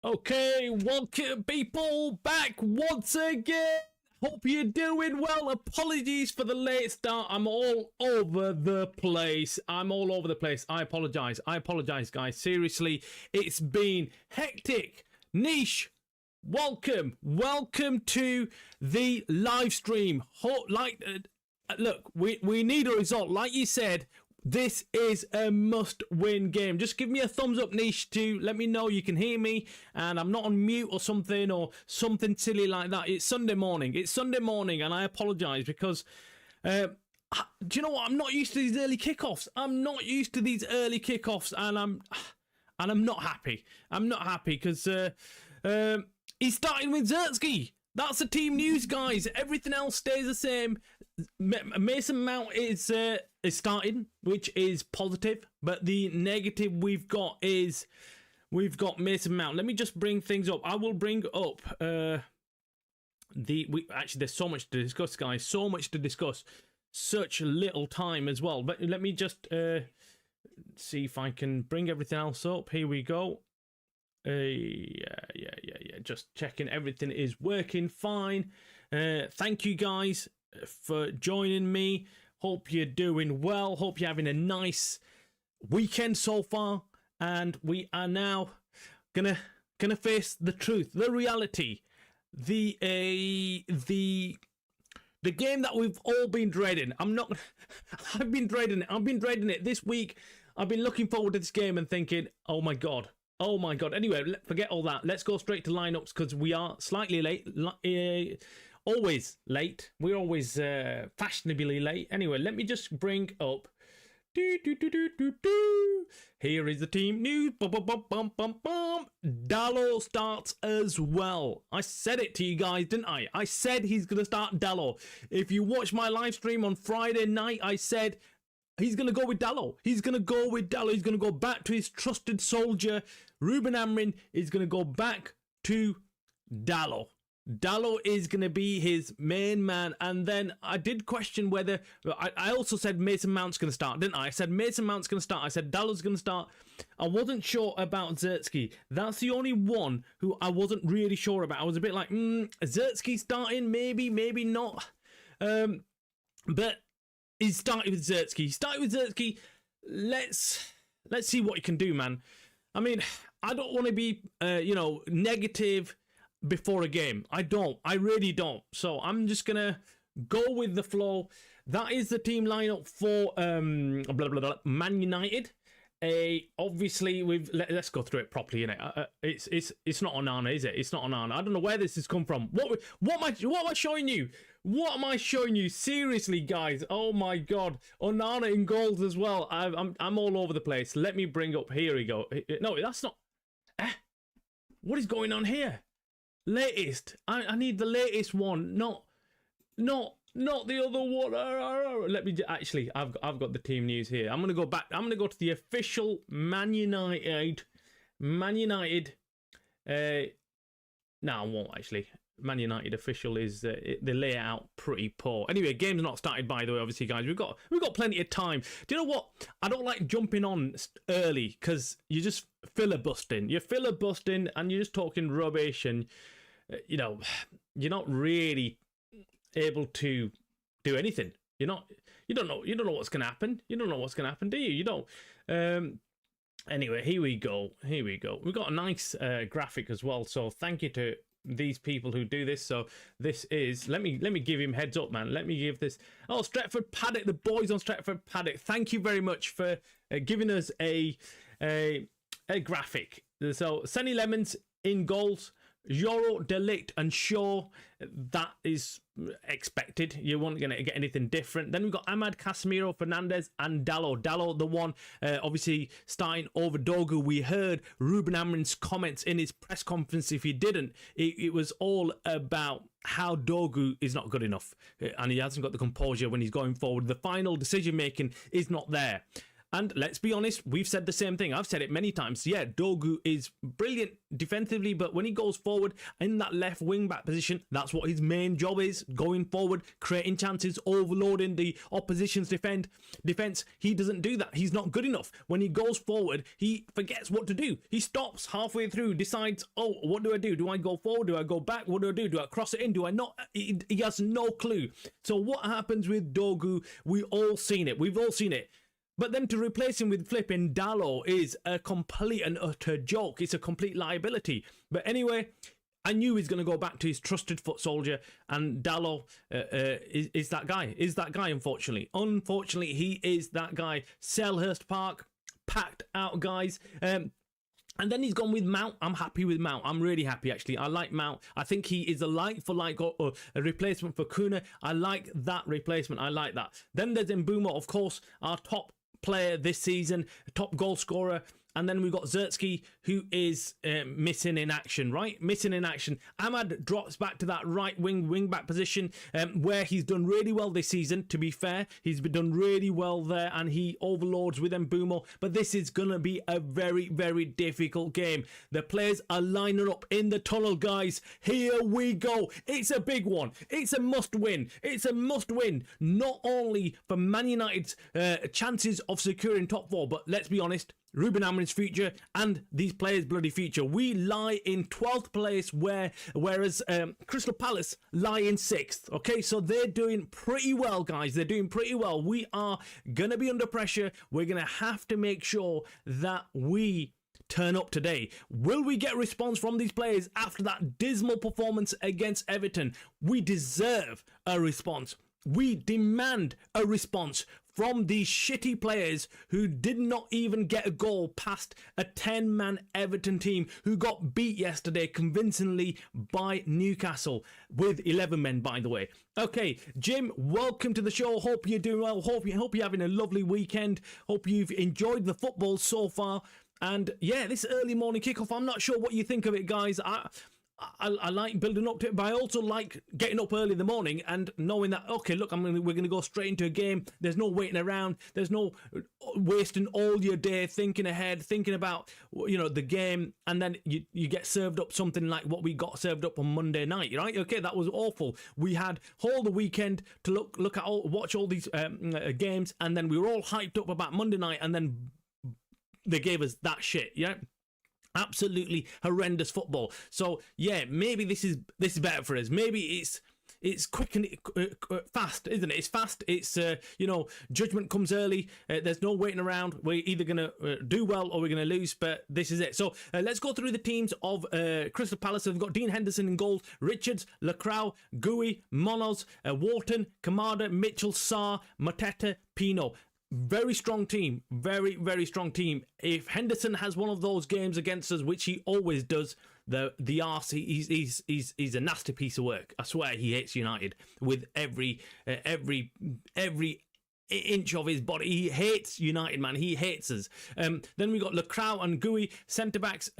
Okay, welcome people back once again. Hope you're doing well. Apologies for the late start. I'm all over the place. I apologize, guys. Seriously, it's been hectic. Niche, welcome to the live stream. Look, we need a result. Like you said, this is a must-win game. Just give me a thumbs up, Niche, to let me know you can hear me and I'm not on mute or something silly like that. It's Sunday morning, and I apologise because do you know what? I'm not used to these early kickoffs. And I'm not happy. Because he's starting with Zertsky. That's the team news, guys. Everything else stays the same. Mason Mount is starting, which is positive, but the negative we've got Mason Mount. Let me just bring things up. I will bring up actually there's so much to discuss, guys. So much to discuss. Such little time as well. But let me just see if I can bring everything else up. Here we go. Yeah. Just checking everything is working fine. Thank you guys for joining me. Hope you're doing well. Hope you're having a nice weekend so far. And we are now gonna face the truth, the reality, the game that we've all been dreading. I've been dreading it this week. I've been looking forward to this game and thinking, oh my god. Anyway, forget all that. Let's go straight to lineups because we are slightly late. Always late. We're always fashionably late. Anyway, let me just bring up. Here is the team news. Dalot starts as well. I said it to you guys, didn't I? I said he's going to start Dalot. If you watch my live stream on Friday night, I said he's going to go with Dalot. He's going to go back to his trusted soldier. Ruben Amorim is going to go back to Dalot. Dalot is going to be his main man. And then I did question whether... I also said Mason Mount's going to start, didn't I? I said Mason Mount's going to start. I said Dalot's going to start. I wasn't sure about Zertsky. That's the only one who I wasn't really sure about. I was a bit like, Zertsky starting? Maybe not. But he started with Zertsky. Let's see what he can do, man. I mean, I don't want to be, negative before a game. I really don't. So I'm just going to go with the flow. That is the team lineup for Man United. Obviously, let's go through it properly, innit? It's not Onana, is it? It's not Onana. I don't know where this has come from. What am I showing you? What am I showing you? Seriously, guys. Oh my god. Onana in goals as well. I'm all over the place. Let me bring up. Here we go. No, that's not. What is going on here? Latest. I need the latest one. Not the other one. Let me actually. I've got the team news here. I'm gonna go back. I'm gonna go to the official Man United. No, I won't actually. Man United official is the layout pretty poor. Anyway, game's not started, by the way. Obviously, guys, we've got plenty of time. Do you know what? I don't like jumping on early because you're just filibustering. You're filibustering and you're just talking rubbish, and you're not really able to do anything. You don't know what's gonna happen. You don't know what's gonna happen, do you? You don't. Anyway, here we go. We've got a nice graphic as well. So thank you to these people who do this. So this is, let me give him heads up, man. Let me give this. Oh, Stretford Paddock, the boys on Stretford Paddock, thank you very much for giving us a graphic. So Sonny Lemons in goals, Joro, De Ligt and Shaw. That is expected. You weren't going to get anything different. Then we've got Ahmad, Casemiro, Fernandez and Dalot, the one obviously starting over Dogu. We heard Ruben Amorim's comments in his press conference. If you didn't, it was all about how Dogu is not good enough and he hasn't got the composure when he's going forward. The final decision making is not there. And let's be honest, we've said the same thing. I've said it many times. Yeah, Dogu is brilliant defensively, but when he goes forward in that left wing back position, that's what his main job is, going forward, creating chances, overloading the opposition's defense. He doesn't do that. He's not good enough. When he goes forward, he forgets what to do. He stops halfway through, decides, oh, what do I do? Do I go forward? Do I go back? What do I do? Do I cross it in? Do I not? He has no clue. So what happens with Dogu? We've all seen it. But then to replace him with flipping Dalot is a complete and utter joke. It's a complete liability. But anyway, I knew he's going to go back to his trusted foot soldier, and Dalot is that guy. Unfortunately. Unfortunately, he is that guy. Selhurst Park, packed out, guys. And then he's gone with Mount. I'm happy with Mount. I'm really happy, actually. I like Mount. I think he is a like-for-like or a replacement for Kuna. I like that replacement. I like that. Then there's Mbeumo, of course, our top player this season, top goal scorer. And then we've got Zertsky, who is missing in action, right? Missing in action. Ahmad drops back to that right wing back position where he's done really well this season, to be fair. He's been done really well there, and he overloads with Mbeumo. But this is going to be a very, very difficult game. The players are lining up in the tunnel, guys. Here we go. It's a big one. It's a must win. It's a must win, not only for Man United's chances of securing top four, but let's be honest, Ruben Amorim's future and these players' bloody future. We lie in 12th place, whereas Crystal Palace lie in 6th. Okay, so they're doing pretty well, guys. They're doing pretty well. We are going to be under pressure. We're going to have to make sure that we turn up today. Will we get a response from these players after that dismal performance against Everton? We deserve a response. We demand a response from these shitty players who did not even get a goal past a 10-man Everton team who got beat yesterday convincingly by Newcastle with 11 men, by the way. Okay, Jim, welcome to the show. Hope you're doing well. Hope you're having a lovely weekend. Hope you've enjoyed the football so far. And yeah, this early morning kickoff, I'm not sure what you think of it, guys. I like building up to it, but I also like getting up early in the morning and knowing that, okay, look, we're going to go straight into a game. There's no waiting around. There's no wasting all your day thinking ahead, thinking about, the game, and then you get served up something like what we got served up on Monday night, right? Okay, that was awful. We had all the weekend to watch all these games, and then we were all hyped up about Monday night, and then they gave us that shit, yeah? Absolutely horrendous football. So yeah, maybe this is better for us. Maybe it's quick and fast, isn't it? It's fast. It's judgment comes early. There's no waiting around. We're either gonna do well or we're gonna lose. But this is it. So let's go through the teams of Crystal Palace. So we've got Dean Henderson in goal, Richards, Lacroix, Gui, Monos, Wharton, Kamada, Mitchell, Sarr, Mateta, Pino. Very strong team. Very, very strong team. If Henderson has one of those games against us, which he always does, the arse, he's a nasty piece of work. I swear he hates United with every inch of his body. He hates United, man. He hates us. Then we got Lacroix and Gui, centre backs.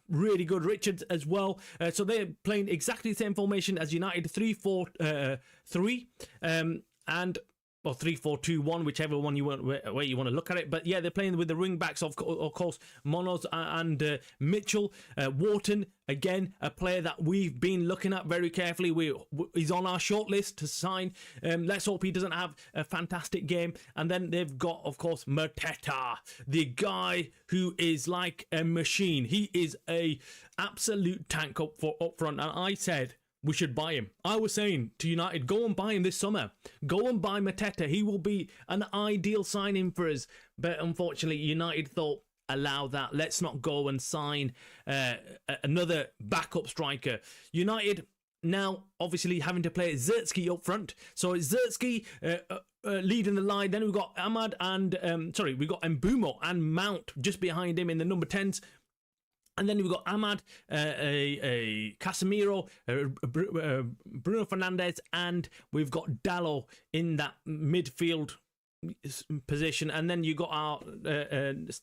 Really good. Richards as well. So they're playing exactly the same formation as United, 3-4-3, and. Or 3-4-2-1, whichever one way you want to look at it. But yeah, they're playing with the wing backs, of course, Monos and Mitchell. Wharton, again, a player that we've been looking at very carefully. He's on our shortlist to sign. Let's hope he doesn't have a fantastic game. And then they've got, of course, Mateta, the guy who is like a machine. He is a absolute tank up front. And I said, we should buy him. I was saying to United, go and buy him this summer. Go and buy Mateta. He will be an ideal signing for us. But unfortunately, United thought, allow that. Let's not go and sign another backup striker. United now obviously having to play Zertsky up front. So it's Zertsky leading the line. Then we've got Ahmad and, we've got Mbeumo and Mount just behind him in the number 10s. And then we've got Ahmad, Casemiro, Bruno Fernandes, and we've got Dalot in that midfield position, and then you got our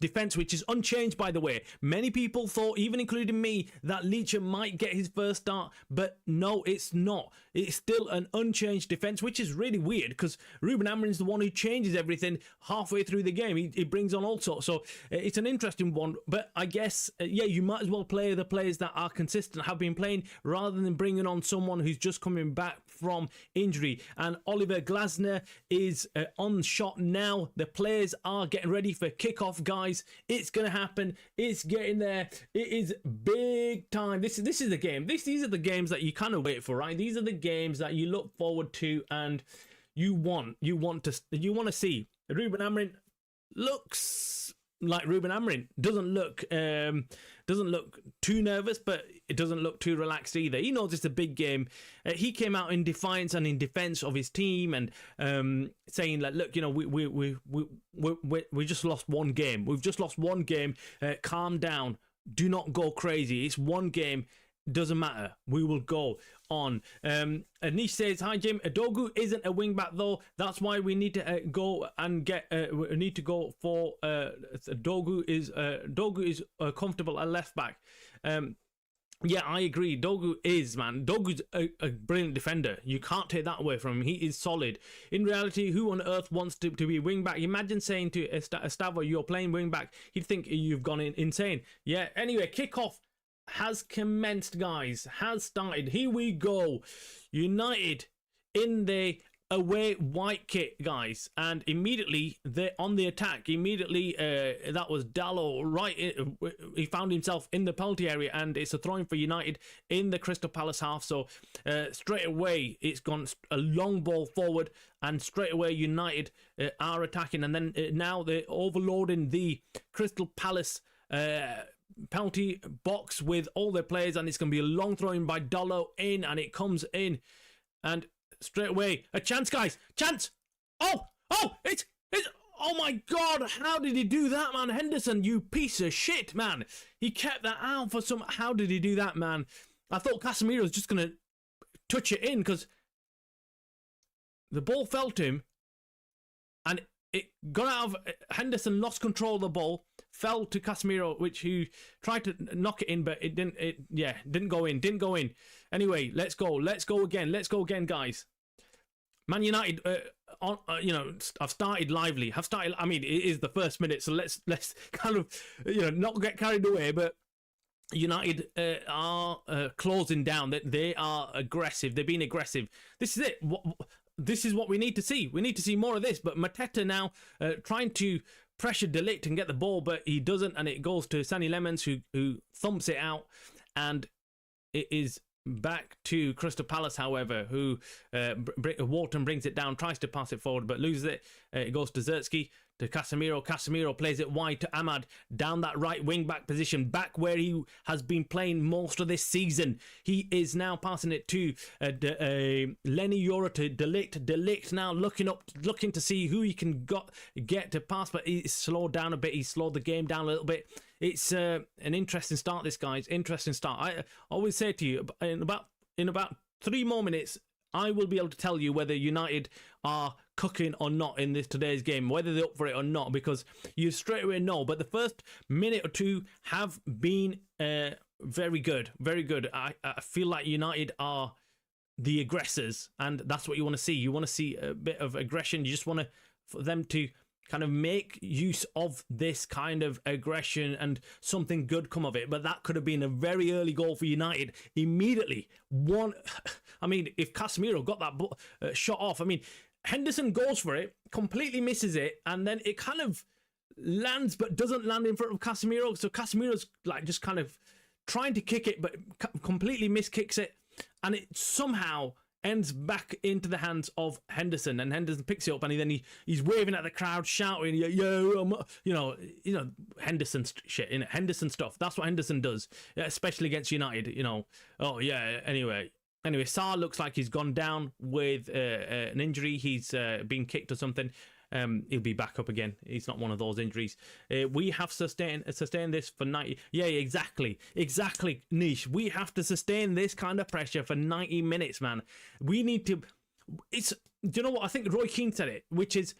defense, which is unchanged, by the way. Many people thought, even including me, that Leacher might get his first start, but no, it's not. It's still an unchanged defense, which is really weird because Ruben Amorim's the one who changes everything halfway through the game. He brings on all sorts, so it's an interesting one. But I guess yeah, you might as well play the players that are consistent, have been playing, rather than bringing on someone who's just coming back from injury. And Oliver Glasner is on shot now. The players are getting ready for kickoff, guys. It's gonna happen. It's getting there. It is big time. This is the game. These are the games that you kind of wait for, right? These are the games that you look forward to and you want to see. Ruben Amorim looks like Ruben Amorim. Doesn't look too nervous, but it doesn't look too relaxed either. He knows it's a big game. He came out in defiance and in defense of his team, and saying like, look, you know, we just lost one game. We've just lost one game. Calm down. Do not go crazy. It's one game. Doesn't matter. We will go on. Anish says, hi Jim, Dogu isn't a wing back though. That's why we need to go and get we need to go for Dogu is comfortable at left back. Yeah, I agree. Dogu is, man. Dogu's a brilliant defender. You can't take that away from him. He is solid. In reality, who on earth wants to be wing back? Imagine saying to Estavo, you're playing wing back. He'd think you've gone insane. Yeah, anyway, kickoff has commenced, guys. Has started. Here we go. United in the away white kit, guys, and immediately they're on the attack. Immediately that was Dalot he found himself in the penalty area, and it's a throw-in for United in the Crystal Palace half. So straight away it's gone a long ball forward, and straight away United are attacking, and then now they're overloading the Crystal Palace penalty box with all their players, and it's going to be a long throw in by Dalot in, and it comes in, and straight away a chance, guys. Chance. Oh, it's oh my god, how did he do that, man? Henderson, you piece of shit, man. He kept that out for some. How did he do that, man? I thought Casemiro was just gonna touch it in because the ball fell to him and it got out of Henderson, lost control of the ball, fell to Casemiro, which he tried to knock it in, but it didn't go in. Anyway, let's go again, guys. Man United, I've started lively. I mean, it is the first minute, so let's kind of, not get carried away, but United are closing down. They are aggressive. They're being aggressive. This is it. This is what we need to see. We need to see more of this. But Mateta now trying to pressure De Ligt and get the ball, but he doesn't, and it goes to Sanny Lemons, who thumps it out, and it is back to Crystal Palace, however, who Wharton brings it down, tries to pass it forward, but loses it. It goes to Zertsky, to Casemiro. Casemiro plays it wide to Ahmad, down that right wing-back position, back where he has been playing most of this season. He is now passing it to Lenny Yoro to De Ligt. De Ligt now looking to see who he can get to pass, but he's slowed down a bit. He's slowed the game down a little bit. It's an interesting start, this, guys. Interesting start. I always say to you, in about 3 more minutes, I will be able to tell you whether United are cooking or not in today's game, whether they're up for it or not, because you straight away know. But the first minute or two have been very good, very good. I feel like United are the aggressors, and that's what you want to see. You want to see a bit of aggression. You just want for them to kind of make use of this kind of aggression and something good come of it. But that could have been a very early goal for United immediately. I mean, if Casemiro got that shot off, I mean, Henderson goes for it, completely misses it, and then it kind of lands but doesn't land in front of Casemiro. So Casemiro's like just kind of trying to kick it, but completely miskicks it, and it somehow ends back into the hands of Henderson, and Henderson picks it up, and he's waving at the crowd, shouting, Henderson shit, Henderson stuff. That's what Henderson does, especially against United. Oh yeah. Anyway, Sarr looks like he's gone down with an injury. He's been kicked or something. He'll be back up again. He's not one of those injuries. We have sustained this for 90. Yeah, exactly, Niche. We have to sustain this kind of pressure for 90 minutes, man. We need to. Do you know what? I think Roy Keane said it, which is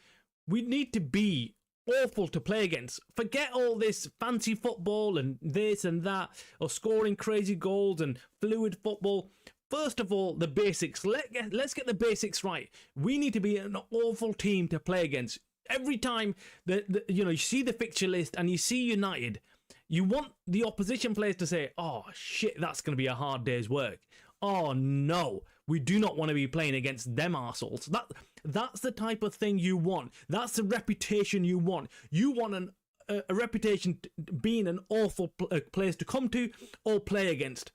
We need to be awful to play against. Forget all this fancy football and this and that, or scoring crazy goals and fluid football. First of all, the basics. Let's get the basics right. We need to be an awful team to play against. Every time that you see the fixture list and you see United, you want the opposition players to say, "Oh shit, that's going to be a hard day's work." Oh no, we do not want to be playing against them arseholes. That's the type of thing you want. That's the reputation you want. You want a reputation being an awful place to come to or play against.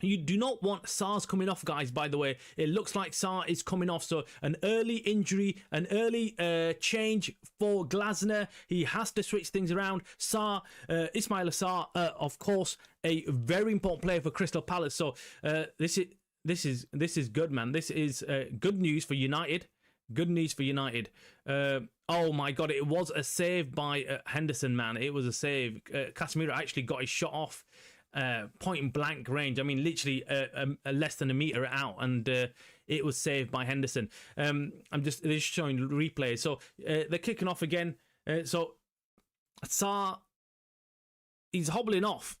You do not want Sarr's coming off, guys, by the way. It looks like Sarr is coming off. So an early injury, an early change for Glasner. He has to switch things around. Sarr, Ismaila Sarr, of course, a very important player for Crystal Palace. So this is good, man. This is good news for United. Good news for United. Oh my God, it was a save by Henderson, man. It was a save. Casemiro actually got his shot off. Point blank range. I mean, literally less than a meter out, and it was saved by Henderson. They're just showing replay. So they're kicking off again. So Sarr, he's hobbling off.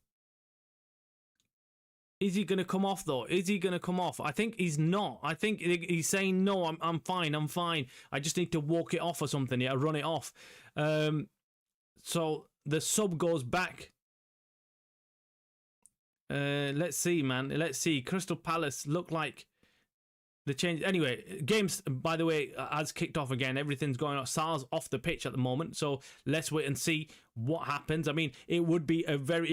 Is he going to come off though? Is he going to come off? I think he's not. I think he's saying no. I'm fine. I'm fine. I just need to walk it off or something. Yeah, run it off. So the sub goes back. Let's see, man. Let's see. Crystal Palace look like the change. Anyway, games, by the way, has kicked off again. Everything's going on. Sarr's off the pitch at the moment, so let's wait and see what happens. I mean, it would be a very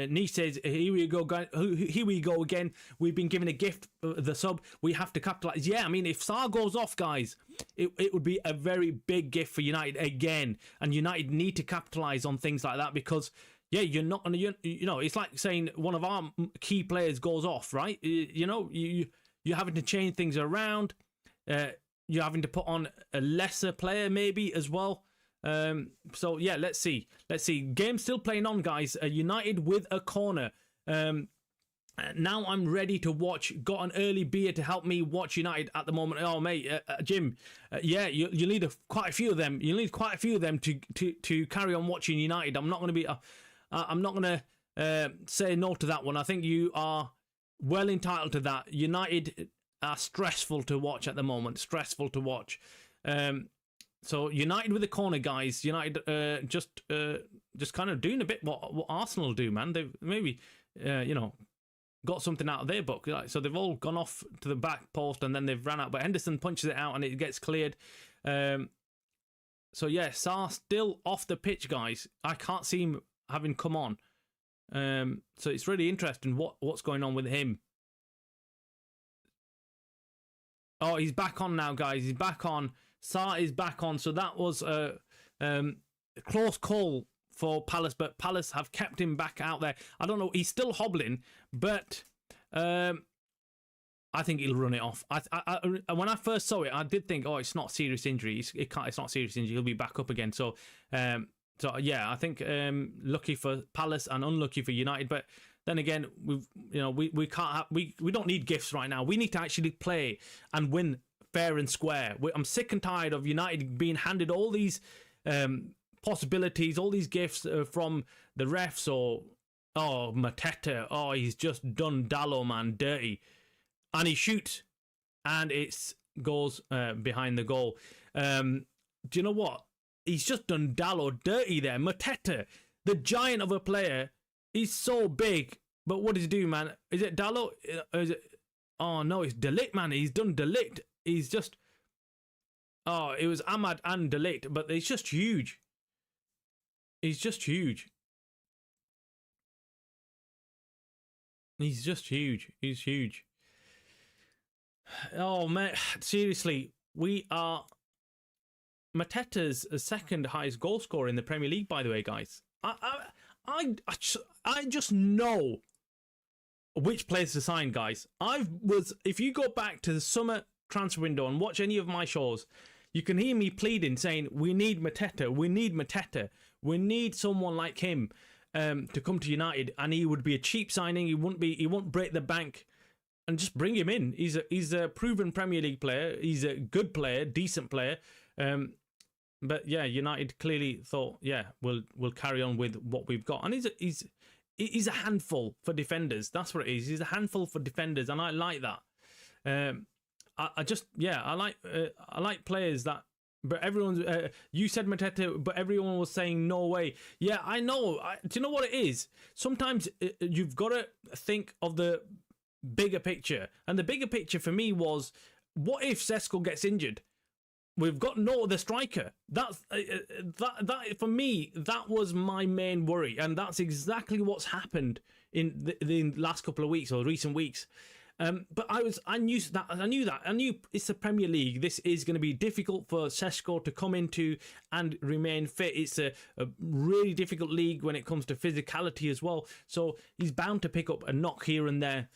Niche says, here we go, guys. Here we go again. We've been given a gift, the sub. We have to capitalize. Yeah, I mean, if Sarr goes off, guys, it would be a very big gift for United again, and United need to capitalize on things like that because. Yeah, you're not gonna. You know, it's like saying one of our key players goes off, right? You're having to change things around. You're having to put on a lesser player maybe as well. So yeah, let's see. Game still playing on, guys. United with a corner. Now I'm ready to watch. Got an early beer to help me watch United at the moment. Oh mate, Jim, yeah, you need quite a few of them. You need quite a few of them to carry on watching United. I'm not going to be. I'm not going to say no to that one. I think you are well entitled to that. United are stressful to watch at the moment. Stressful to watch. So United with the corner, guys. United just kind of doing a bit what Arsenal do, man. They've maybe got something out of their book. So they've all gone off to the back post and then they've ran out. But Henderson punches it out and it gets cleared. So yeah, Sarr still off the pitch, guys. I can't see him having come on. So it's really interesting what's going on with him. Oh, he's back on now, guys. He's back on. Sarr is back on. So that was a close call for Palace, but Palace have kept him back out there. I don't know. He's still hobbling, but I think he'll run it off. When I first saw it, I did think, oh, it's not serious injury. It's not serious injury. He'll be back up again. So yeah, I think lucky for Palace and unlucky for United. But then again, we can't we don't need gifts right now. We need to actually play and win fair and square. I'm sick and tired of United being handed all these possibilities, all these gifts from the refs or Mateta. Oh, he's just done Dalot, man, dirty, and he shoots, and it goes behind the goal. Do you know what? He's just done Dalot dirty there. Mateta, the giant of a player, he's so big. But what does he do, man? Is it Dalot? Is it? Oh, no, it's De Ligt, man. He's done De Ligt. He's just... Oh, it was Ahmad and De Ligt, but he's just huge. He's just huge. He's just huge. He's huge. Oh, man. Seriously, we are... Mateta's second highest goal scorer in the Premier League, by the way, guys. I just know which players to sign, guys. If you go back to the summer transfer window and watch any of my shows, you can hear me pleading, saying, we need Mateta, we need Mateta, we need someone like him to come to United, and he would be a cheap signing. He won't break the bank, and just bring him in. He's a proven Premier League player. He's a good player, decent player. But yeah, United clearly thought, yeah, we'll carry on with what we've got, and he's a handful for defenders. That's what it is. He's a handful for defenders, and I like that. I just, yeah, I like players that. But everyone's, you said Mateta, but everyone was saying no way. Yeah, I know. Do you know what it is? Sometimes you've got to think of the bigger picture, and the bigger picture for me was, what if Sesko gets injured? We've got no other striker. That's that for me. That was my main worry, and that's exactly what's happened in the last couple of weeks or recent weeks. But I knew it's the Premier League. This is going to be difficult for Sesko to come into and remain fit. It's a really difficult league when it comes to physicality as well. So he's bound to pick up a knock here and there.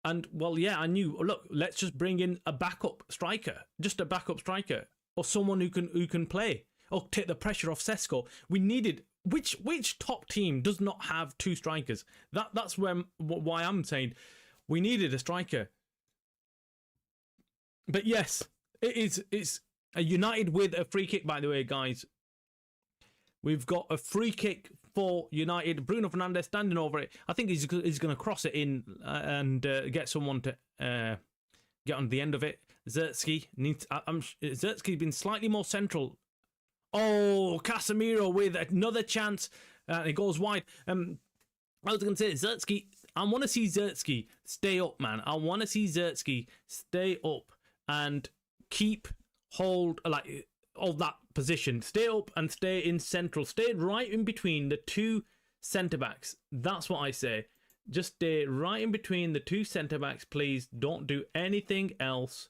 And well, yeah, I knew. Look, let's just bring in a backup striker, just a backup striker, or someone who can play or take the pressure off Sesko. We needed which top team does not have two strikers? That's why I'm saying. We needed a striker. But yes, it's a United with a free kick, by the way, guys. We've got a free kick for United. Bruno Fernandes standing over it. I think he's going to cross it in and get someone to get on the end of it. Zertsky needs. Zertsky's been slightly more central. Oh, Casemiro with another chance. It goes wide. I was going to say, Zertsky, I want to see Zertsky stay up, man. I want to see Zertsky stay up and keep hold of that position. Stay up and stay in central. Stay right in between the two centre-backs. That's what I say. Just stay right in between the two centre-backs, please. Don't do anything else,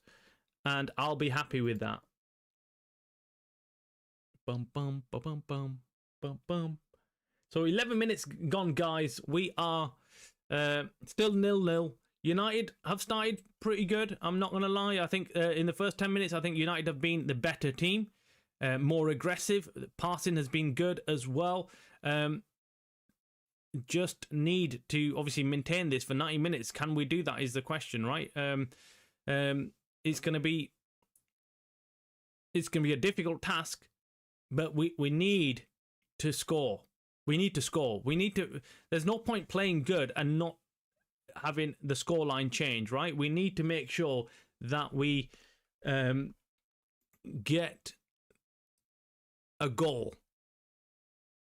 and I'll be happy with that. Bum, bum, bum, bum, bum, bum, bum. So 11 minutes gone, guys. We are still 0-0. United have started pretty good. I'm not going to lie. I think in the first 10 minutes, I think United have been the better team. More aggressive. Passing has been good as well. Just need to obviously maintain this for 90 minutes. Can we do that is the question, right? It's going to be a difficult task, but we need to score. We need to score. There's no point playing good and not having the scoreline change, right? We need to make sure that we get a goal.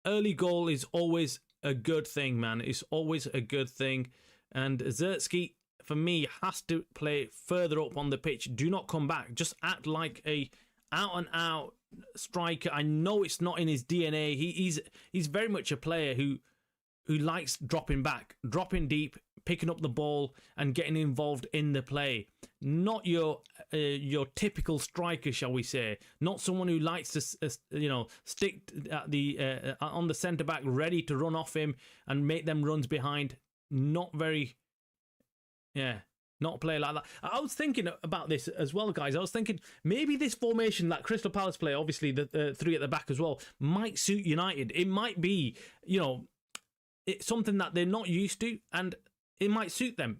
Early goal is always a good thing, man. It's always a good thing. And Zertsky, for me, has to play further up on the pitch. Do not come back. Just act like a out-and-out striker. I know it's not in his DNA. He's very much a player who likes dropping back, dropping deep, picking up the ball and getting involved in the play. Not your typical striker, shall we say? Not someone who likes to stick at the on the centre back, ready to run off him and make them runs behind. Not very, not a player like that. I was thinking about this as well, guys. I was thinking maybe this formation that Crystal Palace play, obviously the three at the back as well, might suit United. It might be, it's something that they're not used to, and it might suit them.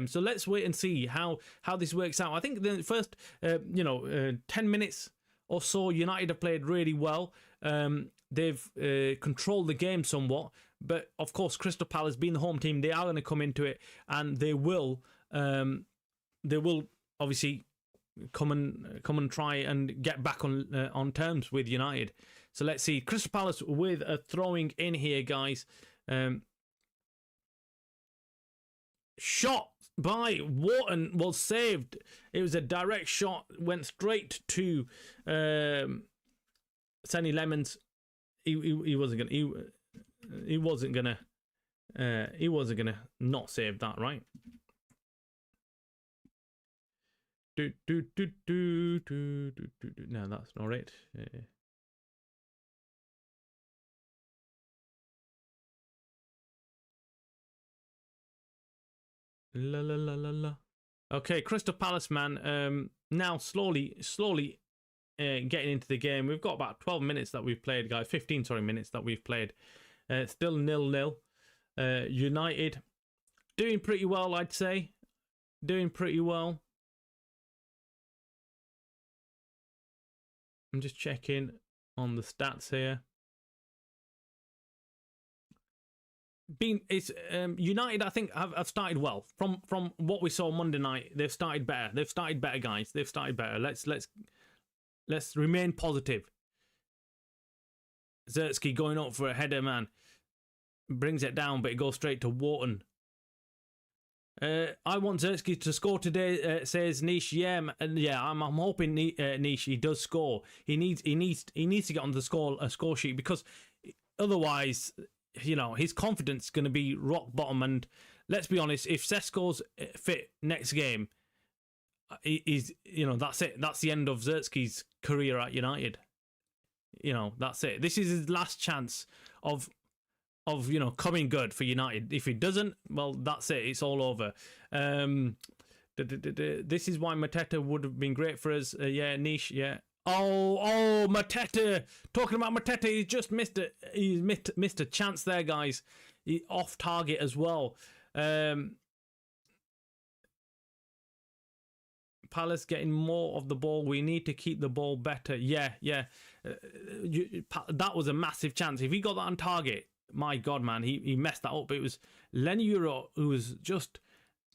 So let's wait and see how this works out. I think the first 10 minutes or so, United have played really well. They've controlled the game somewhat, but of course, Crystal Palace being the home team, they are going to come into it, and they will obviously come and try and get back on terms with United. So let's see. Crystal Palace with a throwing in here, guys. Shot by Wharton was saved. It was a direct shot, went straight to Sonny Lemons. He wasn't gonna not save that, right? No, that's not it. La la la la la. Okay, Crystal Palace, man. Now slowly getting into the game. We've got about 12 minutes that we've played, guys. 15, minutes that we've played. Still 0-0. United doing pretty well, I'd say. Doing pretty well. I'm just checking on the stats here. United, I think, have started well. From what we saw Monday night, they've started better. They've started better, guys. They've started better. Let's remain positive. Zertsky going up for a header, man. Brings it down, but it goes straight to Wharton. I want Zertsky to score today, says Niche. Yeah, I'm hoping Niche he does score. He needs to get on the score sheet, because otherwise, you know, his confidence is going to be rock bottom. And let's be honest, if Sesko's fit next game, he's, you know, that's it. That's the end of Zertsky's career at United. You know, that's it. This is his last chance of you know, coming good for United. If he doesn't, well, that's it. It's all over. This is why Mateta would have been great for us. Yeah, Niche. Yeah. Oh, Mateta. Talking about Mateta, he just missed it. He missed a chance there, guys. He off target as well. Palace getting more of the ball. We need to keep the ball better. Yeah. That was a massive chance. If he got that on target, my God, man, he messed that up. It was Leny Yoro who was just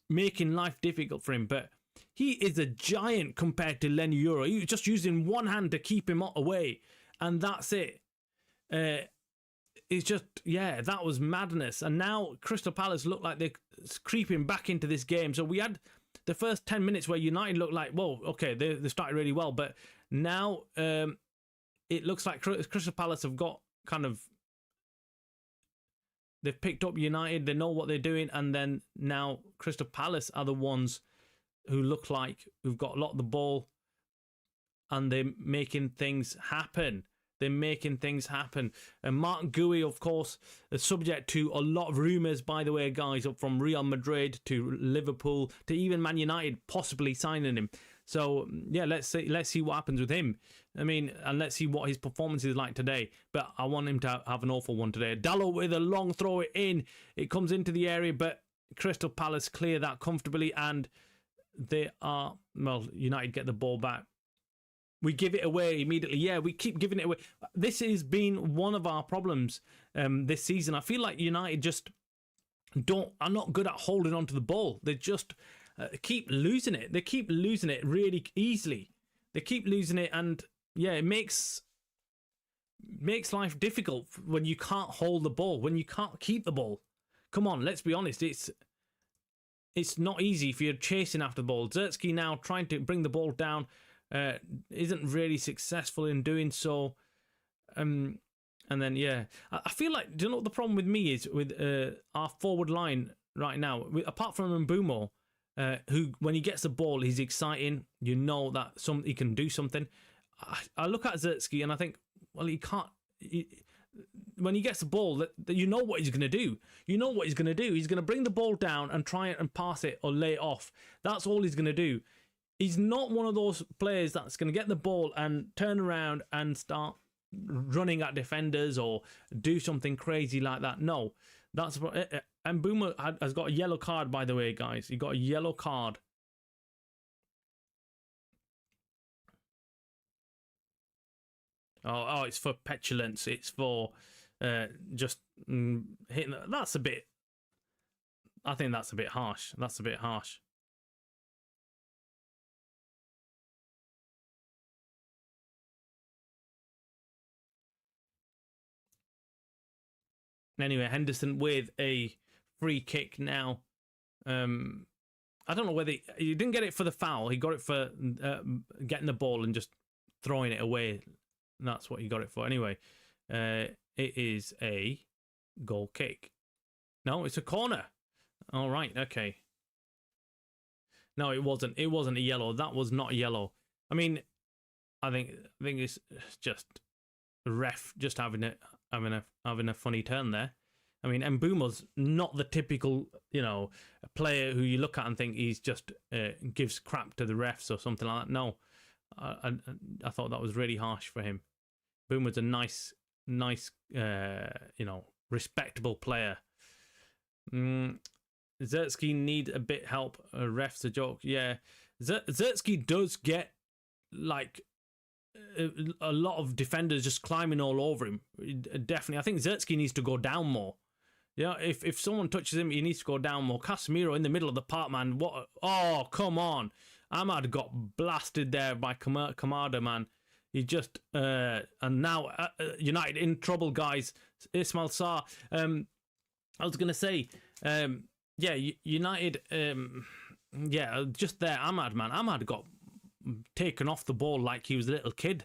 making life difficult for him. But he is a giant compared to Leny Yoro. He was just using one hand to keep him away, and that's it. It's just, yeah, that was madness. And now Crystal Palace look like they're creeping back into this game. So we had the first 10 minutes where United looked like, whoa, okay, they started really well. But now it looks like Crystal Palace have got kind of, they've picked up United, they know what they're doing, and then now Crystal Palace are the ones who look like who've got a lot of the ball, and they're making things happen. They're making things happen. And Mark Gui, of course, is subject to a lot of rumours, by the way, guys, up from Real Madrid to Liverpool to even Man United possibly signing him. So, yeah, let's see what happens with him. I mean, and let's see what his performance is like today. But I want him to have an awful one today. Dalot with a long throw in. It comes into the area, but Crystal Palace clear that comfortably, and they are, well, United get the ball back. We give it away immediately. Yeah, we keep giving it away. This has been one of our problems this season. I feel like United just are not good at holding on to the ball. They just keep losing it. They keep losing it really easily. They keep losing it, and yeah, it makes life difficult when you can't hold the ball, when you can't keep the ball. Come on, let's be honest. It's not easy if you're chasing after the ball. Zertsky now trying to bring the ball down, isn't really successful in doing so. And then, yeah, I feel like, do you know what the problem with me is with our forward line right now? Apart from Mbeumo, who, when he gets the ball, he's exciting. You know that he can do something. I look at Zertsky and I think, well, he can't. When he gets the ball, you know what he's going to do. You know what he's going to do. He's going to bring the ball down and try and pass it or lay it off. That's all he's going to do. He's not one of those players that's going to get the ball and turn around and start running at defenders or do something crazy like that. No, that's what. And Boomer has got a yellow card, by the way, guys. He got a yellow card. Oh, it's for petulance. It's for just hitting. That's a bit. I think that's a bit harsh. That's a bit harsh. Anyway, Henderson with a free kick now. I don't know whether he didn't get it for the foul. He got it for getting the ball and just throwing it away. That's what he got it for. Anyway, it is a goal kick. No, it's a corner. All right, okay. No, it wasn't. It wasn't a yellow. That was not a yellow. I mean, I think it's just the ref just having a funny turn there. I mean, Mbeumo's not the typical, player who you look at and think he's just gives crap to the refs or something like that. No, I thought that was really harsh for him. Mbeumo's a nice, respectable player. Zertsky need a bit help. Ref's a joke. Yeah, Zertsky does get a lot of defenders just climbing all over him. Definitely, I think Zertsky needs to go down more. Yeah, if someone touches him, he needs to go down more. Casemiro in the middle of the park, man. What? Oh, come on. Ahmad got blasted there by Kamada, man. He just and now United in trouble, guys. Ismail Sarr. I was gonna say, yeah, United. Yeah, just there, Ahmad, man. Ahmad got taken off the ball like he was a little kid.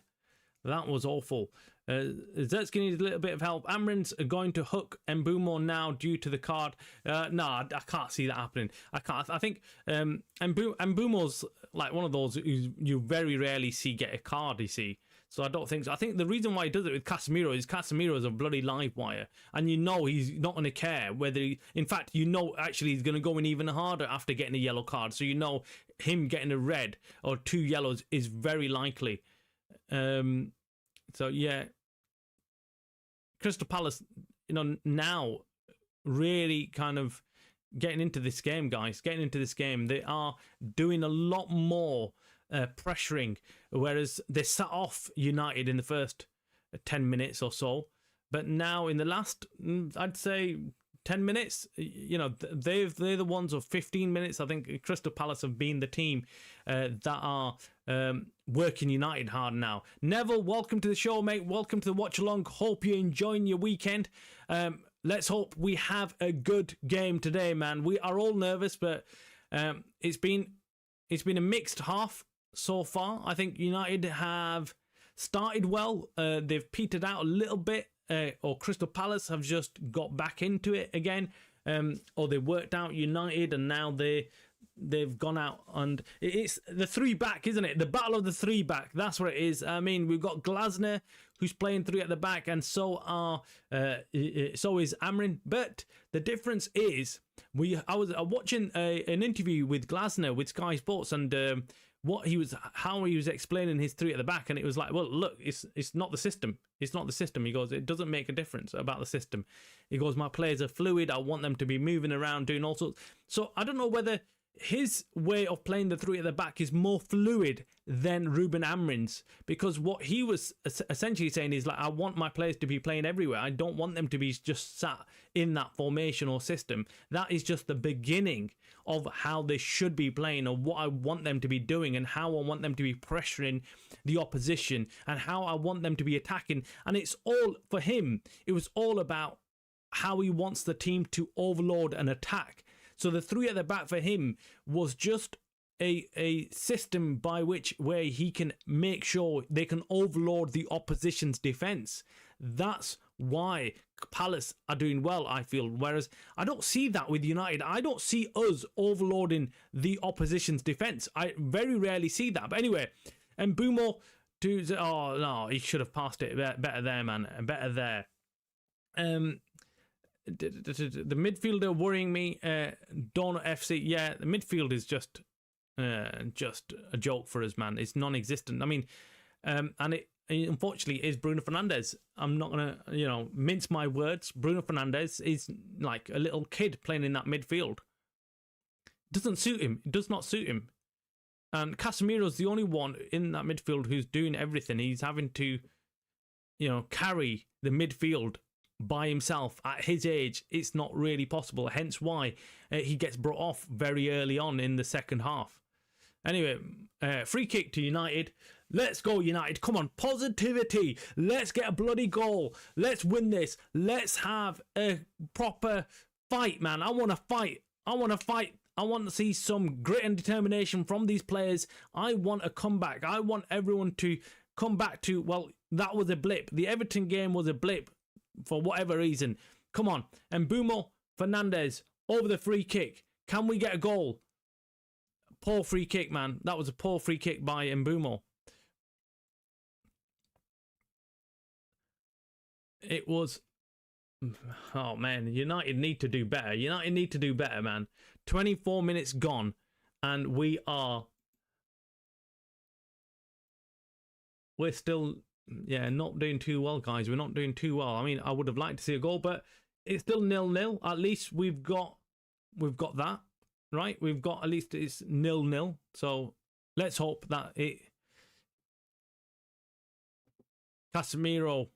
That was awful. Zertsky needs a little bit of help. Amrin's going to hook Mbumo now due to the card. No, I can't see that happening. I can't. I think Mbumo's like one of those who you very rarely see get a card, you see. So I don't think so. I think the reason why he does it with Casemiro is Casemiro is a bloody live wire. And you know he's not going to care whether he... In fact, you know actually he's going to go in even harder after getting a yellow card. So you know him getting a red or 2 yellows is very likely. So yeah, Crystal Palace, you know, now really kind of getting into this game, guys. Getting into this game, they are doing a lot more pressuring, whereas they sat off United in the first 10 minutes or so. But now in the last, I'd say 10 minutes, you know, they're the ones of 15 minutes. I think Crystal Palace have been the team that are working United hard now. Neville, welcome to the show, mate. Welcome to the watch along. Hope you're enjoying your weekend. Let's hope we have a good game today, man. We are all nervous, but it's been a mixed half so far. I think United have started well. They've petered out a little bit. Or Crystal Palace have just got back into it again, or they worked out United and now they've gone out, and it's the 3-back, isn't it? The battle of the 3-back. That's what it is. I mean, we've got Glasner who's playing 3 at the back, and so is Amrin. But the difference is, I was watching an interview with Glasner with Sky Sports, and how he was explaining his 3 at the back, and it was like, well, look, it's not the system. It's not the system. He goes, it doesn't make a difference about the system. He goes, my players are fluid. I want them to be moving around, doing all sorts. So I don't know whether his way of playing the 3 at the back is more fluid than Ruben Amrin's, because what he was essentially saying is like, I want my players to be playing everywhere. I don't want them to be just sat in that formation or system. That is just the beginning of how they should be playing, or what I want them to be doing, and how I want them to be pressuring the opposition, and how I want them to be attacking. And it's all, for him, it was all about how he wants the team to overload and attack. So the 3 at the back for him was just a system by where he can make sure they can overload the opposition's defence. That's why Palace are doing well, I feel. Whereas I don't see that with United. I don't see us overloading the opposition's defence. I very rarely see that. But anyway, Mbumo oh no, he should have passed it better there, man. Better there. The midfielder worrying me, Donut FC. Yeah, the midfield is just a joke for us, man. It's non-existent. I mean, and it unfortunately is Bruno Fernandes. I'm not gonna, mince my words. Bruno Fernandes is like a little kid playing in that midfield. Doesn't suit him. It does not suit him. And Casemiro's the only one in that midfield who's doing everything. He's having to, carry the midfield by himself at his age. It's not really possible, hence why he gets brought off very early on in the second half. Anyway, free kick to United. Let's go, United. Come on, positivity. Let's get a bloody goal. Let's win this. Let's have a proper fight, man. I want to fight. I want to see some grit and determination from these players. I want a comeback. I want everyone to come back to, well, that was a blip. The Everton game was a blip for whatever reason. Come on. Mbumo Fernandes over the free kick. Can we get a goal? Poor free kick, man. That was a poor free kick by Mbumo. It was... Oh, man. United need to do better. United need to do better, man. 24 minutes gone. And we're still... Yeah, not doing too well, guys. We're not doing too well. I mean, I would have liked to see a goal, but it's still 0-0. At least we've got that, right? We've got, at least it's 0-0. So let's hope that Casemiro.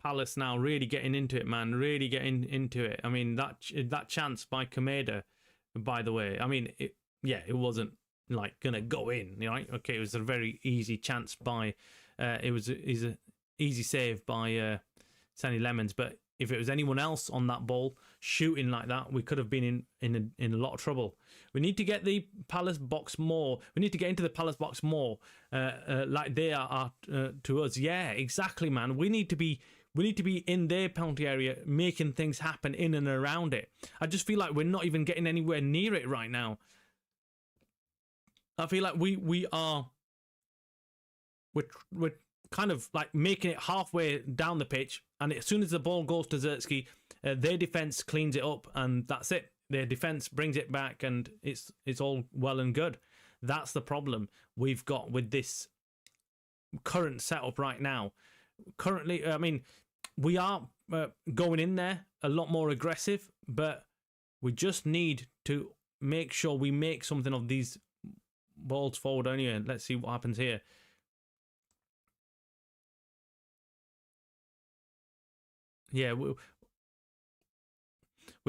Palace now really getting into it, man. Really getting into it. I mean, that chance by Kameda, by the way. I mean, it wasn't like gonna go in, right? Okay, it was a very easy chance by. It was an easy save by Sonny Lemons, but if it was anyone else on that ball shooting like that, we could have been in a lot of trouble. We need to get the Palace box more. We need to get into the Palace box more, like they are to us. Yeah, exactly, man. We need to be in their penalty area, making things happen in and around it. I just feel like we're not even getting anywhere near it right now. I feel like we're kind of like making it halfway down the pitch, and as soon as the ball goes to Zertsky, their defense cleans it up, and that's it. Their defense brings it back, and it's all well and good. That's the problem we've got with this current setup right now. Currently, I mean, we are going in there a lot more aggressive, but we just need to make sure we make something of these balls forward. Anyway, let's see what happens here. Yeah, we're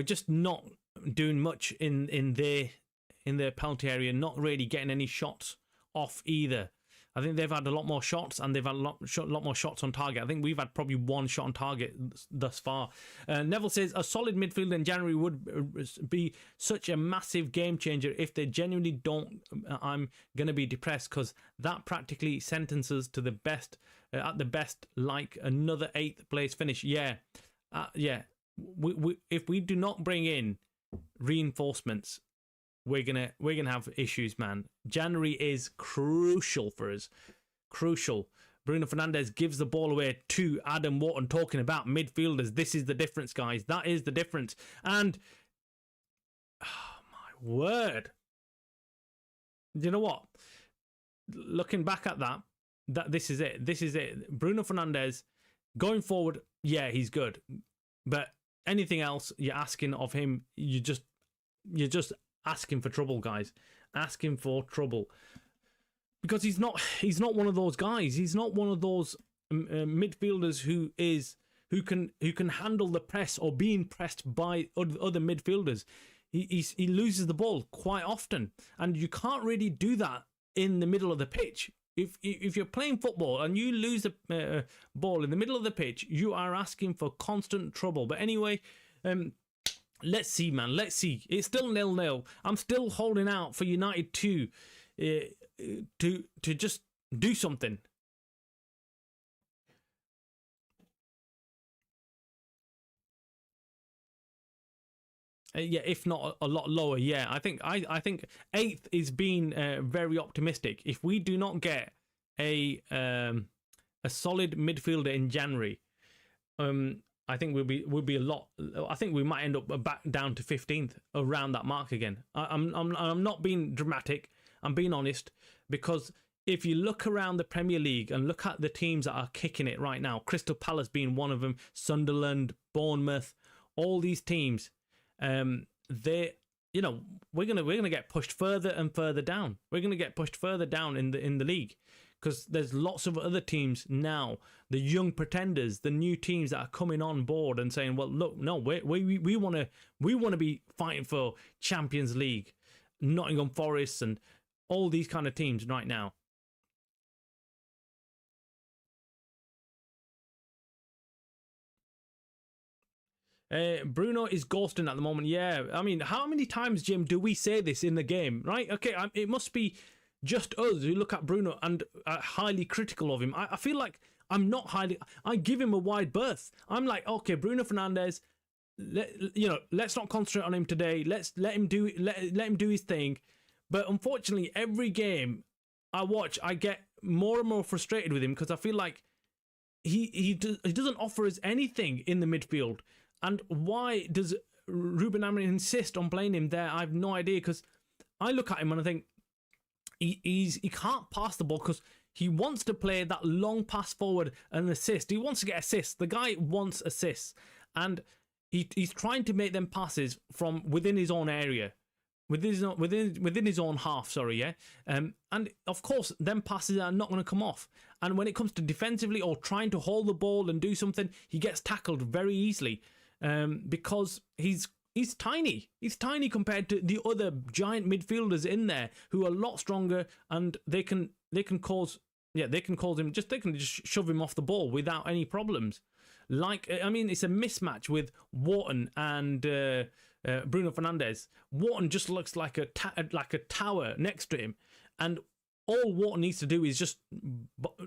just not doing much in their penalty area. Not really getting any shots off either. I think they've had a lot more shots, and they've had a lot more shots on target. I think we've had probably one shot on target thus far. Neville says, a solid midfield in January would be such a massive game changer. If they genuinely don't, I'm going to be depressed, because that practically sentences to the best, at the best, like another 8th place finish. Yeah. If we do not bring in reinforcements, we're gonna have issues, man. January is crucial for us. Crucial. Bruno Fernandes gives the ball away to Adam Wharton, talking about midfielders. This is the difference, guys. That is the difference. And oh my word. You know what? Looking back at that this is it. This is it. Bruno Fernandes going forward, yeah, he's good. But anything else you're asking of him, you're just asking for trouble, guys. Asking for trouble, because he's not one of those guys. He's not one of those midfielders who can handle the press or being pressed by other midfielders. He loses the ball quite often, and you can't really do that in the middle of the pitch. If you're playing football and you lose the ball in the middle of the pitch, you are asking for constant trouble. But anyway, let's see, man. Let's see. It's still 0-0. I'm still holding out for United to just do something. Yeah, if not a lot lower. Yeah, I think 8th is being very optimistic. If we do not get a solid midfielder in January, I think we'll be a lot. I think we might end up back down to 15th, around that mark again. I'm not being dramatic. I'm being honest, because if you look around the Premier League and look at the teams that are kicking it right now, Crystal Palace being one of them, Sunderland, Bournemouth, all these teams. We're gonna get pushed further and further down. We're gonna get pushed further down in the league, because there's lots of other teams now, the young pretenders, the new teams that are coming on board and saying, well, look, no, we want to be fighting for Champions League, Nottingham Forest and all these kind of teams right now. Bruno is ghosting at the moment. Yeah, I mean, how many times, Jim, do we say this in the game, right? Okay, it must be just us who look at Bruno and are highly critical of him. I feel like I'm not highly. I give him a wide berth. I'm like, okay, Bruno Fernandes, let's not concentrate on him today. Let him do his thing. But unfortunately, every game I watch, I get more and more frustrated with him, because I feel like he doesn't offer us anything in the midfield. And why does Ruben Amorim insist on playing him there? I have no idea, because I look at him and I think he can't pass the ball, because he wants to play that long pass forward and assist. He wants to get assists. The guy wants assists, and he's trying to make them passes from within his own area. within his own half. Sorry, yeah. And of course, them passes are not going to come off. And when it comes to defensively or trying to hold the ball and do something, he gets tackled very easily because he's tiny. He's tiny compared to the other giant midfielders in there who are a lot stronger, and they can cause him they can just shove him off the ball without any problems. Like, I mean, it's a mismatch with Wharton and Bruno Fernandes. Wharton just looks like a tower next to him, and all Wharton needs to do is just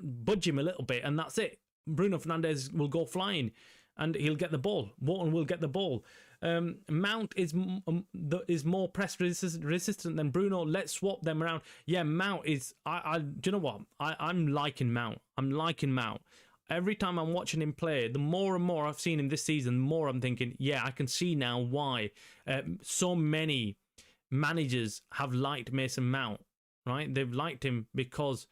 budge him a little bit, and that's it. Bruno Fernandes will go flying, and he'll get the ball. Wharton will get the ball. Mount is more press resistant than Bruno. Let's swap them around. Yeah, Mount is. Do you know what? I'm liking Mount. Every time I'm watching him play, the more and more I've seen him this season, the more I'm thinking, yeah, I can see now why so many managers have liked Mason Mount, right? They've liked him because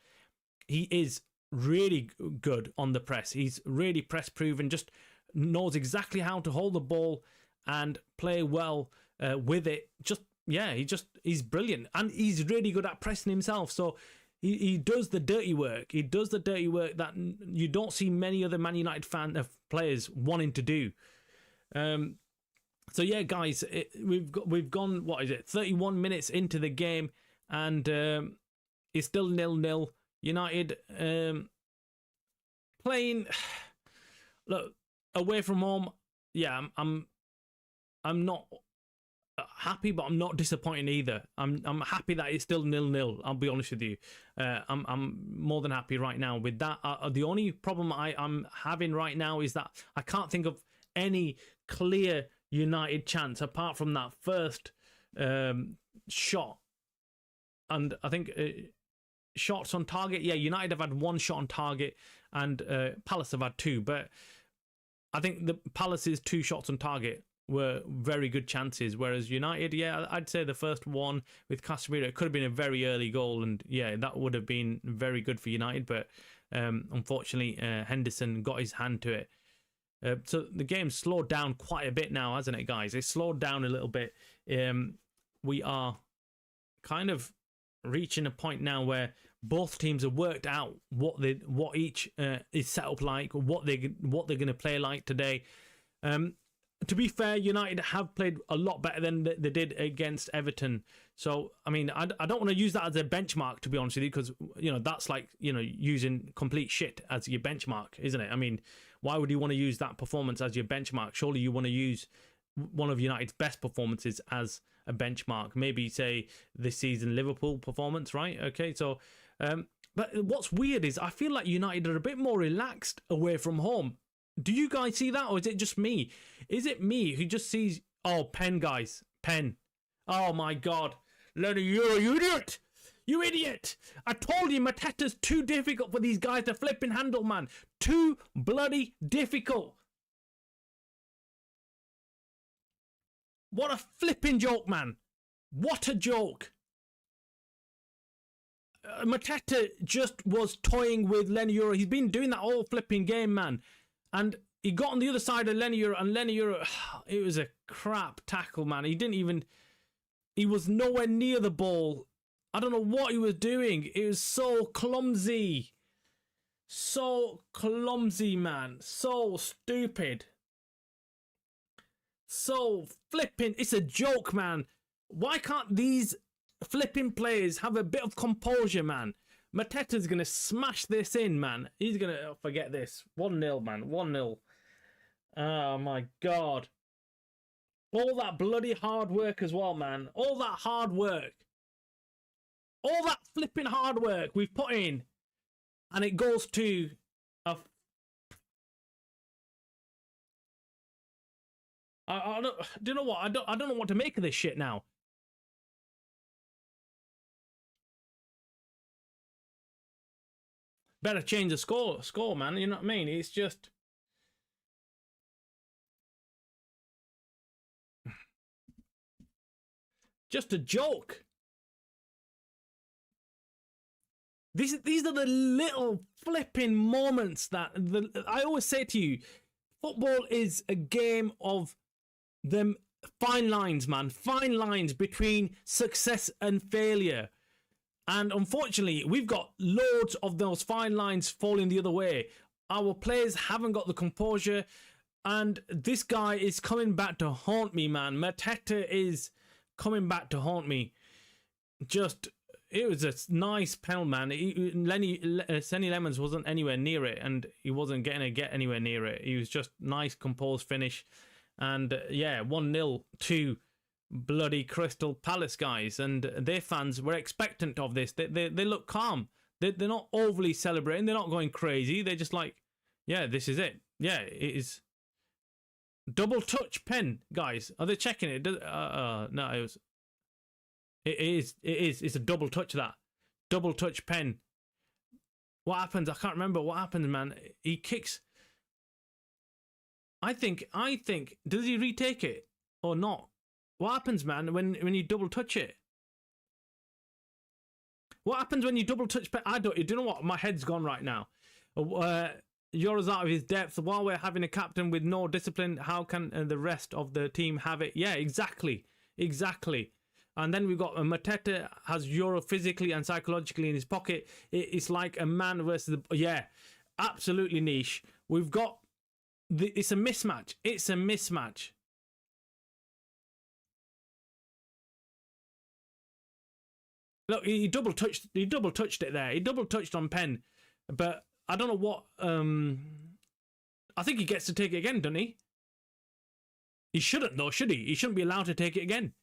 he is really good on the press. He's really press proven, just knows exactly how to hold the ball and play well with it. He's brilliant. And he's really good at pressing himself. So he does the dirty work. He does the dirty work that you don't see many other Man United players wanting to do. So yeah, guys, we've gone, what is it, 31 minutes into the game, and it's still 0-0. United playing, look, away from home. Yeah, I'm not happy, but I'm not disappointed either. I'm happy that it's still 0-0. I'll be honest with you. I'm more than happy right now with that. The only problem I'm having right now is that I can't think of any clear United chance apart from that first shot. And I think shots on target. Yeah, United have had one shot on target, and Palace have had two. But I think the Palace's two shots on target were very good chances, whereas United, yeah, I'd say the first one with Casemiro, it could have been a very early goal, and yeah, that would have been very good for United, but unfortunately Henderson got his hand to it. So the game's slowed down quite a bit now, hasn't it, guys? It's slowed down a little bit. We are kind of reaching a point now where both teams have worked out what each is set up like, what they're going to play like today. To be fair, United have played a lot better than they did against Everton. So, I mean, I don't want to use that as a benchmark, to be honest with you, because, that's like, using complete shit as your benchmark, isn't it? I mean, why would you want to use that performance as your benchmark? Surely you want to use one of United's best performances as a benchmark. Maybe, say, this season Liverpool performance, right? Okay, so, but what's weird is I feel like United are a bit more relaxed away from home. Do you guys see that, or is it just me? Is it me who just sees, oh, pen, guys, pen. Oh my God. Lenny, you're an idiot. You idiot. I told you Mateta's too difficult for these guys to flip and handle, man. Too bloody difficult. What a flipping joke, man. What a joke. Mateta just was toying with Lenny Yoro. He's been doing that all flipping game, man. And he got on the other side of Lenny Yoro, and Lenny Yoro, it was a crap tackle, man. He was nowhere near the ball. I don't know what he was doing. It was so clumsy. So clumsy, man. So stupid. So flipping. It's a joke, man. Why can't these flipping players have a bit of composure, man? Mateta's going to smash this in, man. He's going to forget this. 1-0, man. 1-0. Oh, my God. All that bloody hard work as well, man. All that hard work. All that flipping hard work we've put in. And it goes to a... I don't, do you know what? I don't know what to make of this shit now. Better change the score, man. You know what I mean? It's just... just a joke. These are the little flipping moments that... I always say to you, football is a game of them fine lines, man. Fine lines between success and failure. And unfortunately, we've got loads of those fine lines falling the other way. Our players haven't got the composure. And this guy is coming back to haunt me, man. Mateta is coming back to haunt me. Just, it was a nice penalty, man. Senny Lemons wasn't anywhere near it, and he wasn't getting to get anywhere near it. He was just nice, composed finish. And yeah, 1-0 to bloody Crystal Palace, guys. And their fans were expectant of this. They look calm. They're not overly celebrating. They're not going crazy. They're just like, yeah, this is it. Yeah, it is. Double touch pen, guys. Are they checking it? No, it was. It is. It's a double touch. That double touch pen. What happens? I can't remember what happens, man. He kicks. I think. Does he retake it or not? What happens, man? When you double touch it? What happens when you double touch pen? I don't. Do you know what? My head's gone right now. Euro's out of his depth. While we're having a captain with no discipline, how can the rest of the team have it? Yeah, exactly. And then we've got Mateta has Euro physically and psychologically in his pocket. It's like a man versus yeah, absolutely niche. We've got it's a mismatch. It's a mismatch. Look, he double touched it there. He double touched on pen, but I don't know what. I think he gets to take it again, doesn't he? He shouldn't, though, should he? He shouldn't be allowed to take it again.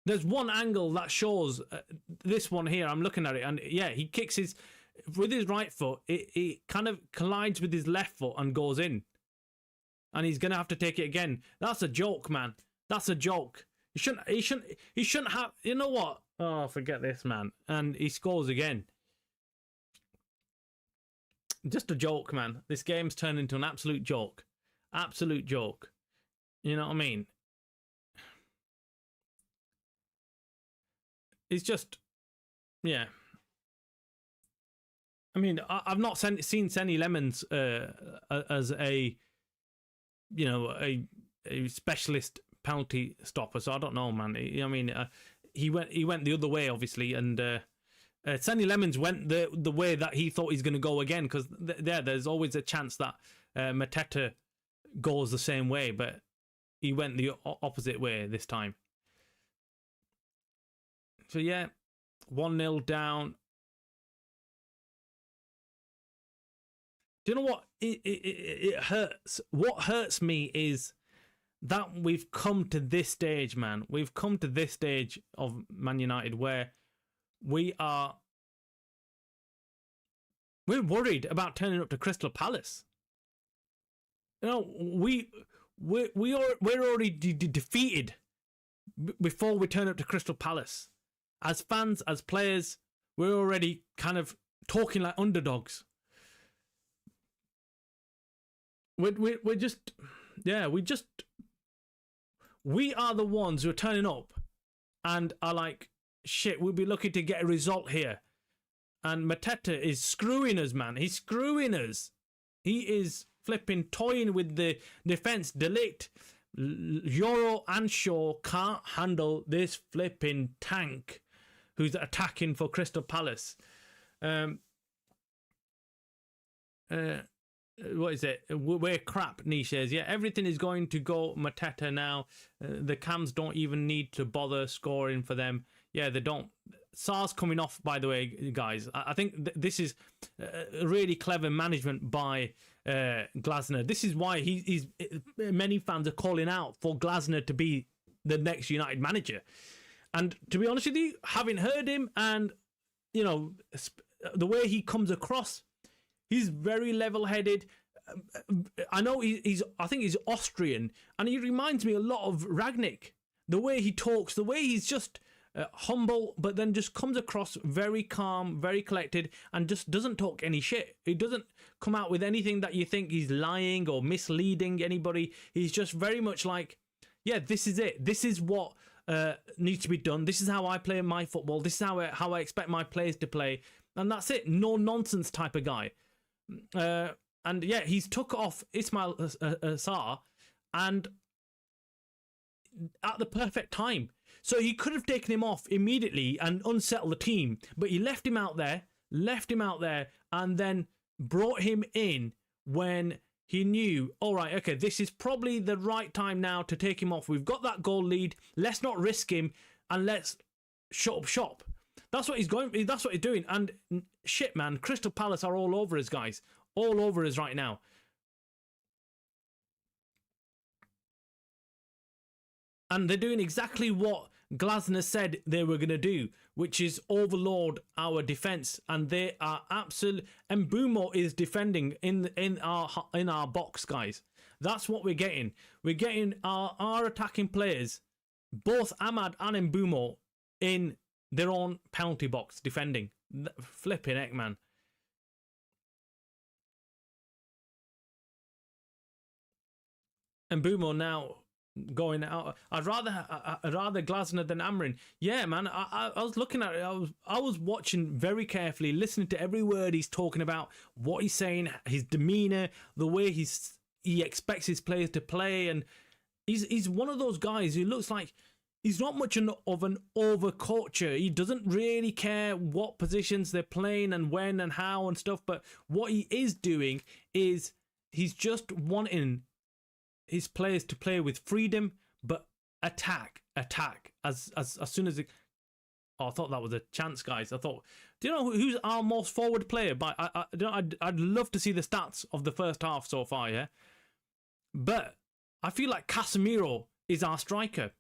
There's one angle that shows this one here. I'm looking at it, and yeah, he kicks with his right foot. It kind of collides with his left foot and goes in, and he's gonna have to take it again. That's a joke, man. That's a joke. He shouldn't have. You know what? Oh, forget this, man. And he scores again. Just a joke, man. This game's turned into an absolute joke. Absolute joke. You know what I mean? It's just, yeah. I mean, I've not seen Senny Lemons as a, you know, a specialist penalty stopper, so I don't know, man. I mean, he went the other way, obviously, and Senny Lemons went the way that he thought he's going to go again, because there's always a chance that Mateta goes the same way, but he went the opposite way this time. So yeah, 1-0 down. Do you know what? It hurts. What hurts me is that we've come to this stage, man. We've come to this stage of Man United where we're worried about turning up to Crystal Palace. You know, we're already defeated before we turn up to Crystal Palace. As fans, as players, we're already kind of talking like underdogs. We're just, yeah, we are the ones who are turning up and are like, shit, we'll be lucky to get a result here. And Mateta is screwing us, man. He's screwing us. He is flipping, toying with the defence. De Ligt, Euro and Shaw can't handle this flipping tank who's attacking for Crystal Palace. What is it? We're crap, Niche says. Yeah, everything is going to go Mateta now. The Cams don't even need to bother scoring for them. Yeah, they don't. Sarr's coming off, by the way, guys. I think this is really clever management by Glasner. This is why he's many fans are calling out for Glasner to be the next United manager. And to be honest with you, having heard him and, you know, the way he comes across, he's very level-headed. I know I think he's Austrian, and he reminds me a lot of Rangnick. The way he talks, the way he's just humble, but then just comes across very calm, very collected, and just doesn't talk any shit. He doesn't come out with anything that you think he's lying or misleading anybody. He's just very much like, yeah, this is it. This is what needs to be done. This is how I play my football. This is how I expect my players to play. And that's it. No nonsense type of guy. And yeah, he's took off Ismail Sarr, and at the perfect time. So he could have taken him off immediately and unsettled the team, but he left him out there, and then brought him in when he knew, all right, okay, this is probably the right time now to take him off. We've got that goal lead. Let's not risk him, and let's shut up shop. That's what he's going. That's what he's doing. And shit, man, Crystal Palace are all over us, guys. All over us right now. And they're doing exactly what Glasner said they were going to do, which is overload our defense. And they are absolutely. And Mbeumo is defending in our box, guys. That's what we're getting. We're getting our attacking players, both Ahmad and Mbeumo, in their own penalty box defending. Flipping heck, man. Mbeumo now going out. I'd rather Glasner than Amrin. Yeah, man. I was looking at it. I was watching very carefully, listening to every word he's talking about, what he's saying, his demeanor, the way he expects his players to play, and he's one of those guys who looks like he's not much of an overcoacher. He doesn't really care what positions they're playing and when and how and stuff. But what he is doing is he's just wanting his players to play with freedom, but attack as soon as it. Oh, I thought that was a chance, guys. I thought, do you know who's our most forward player? But I'd love to see the stats of the first half so far, yeah. But I feel like Casemiro is our striker.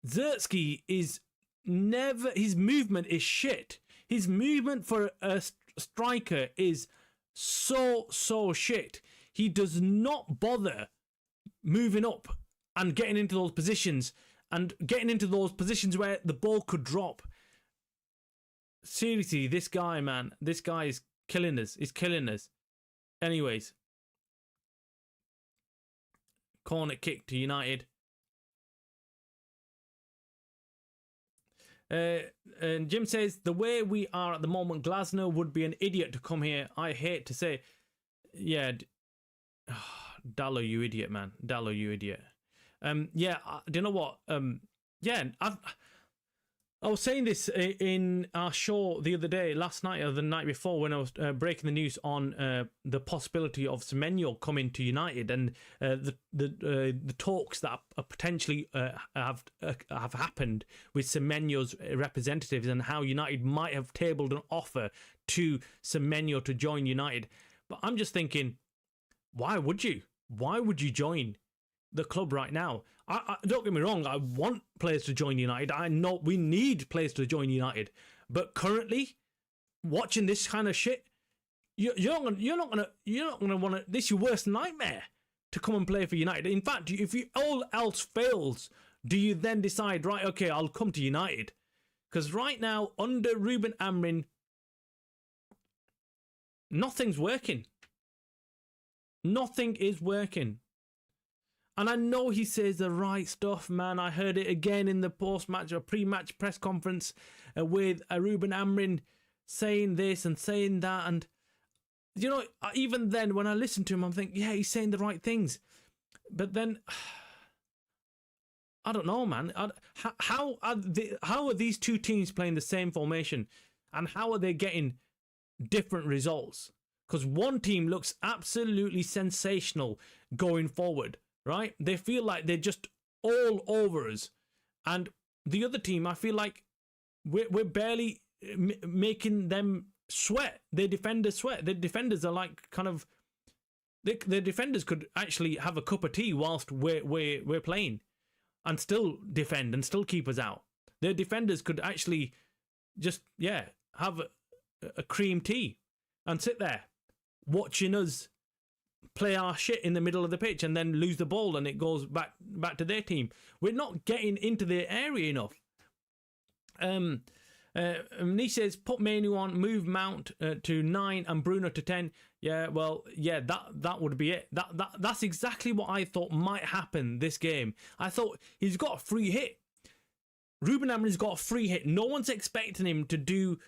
Zertsky is never. His movement is shit. His movement for a striker is so shit. He does not bother moving up and getting into those positions where the ball could drop. Seriously, this guy, man, this guy is killing us. He's killing us. Anyways, corner kick to United. And Jim says, the way we are at the moment, Glasner would be an idiot to come here. I hate to say, yeah. Dallo, you idiot, man. Dallo, you idiot. Yeah, do you know what? Yeah, I was saying this in our show the other day, last night or the night before, when I was breaking the news on the possibility of Semenyo coming to United, and the talks that potentially have happened with Semenyo's representatives, and how United might have tabled an offer to Semenyo to join United. But I'm just thinking, why would you? Why would you join the club right now? I don't get me wrong, I want players to join United. I know we need players to join United. But currently, watching this kind of shit, you're not gonna want to. This is your worst nightmare, to come and play for United. In fact, if all else fails, do you then decide, right, okay, I'll come to United? Because right now, under Ruben Amorim, nothing's working. Nothing is working. And I know he says the right stuff, man. I heard it again in the post-match or pre-match press conference with Ruben Amorim saying this and saying that. And, you know, even then when I listen to him, I'm thinking, yeah, he's saying the right things. But then, I don't know, man. How are these two teams playing the same formation? And how are they getting different results? Because one team looks absolutely sensational going forward, right? They feel like they're just all over us. And the other team, I feel like we're barely making them sweat. Their defenders sweat. Their defenders are like kind of... Their defenders could actually have a cup of tea whilst we're playing and still defend and still keep us out. Their defenders could actually just, yeah, have a cream tea and sit there watching us play our shit in the middle of the pitch and then lose the ball and it goes back to their team. We're not getting into their area enough. He says, put Manu on, move Mount to 9 and Bruno to 10. Yeah, well, yeah, that would be it. That's exactly what I thought might happen this game. I thought he's got a free hit. Ruben Amorim's got a free hit. No one's expecting him to do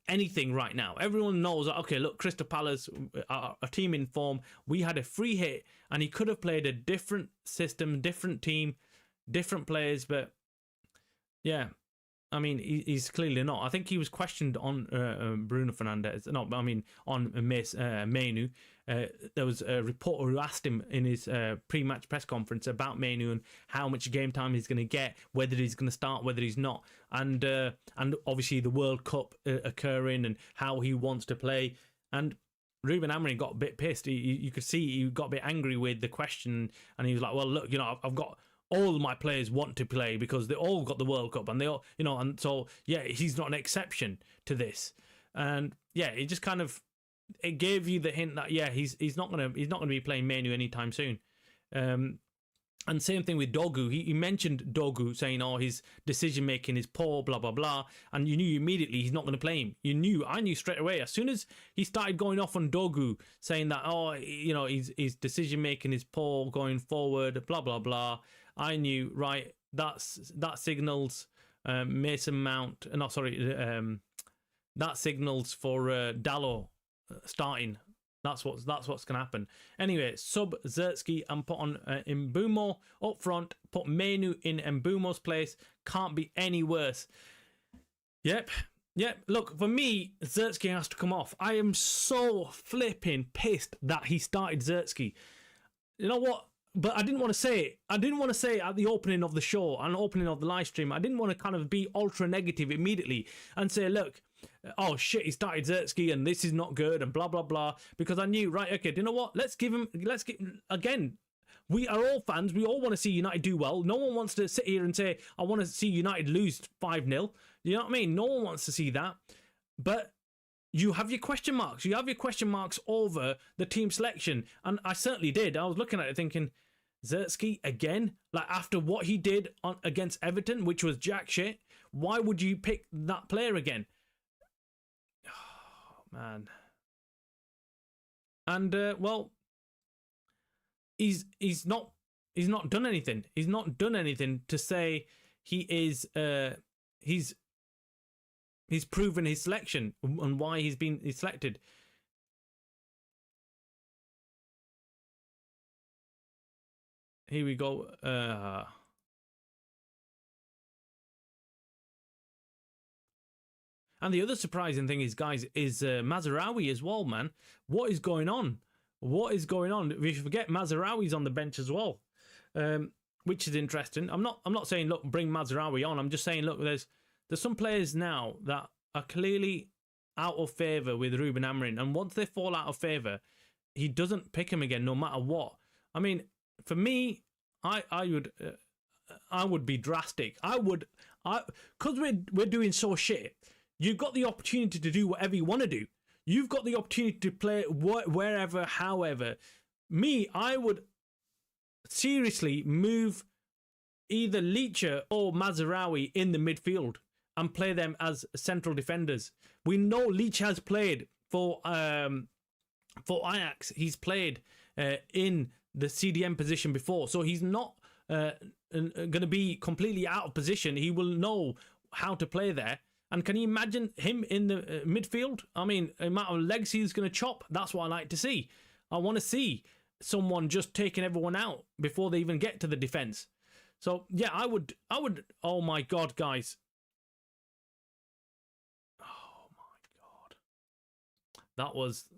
anything right now. Everyone knows that, okay, look, Crystal Palace are a team in form. We had a free hit, and he could have played a different system, different team, different players, but yeah. I mean, he's clearly not. I think he was questioned on Bruno Fernandes. No, I mean, on Mainoo. There was a reporter who asked him in his pre-match press conference about Mainoo and how much game time he's going to get, whether he's going to start, whether he's not, and obviously the World Cup occurring and how he wants to play. And Ruben Amorim got a bit pissed. You could see he got a bit angry with the question, and he was like, "Well, look, I've got." All my players want to play because they all got the World Cup, and they all, and so yeah, he's not an exception to this. And yeah, it just kind of it gave you the hint that yeah, he's not gonna be playing Mainoo anytime soon. And same thing with Dogu. He mentioned Dogu saying, "Oh, his decision making is poor, blah blah blah," and you knew immediately he's not going to play him. I knew straight away as soon as he started going off on Dogu, saying that his decision making is poor going forward, blah blah blah. I knew, right, that signals Mason Mount. No, sorry, that signals for Dalot starting. That's what's going to happen. Anyway, sub Zertsky and put on Mbeumo up front. Put Mainoo in Mbeumo's place. Can't be any worse. Yep. Look, for me, Zertsky has to come off. I am so flipping pissed that he started Zertsky. You know what? But I didn't want to say it. I didn't want to say it at the opening of the show and opening of the live stream. I didn't want to kind of be ultra negative immediately and say, look, oh shit, he started Zertsky and this is not good and blah, blah, blah. Because I knew, right, okay, do you know what? Again, we are all fans. We all want to see United do well. No one wants to sit here and say, I want to see United lose 5-0. You know what I mean? No one wants to see that. But you have your question marks. You have your question marks over the team selection. And I certainly did. I was looking at it thinking, Zertsky again? Like after what he did against Everton, which was jack shit, why would you pick that player again? Oh, man. And, well, he's not done anything. He's not done anything to say he is, he's proven his selection and why he's selected. Here we go. And the other surprising thing is, guys, is Mazraoui as well, man. What is going on? What is going on? We forget Mazraoui's on the bench as well, which is interesting. I'm not saying, look, bring Mazraoui on. I'm just saying, look, there's some players now that are clearly out of favour with Ruben Amorim, and once they fall out of favour, he doesn't pick him again, no matter what. I mean, for me, I would be drastic. Because we're doing so shit. You've got the opportunity to do whatever you want to do. You've got the opportunity to play wherever, however. Me, I would seriously move either Leacher or Mazraoui in the midfield and play them as central defenders. We know Leach has played for Ajax. He's played in the CDM position before, so he's not going to be completely out of position. He will know how to play there. And can you imagine him in the midfield? I mean, the amount of legs he's going to chop, that's what I like to see. I want to see someone just taking everyone out before they even get to the defence. So, yeah, I would, oh my God, guys. Oh my God.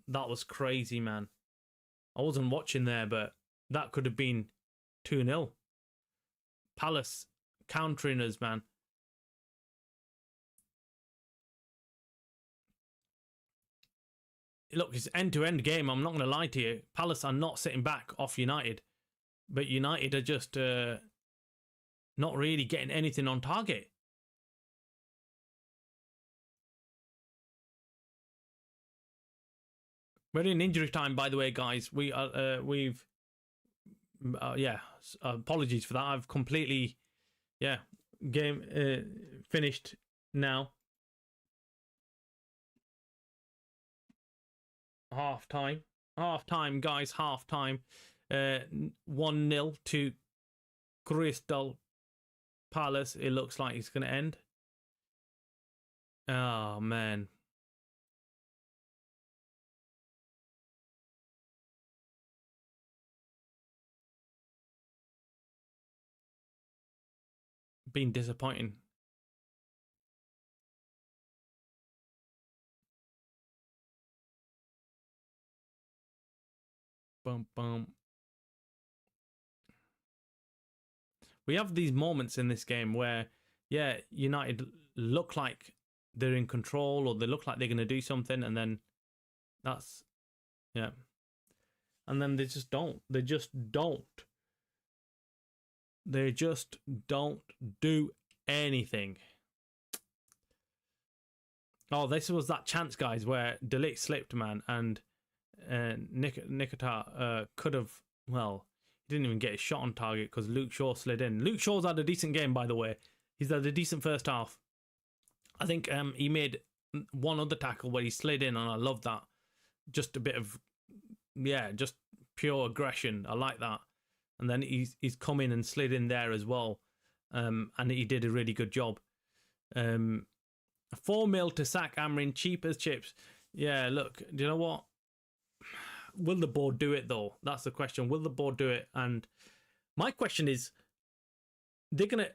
That was crazy, man. I wasn't watching there, but that could have been 2-0. Palace countering us, man. Look, it's end-to-end game. I'm not going to lie to you. Palace are not sitting back off United. But United are just not really getting anything on target. We're in injury time, by the way, guys. Apologies for that. I've completely, game finished now. Half time, guys. Half time. 1-0 to Crystal Palace. It looks like it's going to end. Oh man, been disappointing. Bum, bum. We have these moments in this game where, yeah, United look like they're in control or they look like they're going to do something, and then that's, yeah. And then they just don't. They just don't. They just don't do anything. Oh, this was that chance, guys, where De Ligt slipped, man, and Nikita could have, well, he didn't even get his shot on target because Luke Shaw slid in. Luke Shaw's had a decent game, by the way. He's had a decent first half. I think he made one other tackle where he slid in, and I love that. Just a bit of, yeah, just pure aggression. I like that. And then he's come in and slid in there as well. And he did a really good job. 4 mil to sack Amrin, cheap as chips. Yeah, look, do you know what? Will the board do it though? That's the question. Will the board do it? And my question is, they're gonna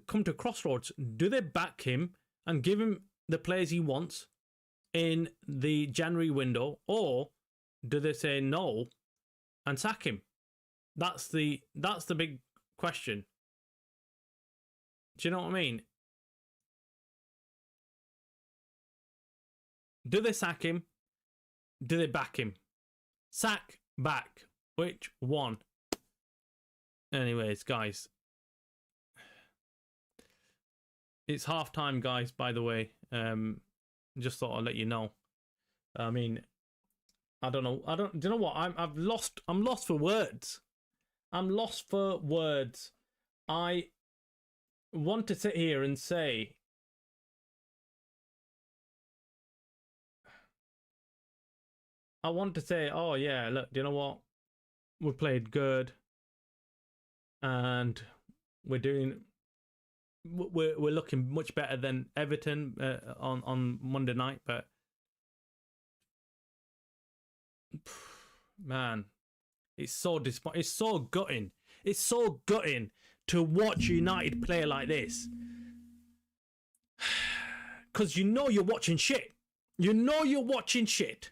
come to crossroads. Do they back him and give him the players he wants in the January window, or do they say no and sack him? That's the big question. Do you know what I mean? Do they sack him? Do they back him? Sack, back. Which one? Anyways, guys. It's half time, guys, by the way. Just thought I'd let you know. I mean, I don't know. Do you know what? I'm lost for words. I'm lost for words. I want to sit here and say, oh yeah, look, do you know what? We played good, and we're looking much better than Everton on Monday night. But man, it's so disappointing. It's so gutting. It's so gutting to watch United play like this, because you know you're watching shit. You know you're watching shit.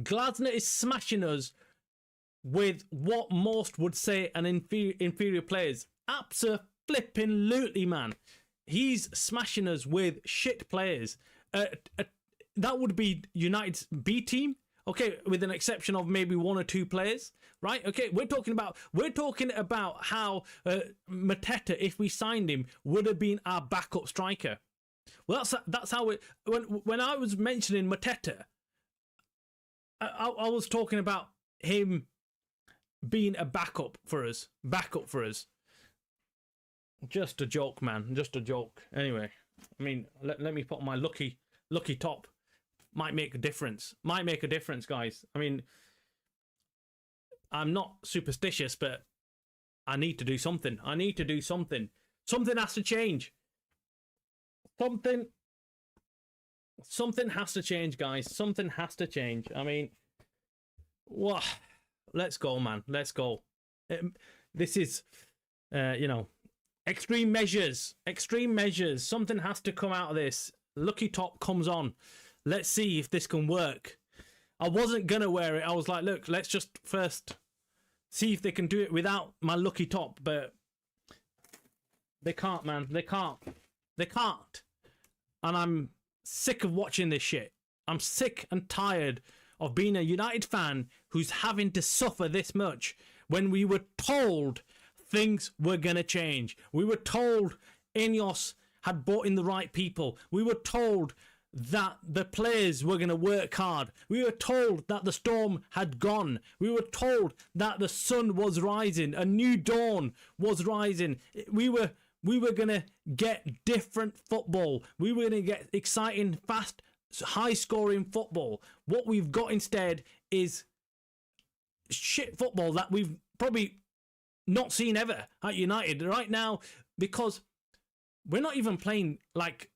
Glasner is smashing us with what most would say an inferior players. Abso-flipping-lutely, man. He's smashing us with shit players. That would be United's B team. Okay, with an exception of maybe 1 or 2 players, right? Okay, we're talking about how Mateta, if we signed him, would have been our backup striker. Well, that's how it. When I was mentioning Mateta, I was talking about him being a backup for us. Just a joke, man. Just a joke. Anyway, I mean, let me put on my lucky top. Might make a difference. Might make a difference, guys. I mean, I'm not superstitious, but I need to do something. Something has to change. Something has to change, guys. Something has to change. I mean, what? Let's go, man. Let's go. This is, extreme measures. Extreme measures. Something has to come out of this. Lucky top comes on. Let's see if this can work. I wasn't going to wear it. I was like, look, let's just first see if they can do it without my lucky top. But they can't, man. They can't. And I'm sick of watching this shit. I'm sick and tired of being a United fan who's having to suffer this much when we were told things were going to change. We were told Ineos had brought in the right people. We were told that the players were going to work hard. We were told that the storm had gone. We were told that the sun was rising. A new dawn was rising. We were going to get different football. We were going to get exciting, fast, high-scoring football. What we've got instead is shit football that we've probably not seen ever at United right now, because we're not even playing like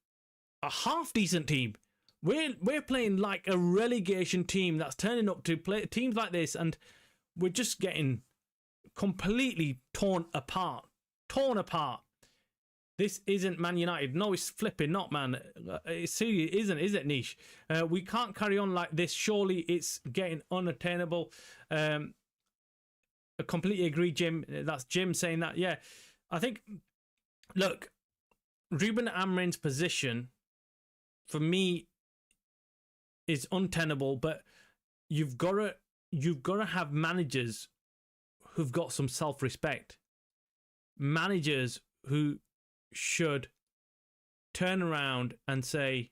a half-decent team. We're playing like a relegation team that's turning up to play teams like this, and we're just getting completely torn apart. torn apart. This isn't Man United. No, it's flipping not, man. It's serious, isn't, is it, Niche? We can't carry on like this. Surely it's getting unattainable. I completely agree, Jim. That's Jim saying that. Yeah, I think, look, Ruben Amorim's position, for me, is untenable, but you've got to have managers who've got some self-respect. Managers who should turn around and say,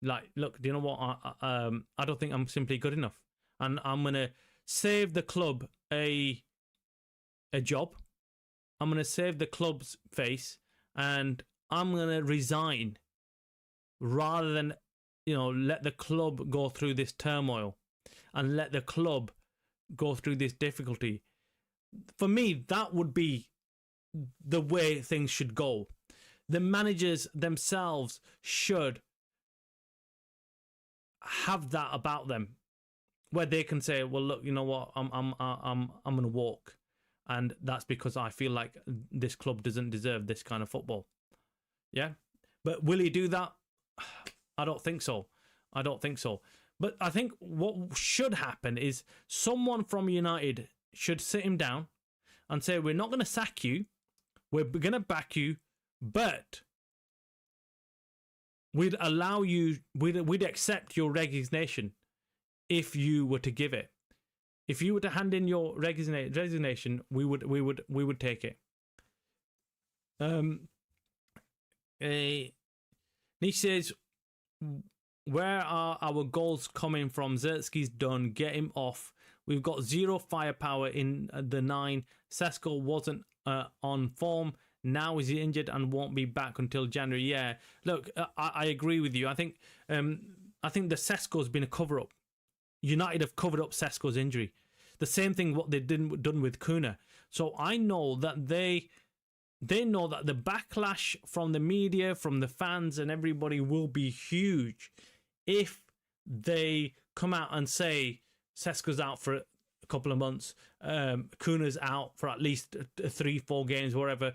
like, look, do you know what? I don't think I'm simply good enough, and I'm gonna save the club a job. I'm gonna save the club's face, and I'm gonna resign rather than, you know, let the club go through this turmoil and let the club go through this difficulty. For me, that would be the way things should go. The managers themselves should have that about them, where they can say, well, look, you know what, I'm gonna walk, and that's because I feel like this club doesn't deserve this kind of football. Yeah, but will he do that? I don't think so. But I think what should happen is someone from United should sit him down and say, we're not going to sack you, we're going to back you, but we'd allow you, we'd accept your resignation if you were to give it. If you were to hand in your resignation, we would take it. Nish says, where are our goals coming from? Zerski's done. Get him off. We've got zero firepower in the 9. Sesko wasn't on form. Now is he injured and won't be back until January? Yeah, look, I agree with you. I think the Sesko's been a cover-up. United have covered up Sesko's injury. The same thing what they've done with Kuna. So I know that they know that the backlash from the media, from the fans and everybody will be huge if they come out and say Sesko's out for a couple of months, Kuna's out for at least 3-4 games, whatever.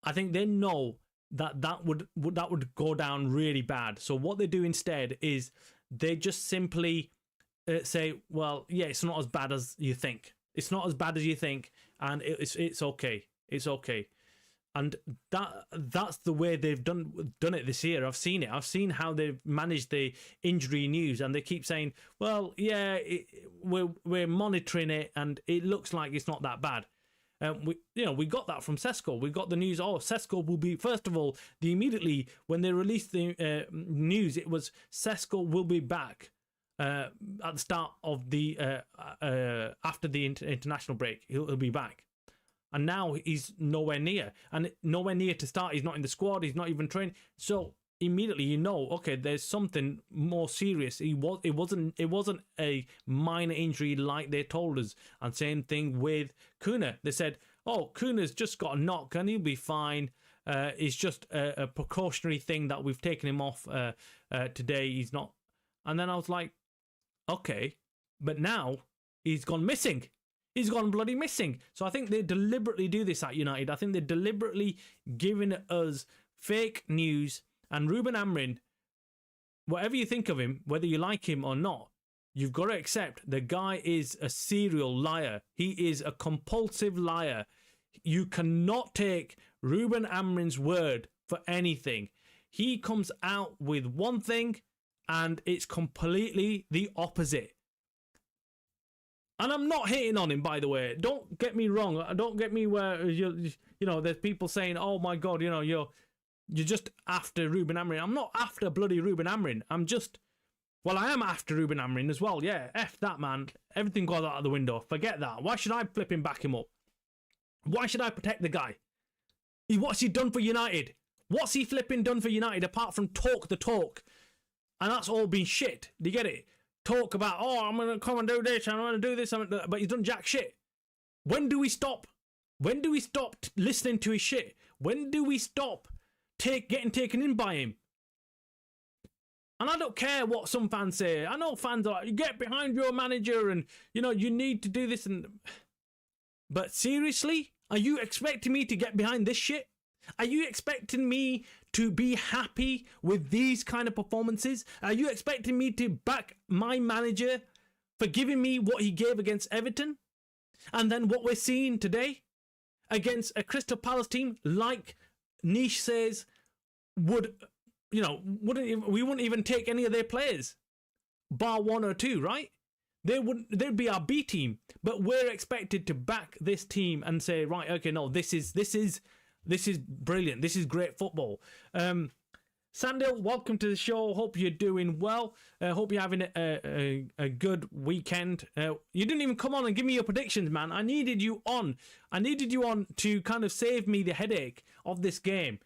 I think they know that would go down really bad. So what they do instead is they just simply say, well, yeah, it's not as bad as you think. It's not as bad as you think, and it's okay. It's okay. And that's the way they've done it this year. I've seen it. I've seen how they've managed the injury news, and they keep saying, well, yeah, we're monitoring it, and it looks like it's not that bad. We got that from Sesko. We got the news. Oh, Sesko will be, first of all, immediately when they released the news, it was Sesko will be back at the start of the after the international break. He'll be back. And now he's nowhere near. And nowhere near to start. He's not in the squad. He's not even trained. So immediately you know, okay, there's something more serious. It wasn't a minor injury like they told us. And same thing with Kuna. They said, oh, Kuna's just got a knock and he'll be fine. It's just a precautionary thing that we've taken him off today. He's not. And then I was like, okay, but now he's gone missing. He's gone bloody missing. So I think they deliberately do this at United. I think they're deliberately giving us fake news. And Ruben Amorim, whatever you think of him, whether you like him or not, you've got to accept the guy is a serial liar. He is a compulsive liar. You cannot take Ruben Amorim's word for anything. He comes out with one thing and it's completely the opposite. And I'm not hating on him, by the way. Don't get me wrong. Don't get me where there's people saying, "Oh my God, you're just after Ruben Amorim." I'm not after bloody Ruben Amorim. I am after Ruben Amorim as well. Yeah, F that man. Everything goes out of the window. Forget that. Why should I flip him, back him up? Why should I protect the guy? What's he done for United? What's he flipping done for United apart from talk the talk? And that's all been shit. Do you get it? Talk about, oh, I'm going to come and do this, I'm going to do this, but he's done jack shit. When do we stop? When do we stop listening to his shit? When do we stop getting taken in by him? And I don't care what some fans say. I know fans are like, you get behind your manager and, you need to do this. But seriously, Are you expecting me to get behind this shit? Are you expecting me to be happy with these kind of performances? Are you expecting me to back my manager for giving me what he gave against Everton? And then what we're seeing today against a Crystal Palace team, like Niche says, we wouldn't even take any of their players, bar one or two, right? They'd be our B team, but we're expected to back this team and say, right, okay, no, this is brilliant. This is great football. Sandil, welcome to the show. Hope you're doing well. Hope you're having a good weekend. You didn't even come on and give me your predictions, man. I needed you on. I needed you on to kind of save me the headache of this game.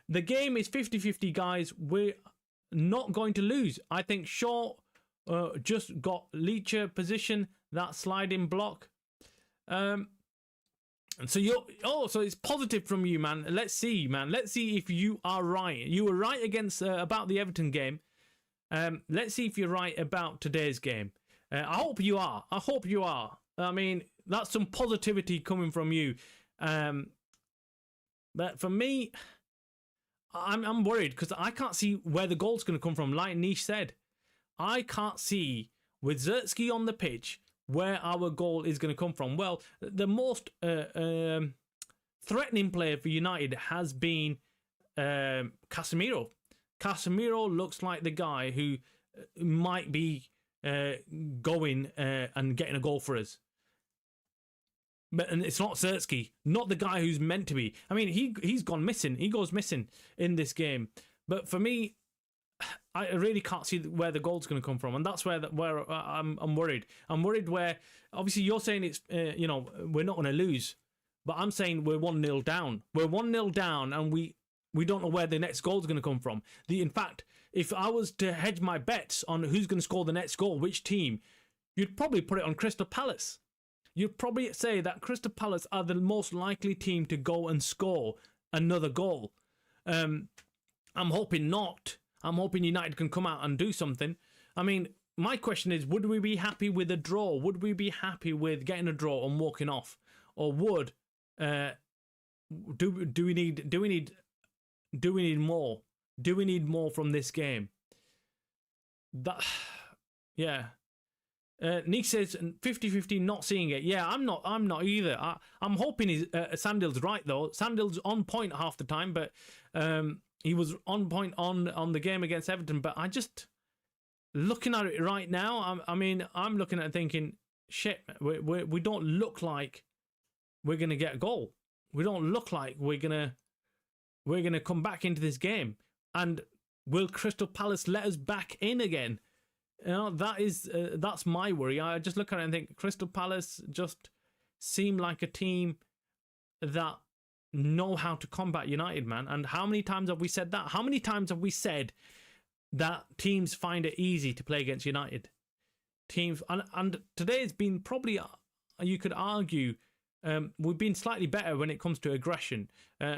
The game is 50-50, guys. We're not going to lose. I think Shaw just got Leacher position, that sliding block. And so so it's positive from you, man. Let's see, man. Let's see if you are right. You were right against about the Everton game. Let's see if you're right about today's game. I hope you are. I hope you are. I mean, that's some positivity coming from you. But for me, I'm worried because I can't see where the goal's going to come from. Like Niche said, I can't see with Zertsky on the pitch where our goal is going to come from. Well, the most threatening player for United has been Casemiro. Casemiro looks like the guy who might be going and getting a goal for us. And it's not Zertsky, not the guy who's meant to be. I mean, he's gone missing. He goes missing in this game. But for me, I really can't see where the goal's going to come from, and that's where I'm worried. I'm worried where obviously you're saying it's we're not going to lose, but I'm saying we're 1-0 down. We're 1-0 down, and we don't know where the next goal's going to come from. In fact, if I was to hedge my bets on who's going to score the next goal, which team, you'd probably put it on Crystal Palace. You'd probably say that Crystal Palace are the most likely team to go and score another goal. I'm hoping not. I'm hoping United can come out and do something. I mean, my question is, would we be happy with a draw? Would we be happy with getting a draw and walking off? Or would do we need more? Do we need more from this game? Yeah. Nick says 50-50, not seeing it. Yeah, I'm not either. I'm hoping Sandil's right though. Sandil's on point half the time, but he was on point on the game against Everton. But I just looking at it right now. I'm looking at it thinking, shit, we don't look like we're gonna get a goal. We don't look like we're gonna come back into this game. And will Crystal Palace let us back in again? You know, that's my worry. I just look at it and think Crystal Palace just seem like a team that know how to combat United, man. And how many times have we said that? How many times have we said that teams find it easy to play against United? Teams, and today has been probably, you could argue, we've been slightly better when it comes to aggression.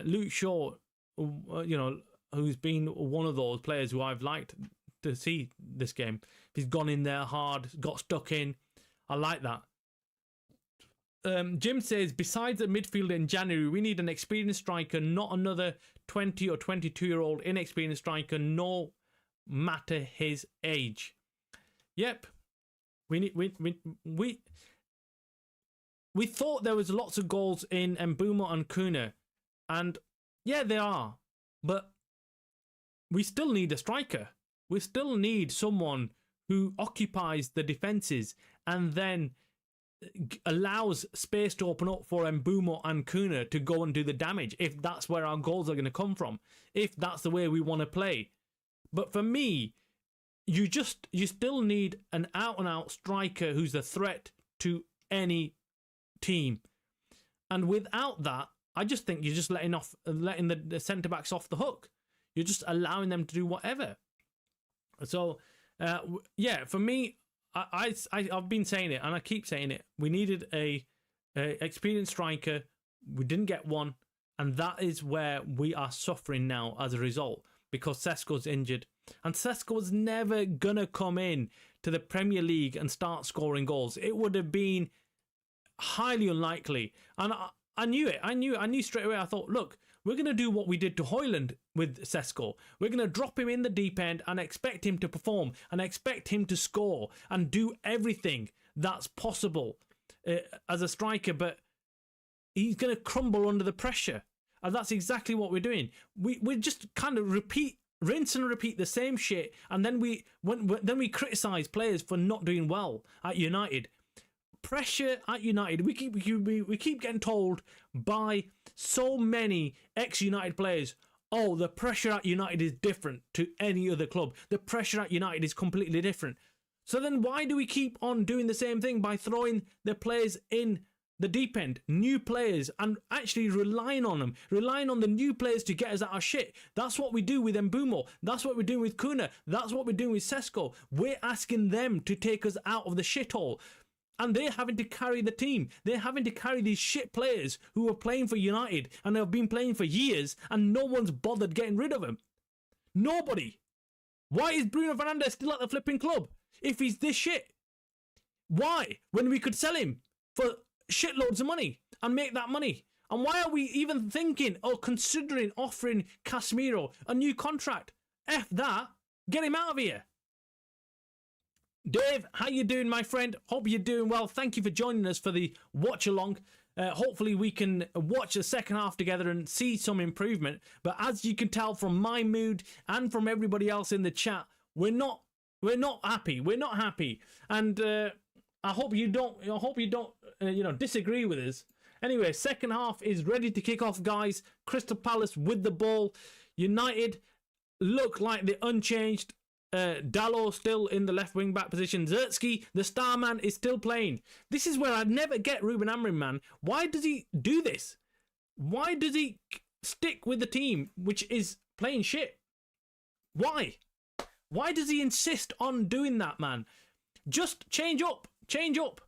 Luke Shaw, who's been one of those players who I've liked to see this game. He's gone in there hard, got stuck in. I like that. Jim says, besides a midfielder in January, we need an experienced striker, not another 20 or 22-year-old inexperienced striker, no matter his age. Yep. We thought there was lots of goals in Mbeumo and Kuna, and yeah, there are, but we still need a striker. We still need someone who occupies the defences and then allows space to open up for Mbeumo and Kuna to go and do the damage, if that's where our goals are going to come from, if that's the way we want to play. But for me, you still need an out-and-out striker who's a threat to any team. And without that, I just think you're just letting the centre-backs off the hook. You're just allowing them to do whatever. So, yeah, for me, I've been saying it, and I keep saying it. We needed a experienced striker. We didn't get one, and that is where we are suffering now as a result, because Sesko's injured. And Sesko's never going to come in to the Premier League and start scoring goals. It would have been highly unlikely. And I knew it. I knew straight away. I thought, look, we're going to do what we did to Højlund with Sesko. We're going to drop him in the deep end and expect him to perform and expect him to score and do everything that's possible as a striker. But he's going to crumble under the pressure. And that's exactly what we're doing. We just kind of rinse and repeat the same shit. And then we criticise players for not doing well at United. Pressure at United. We keep getting told by so many ex-United players, oh, the pressure at United is different to any other club. The pressure at United is completely different. So then why do we keep on doing the same thing by throwing the players in the deep end, new players, and actually relying on them, relying on the new players to get us out of shit? That's what we do with Mbeumo. That's what we're doing with Kuna. That's what we're doing with Sesko. We're asking them to take us out of the shithole. And they're having to carry the team. They're having to carry these shit players who are playing for United and have been playing for years, and no one's bothered getting rid of them. Nobody. Why is Bruno Fernandes still at the flipping club if he's this shit? Why? When we could sell him for shitloads of money and make that money. And why are we even thinking or considering offering Casemiro a new contract? F that. Get him out of here. Dave, how you doing, my friend? Hope you're doing well. Thank you for joining us for the watch along. Hopefully we can watch the second half together and see some improvement. But as you can tell from my mood and from everybody else in the chat, we're not happy. We're not happy. And I hope you don't disagree with us. Anyway, second half is ready to kick off, guys. Crystal Palace with the ball. United look like they're unchanged. Dalot still in the left wing back position. Zertsky, the star man, is still playing. This is where I never get Ruben Amorim, man. Why does he do this? Why does he stick with the team which is playing shit? Why? Why does he insist on doing that, man? Just change up. Change up.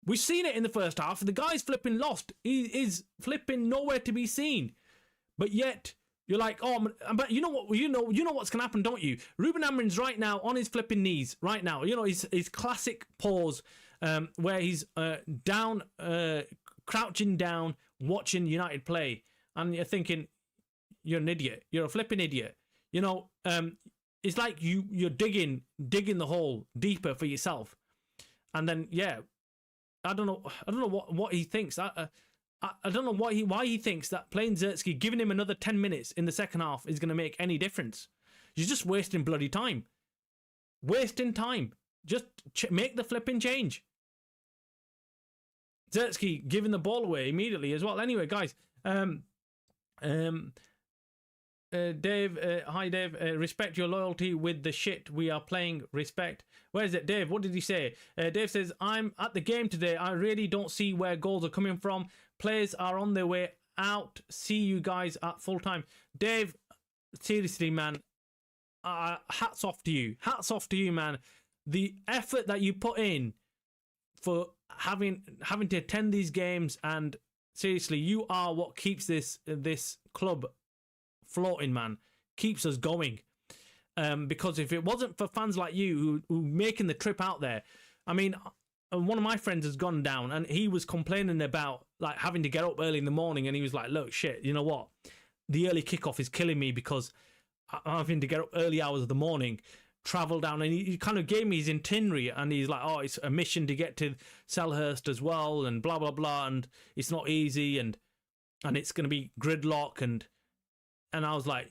We've seen it in the first half. The guy's flipping lost. He is flipping nowhere to be seen. But yet you're like, oh, but you know what? You know what's gonna happen, don't you? Ruben Amorim's right now on his flipping knees. Right now, you know his classic pause, where he's down, crouching down, watching United play, and you're thinking, you're an idiot. You're a flipping idiot. You know, it's like you're digging the hole deeper for yourself, and then I don't know what he thinks. I don't know why he thinks that playing Zertsky, giving him another 10 minutes in the second half, is going to make any difference. You're just wasting bloody time. Wasting time. Just make the flipping change. Zertsky giving the ball away immediately as well. Anyway, guys. Dave, hi Dave. Respect your loyalty with the shit we are playing. Respect. Where is it, Dave? What did he say? Dave says, I'm at the game today. I really don't see where goals are coming from. Players are on their way out. See you guys at full time. Dave, seriously, man. Hats off to you. Hats off to you, man. The effort that you put in for having to attend these games, and seriously, you are what keeps this club floating, man. Keeps us going. Because if it wasn't for fans like you who making the trip out there, I mean, one of my friends has gone down and he was complaining about like having to get up early in the morning, and he was like, look, shit, you know what? The early kickoff is killing me because I'm having to get up early hours of the morning, travel down, and he kind of gave me his itinerary, and he's like, oh, it's a mission to get to Selhurst as well, and blah, blah, blah, and it's not easy, and it's going to be gridlock, and I was like,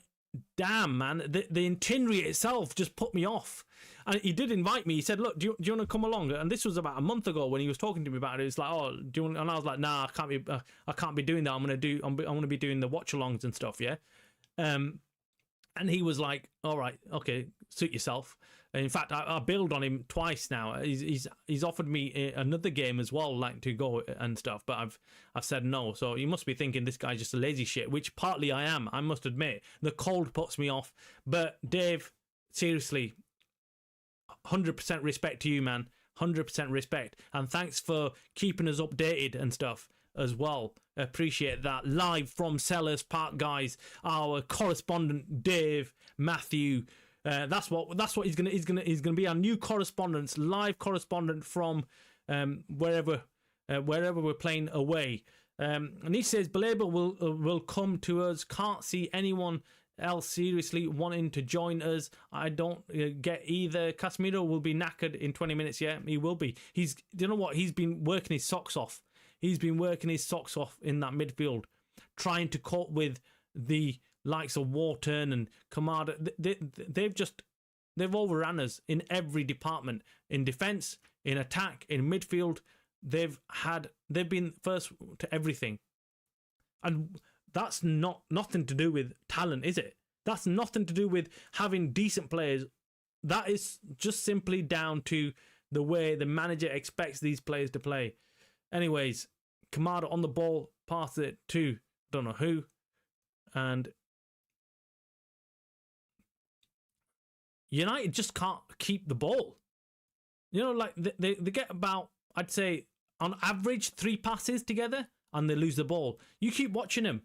damn, man, the itinerary itself just put me off. And he did invite me. He said, look, do you want to come along? And this was about a month ago when he was talking to me about it. It's like, oh, do you want? And I was like, nah, I can't be doing that. I'm going to be doing the watch alongs and stuff. Yeah. And he was like, all right, okay, suit yourself. And in fact, I bailed on him twice now. He's offered me another game as well, like to go and stuff, but I've said no. So you must be thinking this guy's just a lazy shit, which partly I am, I must admit. The cold puts me off. But Dave, seriously, 100% respect to you, man. 100% respect. And thanks for keeping us updated and stuff as well. Appreciate that. Live from Selhurst Park, guys. Our correspondent Dave Matthew. That's what he's gonna be, our new correspondent, live correspondent from wherever we're playing away. Nish says Baleba will come to us. Can't see anyone else seriously wanting to join us. I don't get either. Casemiro will be knackered in 20 minutes. Yeah, he will be. You know what? He's been working his socks off. He's been working his socks off in that midfield, trying to cope with the likes of Wharton and Kamada. They've overrun us in every department, in defence, in attack, in midfield. They've been first to everything, and that's nothing to do with talent, is it? That's nothing to do with having decent players. That is just simply down to the way the manager expects these players to play. Anyways, Kamada on the ball, passes it to don't know who, and United just can't keep the ball. You know, like they get about, I'd say, on average 3 passes together and they lose the ball. You keep watching them.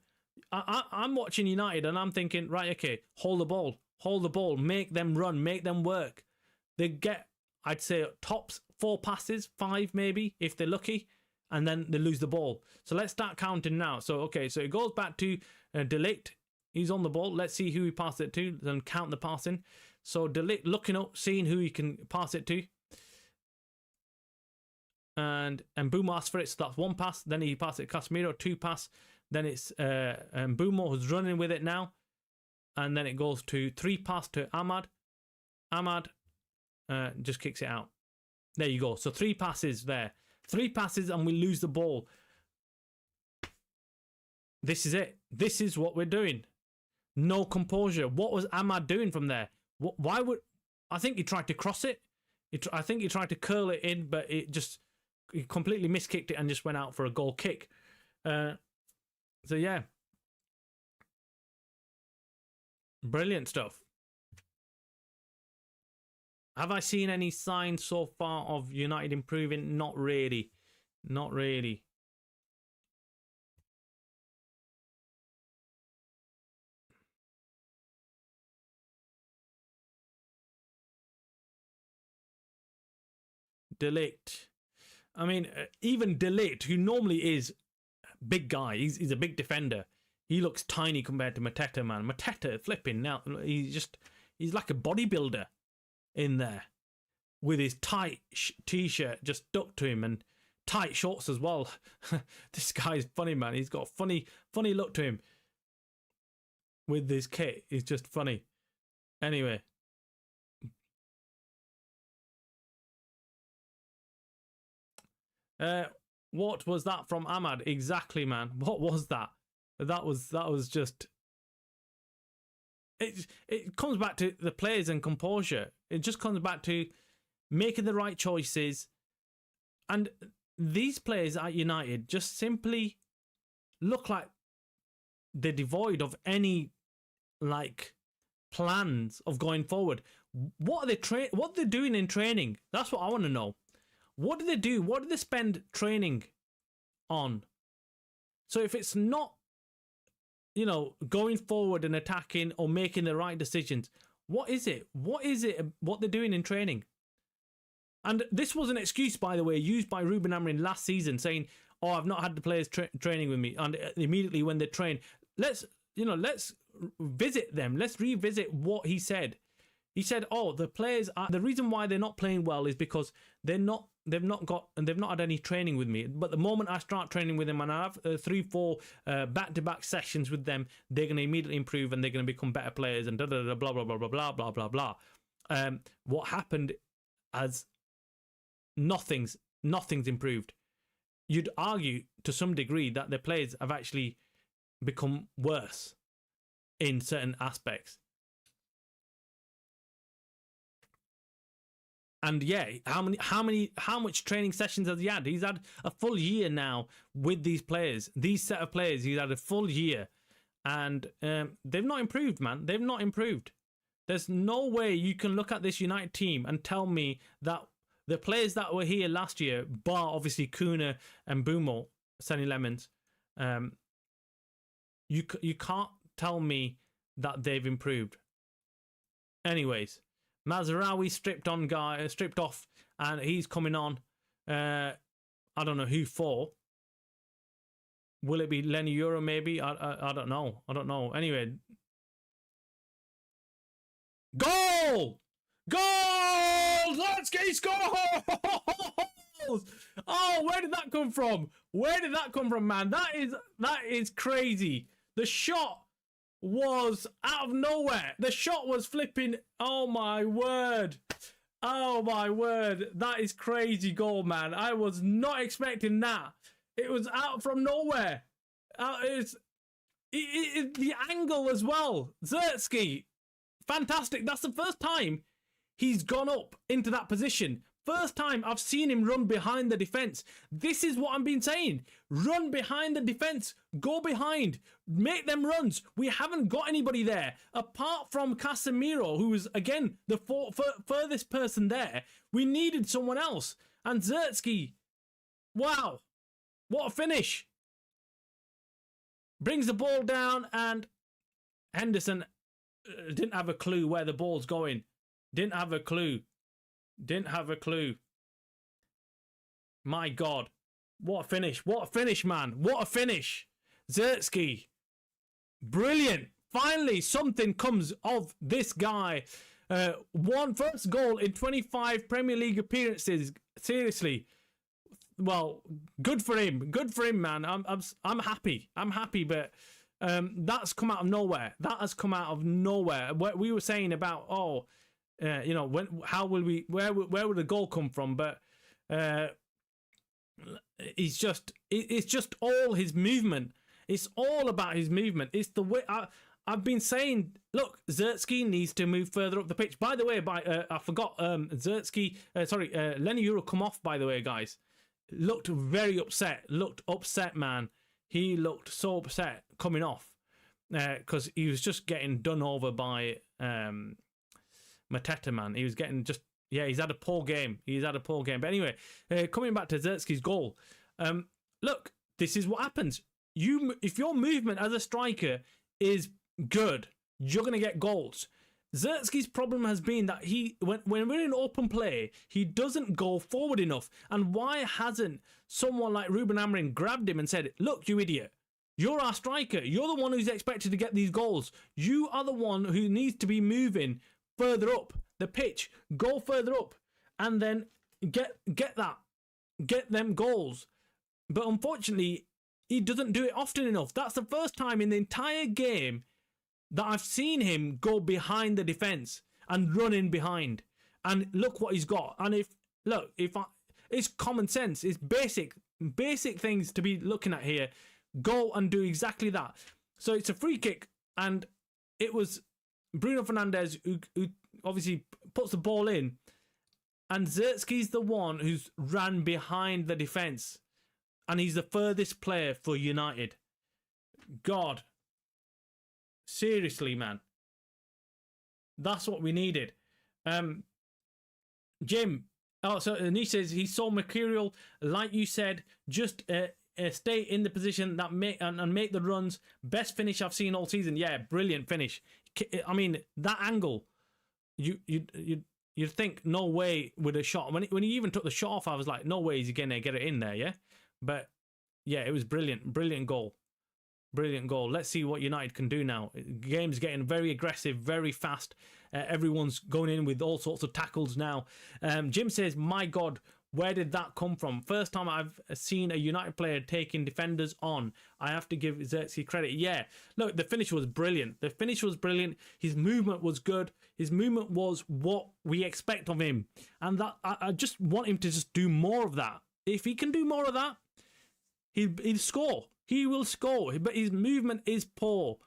I'm watching United and I'm thinking, right, okay, hold the ball, make them run, make them work. They get, I'd say, tops 4 passes, 5 maybe, if they're lucky, and then they lose the ball. So let's start counting now. So, okay, so it goes back to De Ligt. He's on the ball. Let's see who he passed it to, then count the passing. So De Ligt looking up, seeing who he can pass it to. And Mbeumo asks for it, so that's 1 pass. Then he passes it to Casemiro, 2 pass. Then it's Mbeumo who's running with it now. And then it goes to 3 pass to Ahmad. Ahmad just kicks it out. There you go. So 3 passes there. 3 passes and we lose the ball. This is it. This is what we're doing. No composure. What was Ahmad doing from there? Why would... I think he tried to cross it. I think he tried to curl it in, but he completely miskicked it and just went out for a goal kick. So yeah. Brilliant stuff. Have I seen any signs so far of United improving? Not really. Not really. De Ligt. I mean, even De Ligt, who normally is a big guy, he's a big defender. He looks tiny compared to Mateta, man. Mateta flipping now. He's like a bodybuilder in there with his tight t-shirt just stuck to him and tight shorts as well. This guy's funny, man. He's got a funny look to him with this kit. He's just funny. Anyway. What was that from Ahmad? Exactly, man. What was that? That was just... It comes back to the players and composure. It just comes back to making the right choices. And these players at United just simply look like they're devoid of any plans of going forward. What are they doing in training? That's what I want to know. What do they do? What do they spend training on? So if it's not, going forward and attacking or making the right decisions, what is it? What is it what they're doing in training? And this was an excuse, by the way, used by Ruben Amorim last season, saying, "Oh, I've not had the players training with me." And immediately when they train, let's visit them. Let's revisit what he said. He said, "Oh, the players the reason why they're not playing well is because they've not had any training with me. But the moment I start training with them and I have 3-4 back-to-back sessions with them, they're going to immediately improve and they're going to become better players and blah blah blah blah blah blah blah blah blah." What happened as nothing's improved. You'd argue to some degree that the players have actually become worse in certain aspects. And yeah, how much training sessions has he had? He's had a full year now with these players, these set of players. He's had a full year, and they've not improved, man. They've not improved. There's no way you can look at this United team and tell me that the players that were here last year, bar obviously Kuna and Mbeumo, Sonny Lemons, you can't tell me that they've improved. Anyways. Mazraoui stripped off, and he's coming on. I don't know who for. Will it be Lenny Euro? Maybe I don't know. I don't know. Anyway, goal! Goal! Zalewski scores! Oh, where did that come from? Where did that come from, man? That is crazy. The shot was out of nowhere. The shot was flipping. Oh my word. Oh my word. That is crazy goal, man. I was not expecting that. It was out from nowhere. The angle as well. Zalewski, fantastic. That's the first time he's gone up into that position. First time I've seen him run behind the defence. This is what I've been saying. Run behind the defence. Go behind. Make them runs. We haven't got anybody there. Apart from Casemiro, who was, again, the furthest person there. We needed someone else. And Zalewski, wow. What a finish. Brings the ball down, and Henderson didn't have a clue where the ball's going. Didn't have a clue. Didn't have a clue. My God. What a finish. What a finish, man. What a finish. Zalewski. Brilliant. Finally, something comes of this guy. One first goal in 25 Premier League appearances. Seriously. Well, good for him. Good for him, man. I'm happy. I'm happy, but that's come out of nowhere. That has come out of nowhere. What we were saying about, you know, how will we? Where would the goal come from? But it's just all his movement. It's all about his movement. It's the way I've been saying. Look, Zalewski needs to move further up the pitch. By the way, I forgot Zalewski. Lenny Euro come off. By the way, guys, looked very upset. Looked upset, man. He looked so upset coming off because he was just getting done over by Mateta, man. He was getting just, yeah, he's had a poor game. He's had a poor game. But anyway, coming back to Zalewski's goal, look, this is what happens. If your movement as a striker is good, you're going to get goals. Zalewski's problem has been that when we're in open play, he doesn't go forward enough. And why hasn't someone like Ruben Amorim grabbed him and said, look, you idiot, you're our striker. You're the one who's expected to get these goals. You are the one who needs to be moving further up the pitch. Go further up and then get them goals. But unfortunately, he doesn't do it often enough. That's the first time in the entire game that I've seen him go behind the defence and run in behind. And look what he's got. And it's common sense. It's basic things to be looking at here. Go and do exactly that. So it's a free kick, and it was Bruno Fernandes who obviously puts the ball in, and Zalewski's the one who's ran behind the defence, and he's the furthest player for United. God. Seriously, man. That's what we needed. Jim. And he says he saw Mercurial, like you said, just stay in the position that make the runs. Best finish I've seen all season. Yeah, brilliant finish. I mean, that angle, you'd think no way with a shot. When he even took the shot off, I was like, no way is he gonna get it in there. Yeah, but yeah, it was brilliant goal. Brilliant goal. Let's see what United can do now. Game's getting very aggressive, very fast. Everyone's going in with all sorts of tackles now. Jim says, my God, where did that come from? First time I've seen a United player taking defenders on. I have to give Zalewski credit. Yeah, look, the finish was brilliant. His movement was good. His movement was what we expect of him. And that I just want him to just do more of that. If he can do more of that, he'll score. He will score, but his movement is poor.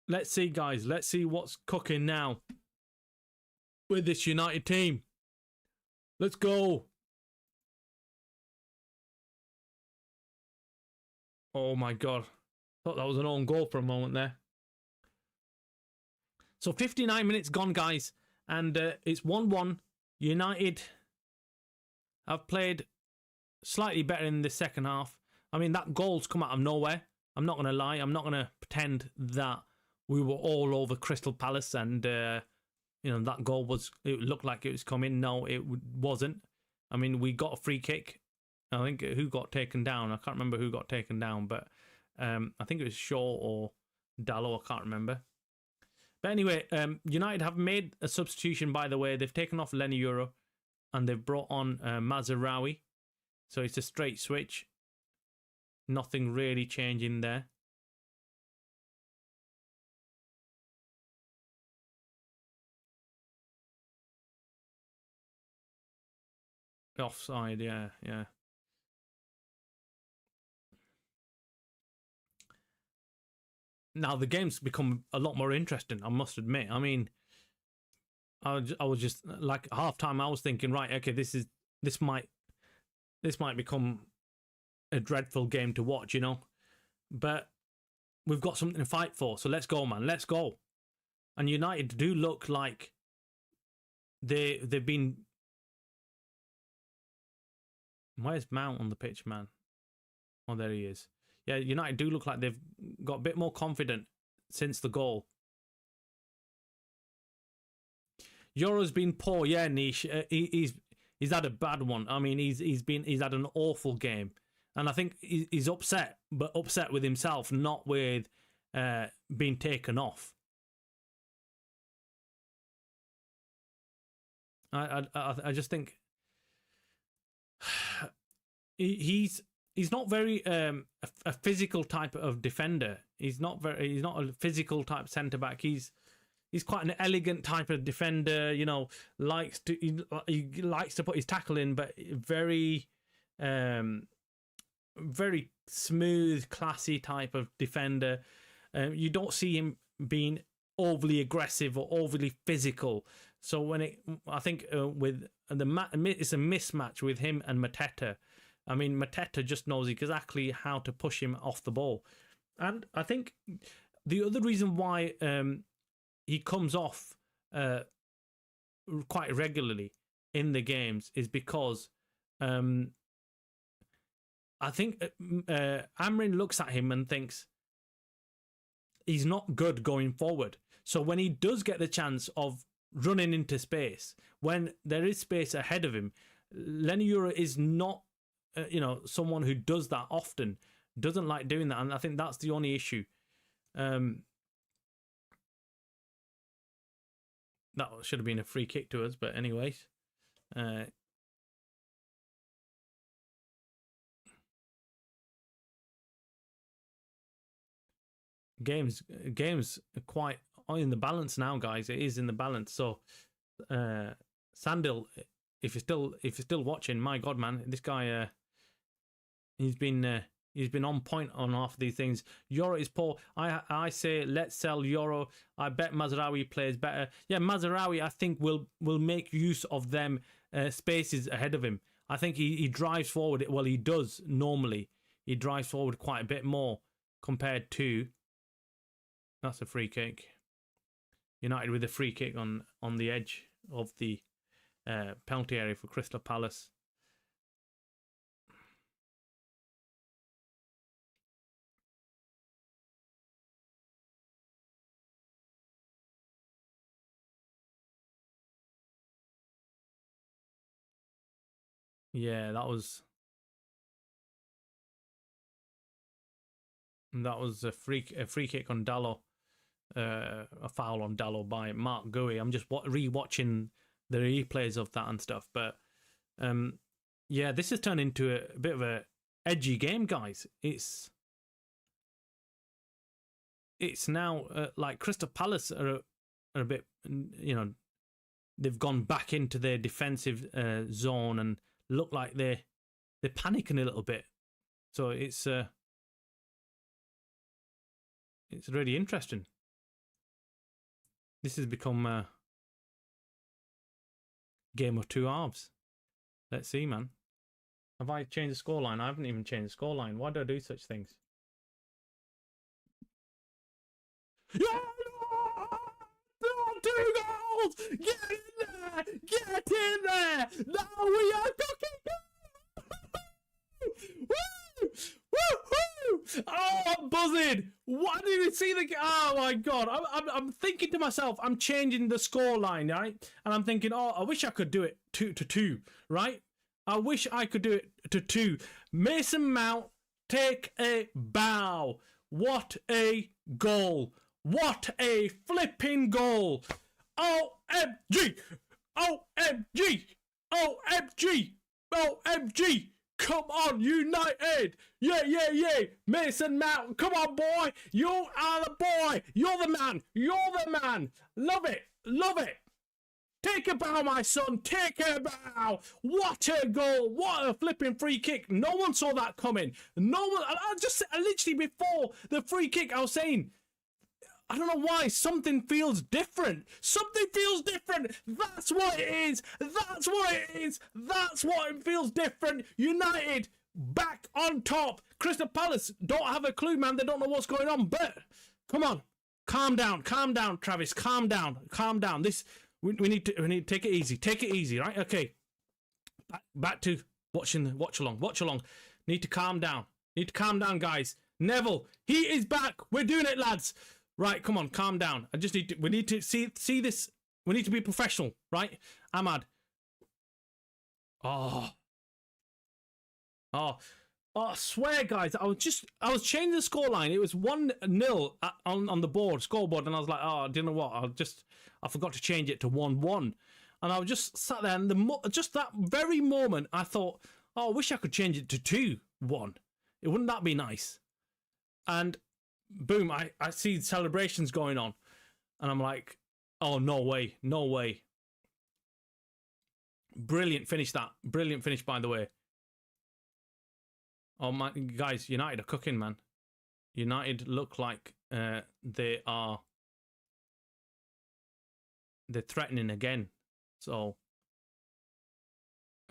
Let's see, guys. Let's see what's cooking now with this United team. Let's go. Oh, my God. Thought that was an own goal for a moment there. So 59 minutes gone, guys. And it's 1-1. United have played slightly better in the second half. I mean, that goal's come out of nowhere. I'm not going to lie. I'm not going to pretend that we were all over Crystal Palace and, that goal it looked like it was coming. No, it wasn't. I mean, we got a free kick. I think who got taken down? I can't remember who got taken down, but I think it was Shaw or Dalot. I can't remember. But anyway, United have made a substitution, by the way. They've taken off Lenny Euro and they've brought on Mazraoui. So it's a straight switch. Nothing really changing there. Offside, yeah. Now the game's become a lot more interesting, I must admit. I mean, I was just like half time. I was thinking, right, okay, this might become a dreadful game to watch, you know. But we've got something to fight for, so let's go, man. Let's go. And United do look like they've been. Where's Mount on the pitch, man? Oh, there he is. Yeah, United do look like they've got a bit more confident since the goal. Euro's been poor, yeah, Niche. He's had a bad one. I mean, he's had an awful game, and I think he's upset, but upset with himself, not with being taken off. I just think he's not very a physical type of defender. He's not a physical type centre back. He's quite an elegant type of defender. You know, he likes to put his tackle in, but very very smooth, classy type of defender. You don't see him being overly aggressive or overly physical. So I think with it's a mismatch with him and Mateta. I mean, Mateta just knows exactly how to push him off the ball. And I think the other reason why he comes off quite regularly in the games is because I think Amrin looks at him and thinks he's not good going forward. So when he does get the chance of running into space, when there is space ahead of him, Lenny Euro is not someone who does that often, doesn't like doing that, and I think that's the only issue. That should have been a free kick to us, but anyways. Games are quite in the balance now, guys. It is in the balance. So Sandil, if you're still watching, my God, man, this guy he's been on point on half of these things. Euro is poor. I say let's sell Euro. I bet Mazraoui plays better. Yeah, Mazraoui I think will make use of them spaces ahead of him. I think he drives forward. Well, he does normally. He drives forward quite a bit more compared to. That's a free kick. United with a free kick on the edge of the penalty area for Crystal Palace. Yeah, that was a free kick on Dalot. A foul on Dalot by Mark Gui. I'm just re-watching the replays of that and stuff. But yeah, this has turned into a bit of a edgy game, guys. It's now like Crystal Palace are a bit, they've gone back into their defensive zone and look like they're panicking a little bit. So it's really interesting. This has become a game of two halves. Let's see, man. Have I changed the scoreline? I haven't even changed the scoreline. Why do I do such things? Yeah! 2 goals! Get in there! Get in there! Now we are cooking! Woo! Woo-hoo! Oh, I'm buzzing! Why did you see the? Oh my God! I'm thinking to myself, I'm changing the scoreline, right? And I'm thinking, oh, I wish I could do it 2-2, right? I wish I could do it to 2. Mason Mount, take a bow. What a goal. What a flipping goal. OMG. OMG. OMG. OMG. Come on, United. Yeah. Mason Mount, come on, boy. You are the boy. You're the man. You're the man. Love it. Love it. Take a bow, my son. Take a bow. What a goal. What a flipping free kick. No one saw that coming. No one. I literally before the free kick, I was saying, I don't know why. Something feels different. Something feels different. That's what it is. That's what it is. That's what it feels different. United back on top. Crystal Palace don't have a clue, man. They don't know what's going on. But come on, calm down, Travis. Calm down. We need to take it easy. Take it easy, right? Okay. Back to watch along. Need to calm down. Guys. Neville, he is back. We're doing it, lads. Right, come on, calm down. We need to see this. We need to be professional, right? Ahmad. Oh, I swear, guys, I was changing the scoreline. It was 1-0 on the scoreboard, and I was like, oh, do you know what? I forgot to change it to 1-1. And I was just sat there, and just that very moment, I thought, oh, I wish I could change it to 2-1. Wouldn't that be nice? And boom, I see celebrations going on, and I'm like, oh, no way. Brilliant finish, by the way. Oh my, guys, United are cooking, man. United look like they're threatening again. So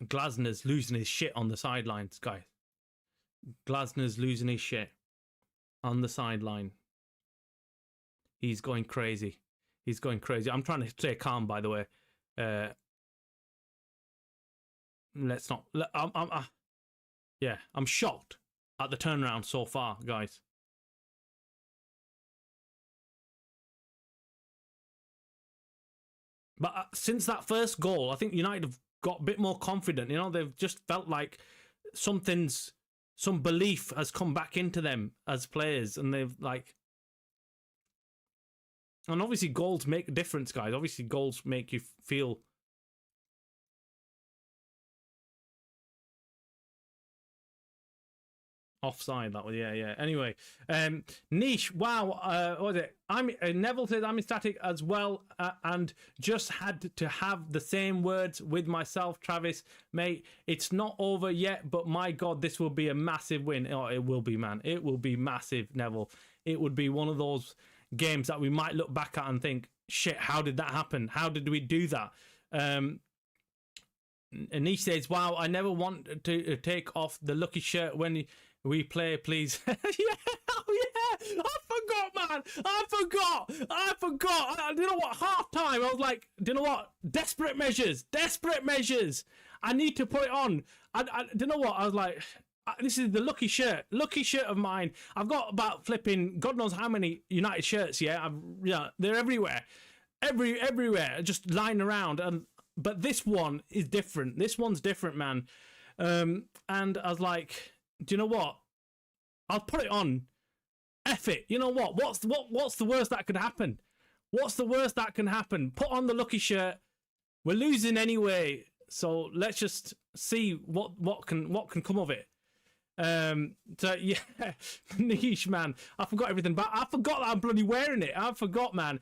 Glasner's losing his shit on the sidelines, guys. Glasner's losing his shit on the sideline. He's going crazy. I'm trying to stay calm, by the way. Let's not. I'm shocked at the turnaround so far, guys. But since that first goal, I think United have got a bit more confident. You know, they've just felt like some belief has come back into them as players, and they've and obviously goals make a difference, guys. Obviously goals make you feel. Offside, that was, yeah. Anyway, Niche, wow, what was it? Neville says I'm ecstatic as well, and just had to have the same words with myself, Travis, mate. It's not over yet, but my God, this will be a massive win. Oh, it will be, man. It will be massive, Neville. It would be one of those games that we might look back at and think, shit, how did that happen? How did we do that? Niche says, wow, I never want to take off the lucky shirt when we play, please. Yeah, I forgot, man. I forgot. You know what? Half time, I was like, do you know what? Desperate measures. I need to put it on. Do you know what? I was like, this is the lucky shirt of mine. I've got about flipping God knows how many United shirts. Yeah, they're everywhere, everywhere, just lying around. But this one is different. This one's different, man. And I was like, do you know what? I'll put it on. F it. You know what? What's the worst that could happen? Put on the lucky shirt. We're losing anyway, so let's just see what can come of it. So yeah, niche, man. I forgot everything, but I forgot that I'm bloody wearing it. I forgot, man.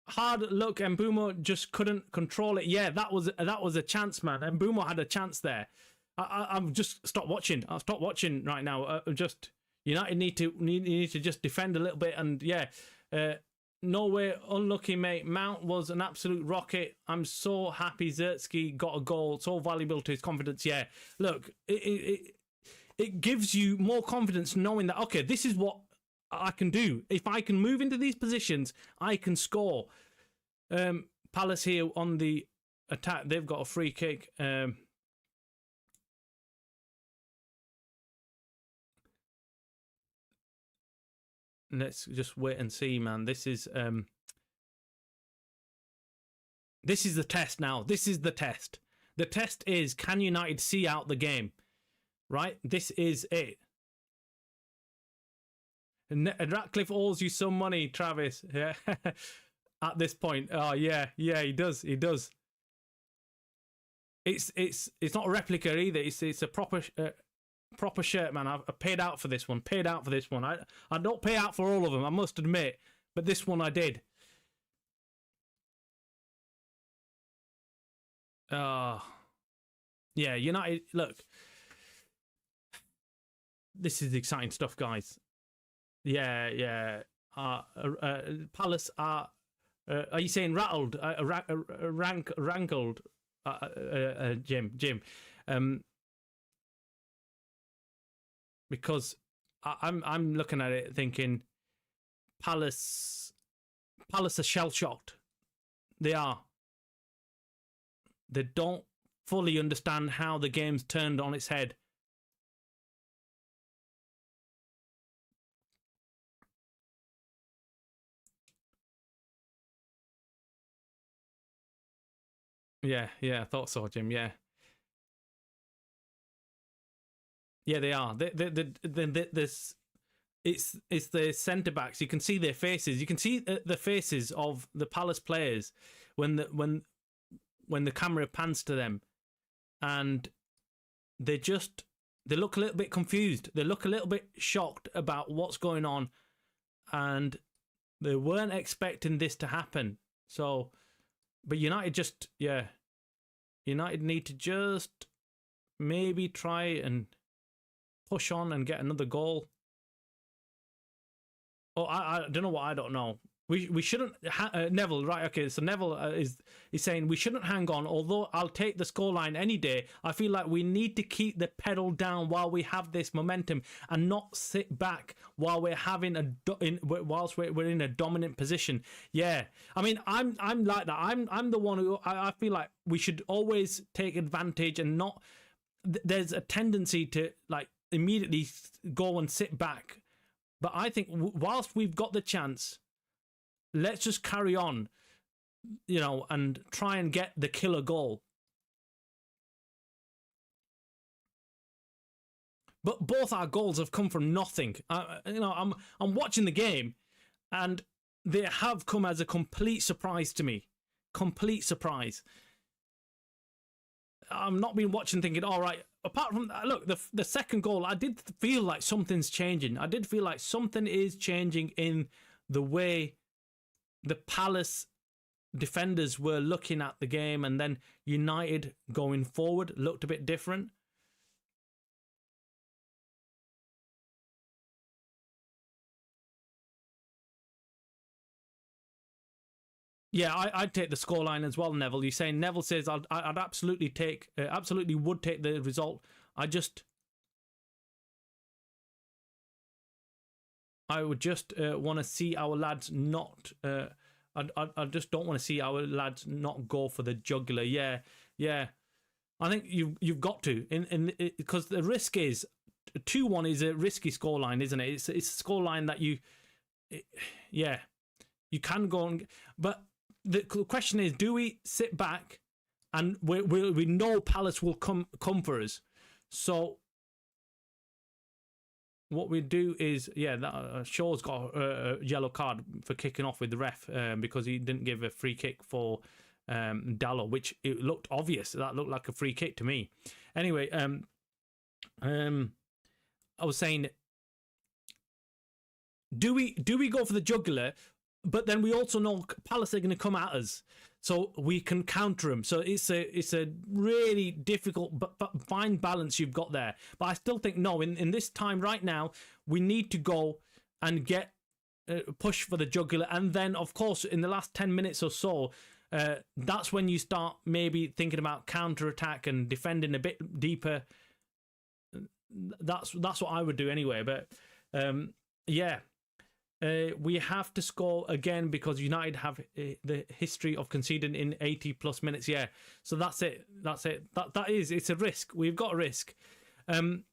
Hard luck, and Mbeumo just couldn't control it. Yeah, that was a chance, man. And Mbeumo had a chance there. I've just stopped watching. I've stopped watching right now. Just United need to just defend a little bit, and yeah, no way, unlucky, mate. Mount was an absolute rocket. I'm so happy Zertsky got a goal, so valuable to his confidence. Yeah, look, it gives you more confidence knowing that, okay, this is what I can do. If I can move into these positions, I can score. Palace here on the attack. They've got a free kick. Let's just wait and see, man. This is the test now. This is the test. The test is, can United see out the game? Right? This is it. And Ratcliffe owes you some money, Travis. Yeah. At this point. Oh, yeah, he does. He does. It's not a replica either. It's a proper shirt, man. I've paid out for this one. I don't pay out for all of them, I must admit, but this one I did. Yeah, United. Look, this is exciting stuff, guys. Yeah. Palace are you saying rattled? Rankled? Jim. Because I'm looking at it thinking Palace are shell shocked. They are. They don't fully understand how the game's turned on its head. Yeah, I thought so, Jim. Yeah, they are. This it's the centre backs. You can see their faces. You can see the faces of the Palace players when the camera pans to them, and they look a little bit confused. They look a little bit shocked about what's going on, and they weren't expecting this to happen. So, but United United need to just maybe try and push on and get another goal. Oh, I don't know what I don't know. We shouldn't Neville, right? Okay, so Neville is saying we shouldn't hang on. Although I'll take the scoreline any day, I feel like we need to keep the pedal down while we have this momentum and not sit back while we're having whilst we're in a dominant position. Yeah, I mean I'm like that. I'm the one who I feel like we should always take advantage and not. There's a tendency to like immediately go and sit back, but I think whilst we've got the chance, let's just carry on, and try and get the killer goal. But both our goals have come from nothing. I'm watching the game, and they have come as a complete surprise to me. Complete surprise. I'm not been watching thinking, all right. Apart from that, look, the second goal, I did feel like something's changing. I did feel like something is changing in the way the Palace defenders were looking at the game, and then United going forward looked a bit different. Yeah, I'd take the scoreline as well, Neville. You're saying Neville says I'd absolutely would take the result. I would just want to see our lads not. I just don't want to see our lads not go for the jugular. Yeah. I think you've got to, because the risk is 2-1 is a risky scoreline, isn't it? It's a scoreline that you can go on, but the question is, do we sit back and we know Palace will come for us? So what we do is, Shaw's got a yellow card for kicking off with the ref because he didn't give a free kick for Dalot, which it looked obvious. That looked like a free kick to me. Anyway, I was saying, do we go for the jugular? But then we also know Palace are going to come at us, so we can counter them. So it's a really difficult but fine balance you've got there. But I still think, no, in this time right now, we need to go and get push for the jugular. And then, of course, in the last 10 minutes or so, that's when you start maybe thinking about counter-attack and defending a bit deeper. That's what I would do anyway. But, we have to score again because United have the history of conceding in 80 plus minutes. Yeah, so that's it. It's a risk. We've got a risk. But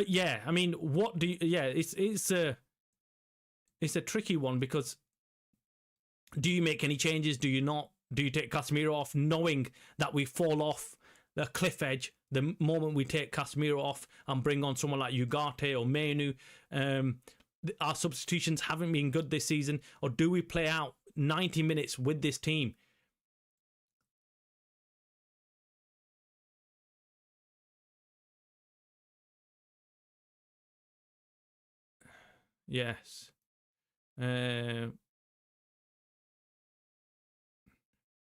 yeah, I mean, what do you? Yeah, it's a tricky one because do you make any changes? Do you not? do you take Casemiro off knowing that we fall off the cliff edge the moment we take Casemiro off and bring on someone like Ugarte or Menu? Our substitutions haven't been good this season. Or do we play out 90 minutes with this team? Yes. Oh,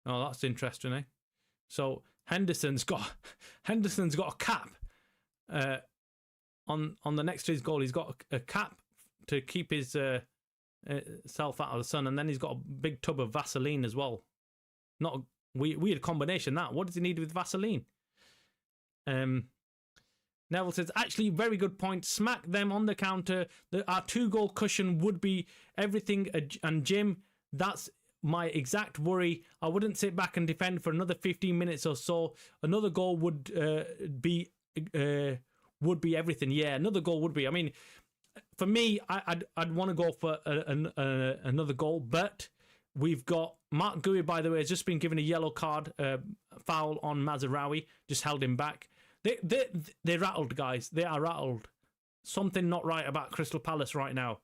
that's interesting, eh? So Henderson's got a cap on the next to his goal. He's got a cap to keep his self out of the sun, and then he's got a big tub of Vaseline as well. Not a weird combination that. What does he need with Vaseline? Neville says, actually, very good point. Smack them on the counter. Our 2-goal cushion would be everything. And Jim, that's my exact worry. I wouldn't sit back and defend for another 15 minutes or so. Another goal would be everything. Yeah, another goal would be. I mean, for me, I'd want to go for another goal, but we've got Mark Gui, by the way, has just been given a yellow card, foul on Mazraoui, just held him back. They're rattled, guys. They are rattled. Something not right about Crystal Palace right now.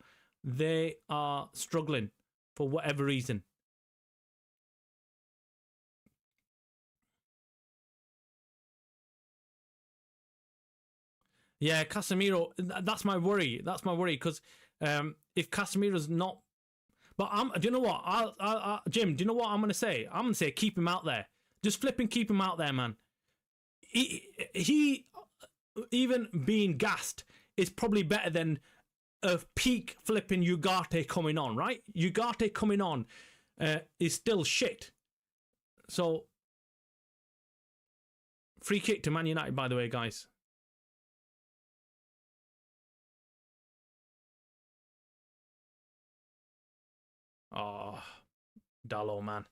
They are struggling for whatever reason. Yeah, Casemiro, that's my worry. That's my worry, because if Casemiro's not... But do you know what? Jim, do you know what I'm going to say? I'm going to say keep him out there. Just flipping keep him out there, man. He even being gassed is probably better than a peak flipping Ugarte coming on, right? Ugarte coming on is still shit. So, free kick to Man United, by the way, guys. Oh, Dalot, man.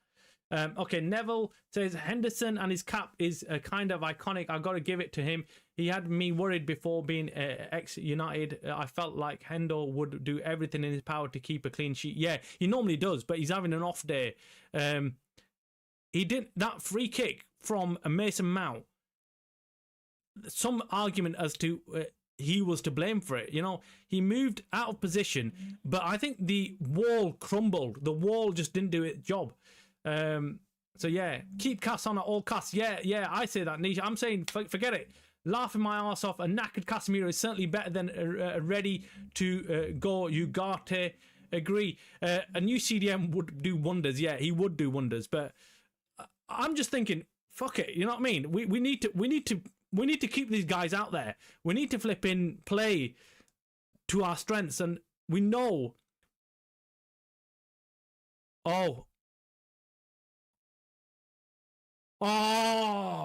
Okay, Neville says Henderson and his cap is kind of iconic. I've got to give it to him. He had me worried before being ex-United. I felt like Hendo would do everything in his power to keep a clean sheet. Yeah, he normally does, but he's having an off day. He did that free kick from Mason Mount. Some argument as to he was to blame for it. You know, he moved out of position, but I think the wall crumbled. The wall just didn't do its job. So yeah, keep Cass on at all costs. Yeah, I say that, Nisha. I'm saying forget it. Laughing my ass off. A knackered Casemiro is certainly better than ready to go Ugarte. Agree. A new CDM would do wonders. Yeah, he would do wonders. But I'm just thinking, fuck it. You know what I mean? We need to keep these guys out there. We need to flip in play to our strengths, and we know. Oh,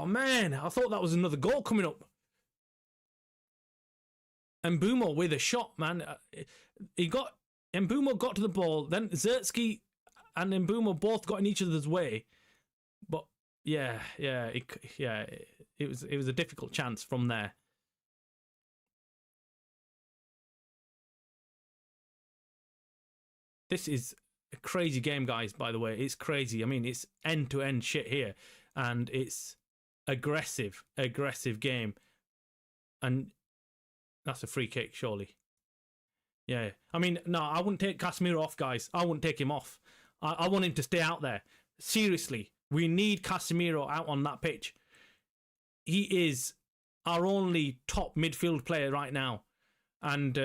man. I thought that was another goal coming up. And Mbeumo with a shot, man. Mbeumo got to the ball. Then Zertsky and Mbeumo both got in each other's way. But, it was a difficult chance from there. This is a crazy game, guys, by the way. It's crazy. I mean, it's end-to-end shit here. And it's aggressive game. And that's a free kick, surely. Yeah. I mean, no, I wouldn't take Casemiro off, guys. I wouldn't take him off. I want him to stay out there. Seriously, we need Casemiro out on that pitch. He is our only top midfield player right now. And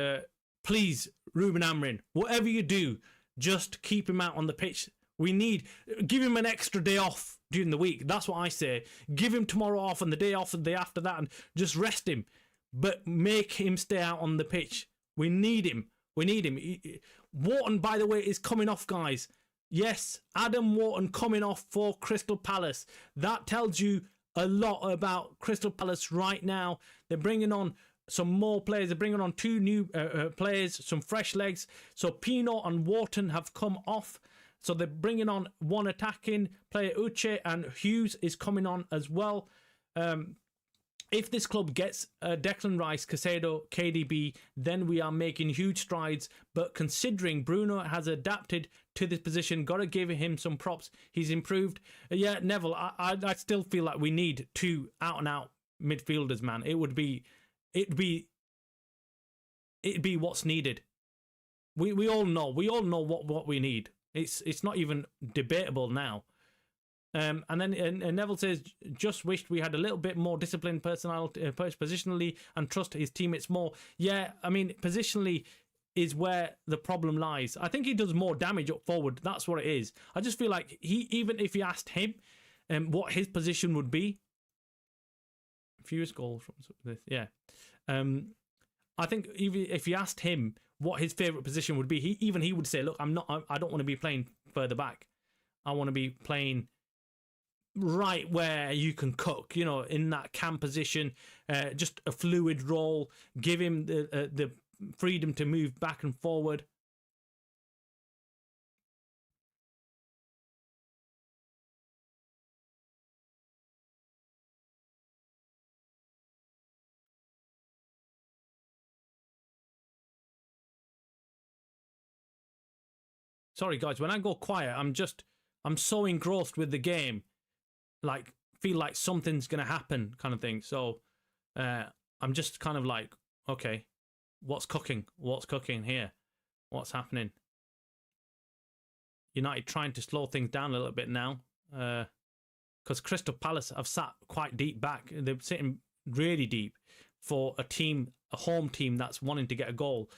please, Ruben Amorim, whatever you do, just keep him out on the pitch. Give him an extra day off during the week. That's what I say. Give him tomorrow off and the day off and the day after that, and just rest him. But make him stay out on the pitch. We need him. Wharton, by the way, is coming off, guys. Yes, Adam Wharton coming off for Crystal Palace. That tells you a lot about Crystal Palace right now. They're bringing on some more players. They're bringing on 2 new players, some fresh legs. So Pino and Wharton have come off. So they're bringing on one attacking player, Uche, and Hughes is coming on as well. if this club gets Declan Rice, Caicedo, KDB, then we are making huge strides. But considering Bruno has adapted to this position, got to give him some props. He's improved. Yeah, Neville, I still feel like we need two out-and-out midfielders, man. It'd be what's needed. We all know what we need. It's not even debatable now. And then Neville says, just wished we had a little bit more discipline positionally and trust his teammates more. Yeah, I mean, positionally is where the problem lies. I think he does more damage up forward. That's what it is. I just feel like even if you asked him what his position would be, fewest goals from this, yeah. I think even if you asked him what his favourite position would be, he would say, look, I don't want to be playing further back. I want to be playing right where you can cook, in that cam position, just a fluid role, give him the freedom to move back and forward. Sorry guys, when I go quiet, I'm so engrossed with the game, like feel like something's gonna happen kind of thing. So I'm just kind of like, okay, what's cooking here, what's happening? United trying to slow things down a little bit now, because Crystal Palace have sat quite deep back. They're sitting really deep for a home team that's wanting to get a goal.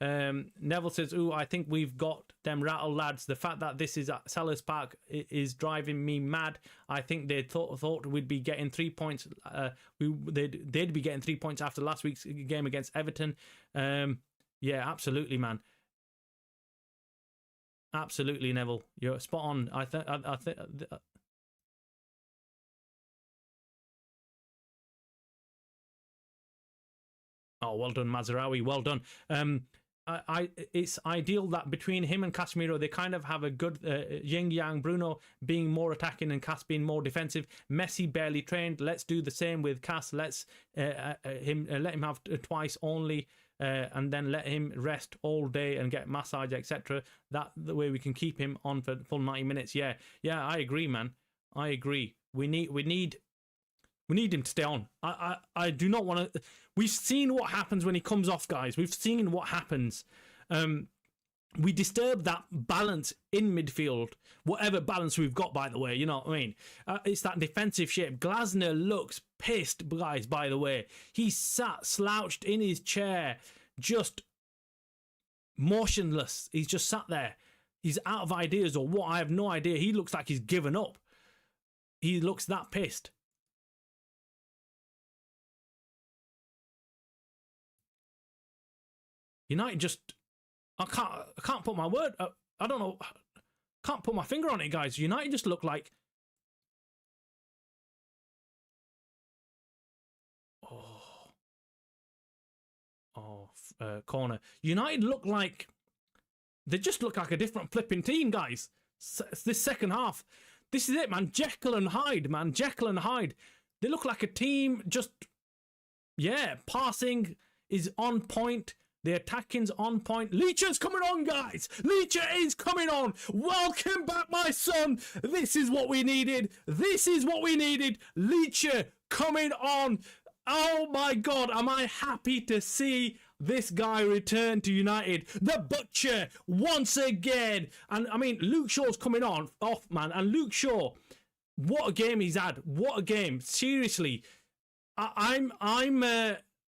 Neville says, ooh, I think we've got them rattled, lads. The fact that this is at Selhurst Park is driving me mad. I think they thought we'd be getting 3 points. They'd be getting 3 points after last week's game against Everton. Yeah, absolutely, man. Absolutely, Neville. You're spot on. I think. Oh, well done, Mazraoui. Well done. It's ideal that between him and Casemiro, they kind of have a good yin-yang. Bruno being more attacking and Cas being more defensive. Messi barely trained. Let's do the same with Cas. Let's let him have twice only, and then let him rest all day and get massage, etc. That the way we can keep him on for full 90 minutes. Yeah, I agree, man. I agree. We need him to stay on. I do not want to. We've seen what happens when he comes off, guys. We've seen what happens. We disturb that balance in midfield, whatever balance we've got, by the way. You know what I mean? It's that defensive shape. Glasner looks pissed, guys, by the way. He sat slouched in his chair, just motionless. He's just sat there. He's out of ideas or what? I have no idea. He looks like he's given up. He looks that pissed. United just, I can't put my word, I don't know, can't put my finger on it, guys. United just look like, corner. United look like, they just look like a different flipping team, guys. This second half, this is it, man. Jekyll and Hyde, man. Jekyll and Hyde. They look like a team, just, yeah, passing is on point. The attacking's on point. Leacher's coming on, guys. Leacher is coming on. Welcome back, my son. This is what we needed. This is what we needed. Leacher coming on. Oh, my God. Am I happy to see this guy return to United. The Butcher, once again. And, I mean, Luke Shaw's coming off, man. And Luke Shaw, what a game he's had. What a game. Seriously.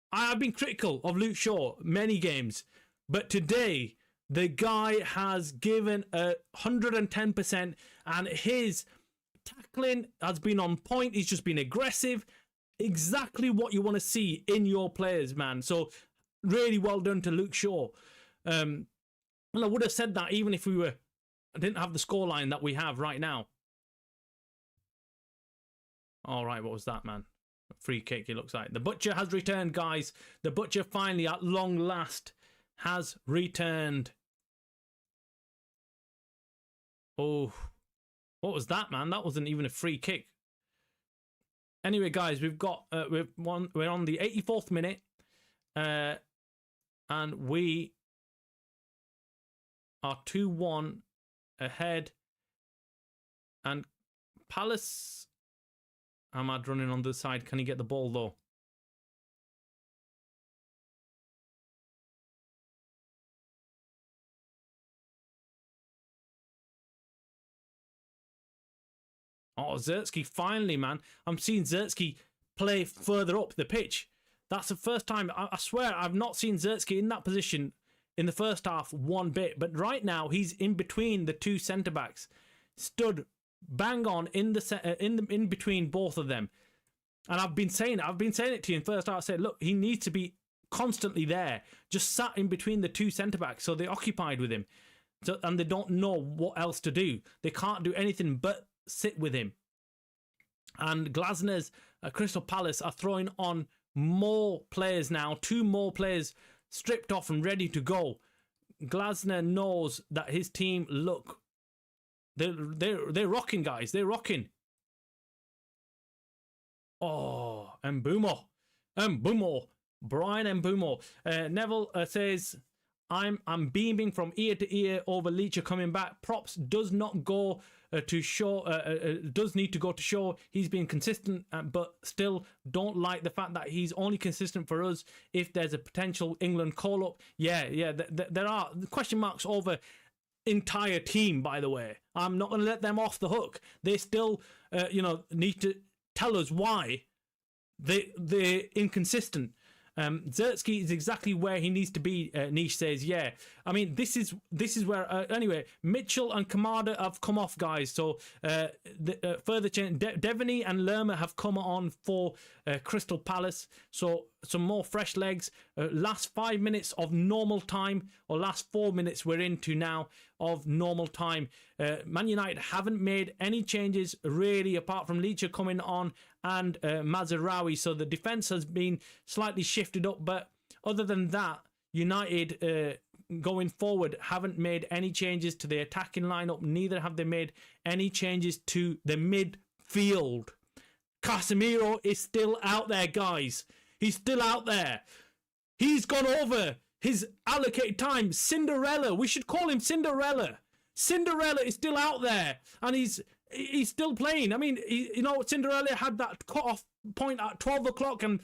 I've been critical of Luke Shaw many games, but today the guy has given 110%, and his tackling has been on point. He's just been aggressive, exactly what you want to see in your players, man. So really well done to Luke Shaw. And I would have said that even if I didn't have the scoreline that we have right now. All right, what was that, man? Free kick, it looks like. The Butcher has returned, guys. The Butcher finally, at long last, has returned. Oh, what was that, man? That wasn't even a free kick. Anyway, guys, we're on the 84th minute, and we are 2-1 ahead. And Palace, Ahmad running on the side. Can he get the ball though? Oh, Zertsky, finally, man. I'm seeing Zertsky play further up the pitch. That's the first time. I swear I've not seen Zertsky in that position in the first half one bit. But right now, he's in between the two centre-backs. Stood bang on in between both of them. And I've been saying it to you in first half. I said, look, he needs to be constantly there. Just sat in between the two centre-backs. So they're occupied with him. And they don't know what else to do. They can't do anything but sit with him. And Glasner's Crystal Palace are throwing on more players now, 2 more players stripped off and ready to go. Glasner knows that his team look, they're rocking, guys. They're rocking. Oh, Mbeumo, Brian Mbeumo. Neville says, I'm beaming from ear to ear over Leacher coming back. Props does not go to show, does need to go to show he's been consistent, but still don't like the fact that he's only consistent for us if there's a potential England call-up. Yeah, there are question marks over entire team, by the way. I'm not going to let them off the hook. They still, need to tell us why they're inconsistent. Zertsky is exactly where he needs to be, Niche says. Yeah, I mean, this is where, anyway, Mitchell and Kamada have come off, guys. So further change, Devaney and Lerma have come on for Crystal Palace. So some more fresh legs. Last 5 minutes of normal time, or last 4 minutes we're into now of normal time. Man United haven't made any changes really, apart from Leacher coming on and Mazraoui. So the defence has been slightly shifted up, but other than that, United going forward haven't made any changes to the attacking lineup. Neither have they made any changes to the midfield. Casemiro is still out there, guys. He's still out there. He's gone over his allocated time. Cinderella. We should call him Cinderella. Cinderella is still out there, and he's still playing. I mean, Cinderella had that cut-off point at 12 o'clock, and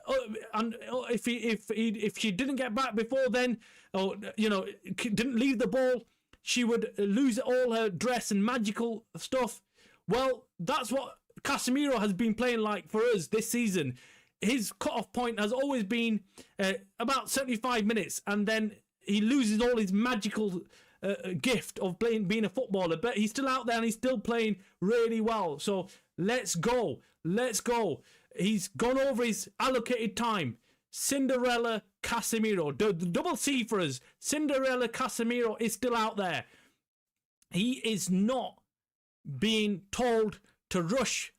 if she didn't get back before then, or didn't leave the ball, she would lose all her dress and magical stuff. Well, that's what Casemiro has been playing like for us this season. His cut-off point has always been about 75 minutes, and then he loses all his magical gift of being a footballer, but he's still out there and he's still playing really well. So let's go. He's gone over his allocated time. Cinderella Casemiro, double C for us. Cinderella Casemiro is still out there. He is not being told to rush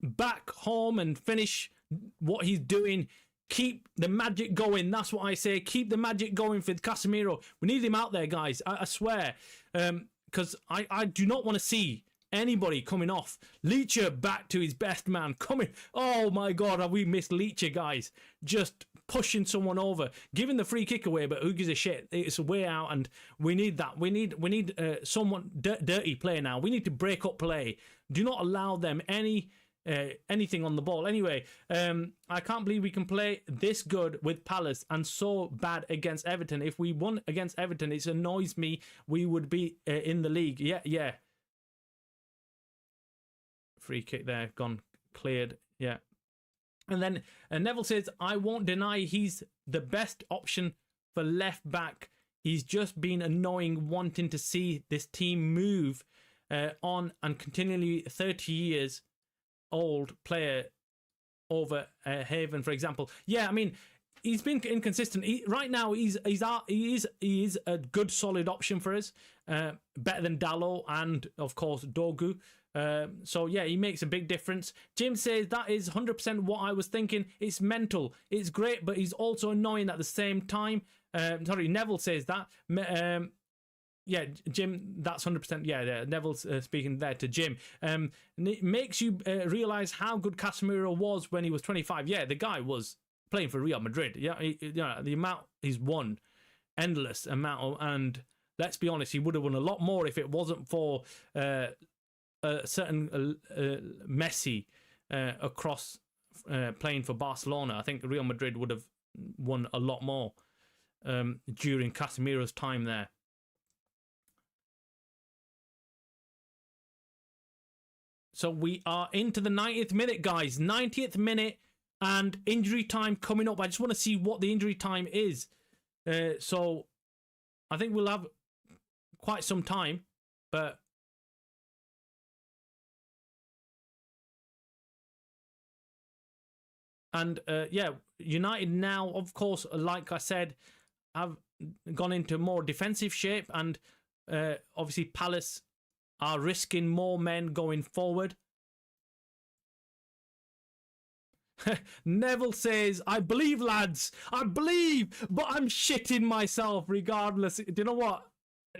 back home and finish what he's doing. Keep the magic going. That's what I say. Keep the magic going for Casemiro. We need him out there, guys. I swear. Because I do not want to see anybody coming off. Leacher back to his best man. Coming. Oh my God, have we missed Leacher, guys? Just pushing someone over. Giving the free kick away, but who gives a shit? It's a way out, and we need that. We need someone dirty play now. We need to break up play. Do not allow them anything on the ball. Anyway, I can't believe we can play this good with Palace and so bad against Everton. If we won against Everton, it annoys me. We would be in the league. Yeah. Free kick there, gone, cleared. Yeah. And then Neville says, I won't deny he's the best option for left back. He's just been annoying, wanting to see this team move on, and continually 30 years old player over Haven, for example. Yeah, I mean, he's been inconsistent. Right now, he is a good, solid option for us. Better than Dalot and, of course, Dogu. So, yeah, he makes a big difference. Jim says that is 100% what I was thinking. It's mental. It's great, but he's also annoying at the same time. Neville says that. yeah, Jim, that's 100%. Yeah, Neville's speaking there to Jim. And it makes you realize how good Casemiro was when he was 25. Yeah, the guy was playing for Real Madrid. Yeah, the amount he's won, endless amount, and let's be honest, he would have won a lot more if it wasn't for a certain Messi across playing for Barcelona. I think Real Madrid would have won a lot more during Casemiro's time there. So we are into the 90th minute, guys. 90th minute and injury time coming up. I just want to see what the injury time is. So I think we'll have quite some time, but and yeah, United now, of course, like I said, have gone into more defensive shape, and obviously Palace are risking more men going forward. Neville says, I believe, lads. I believe, but I'm shitting myself regardless. Do you know what?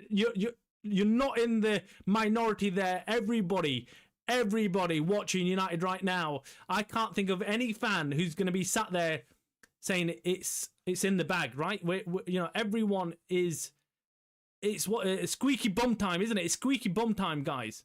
You're not in the minority there. Everybody watching United right now, I can't think of any fan who's going to be sat there saying it's in the bag, right? Everyone is. It's squeaky bum time, isn't it? It's squeaky bum time, guys.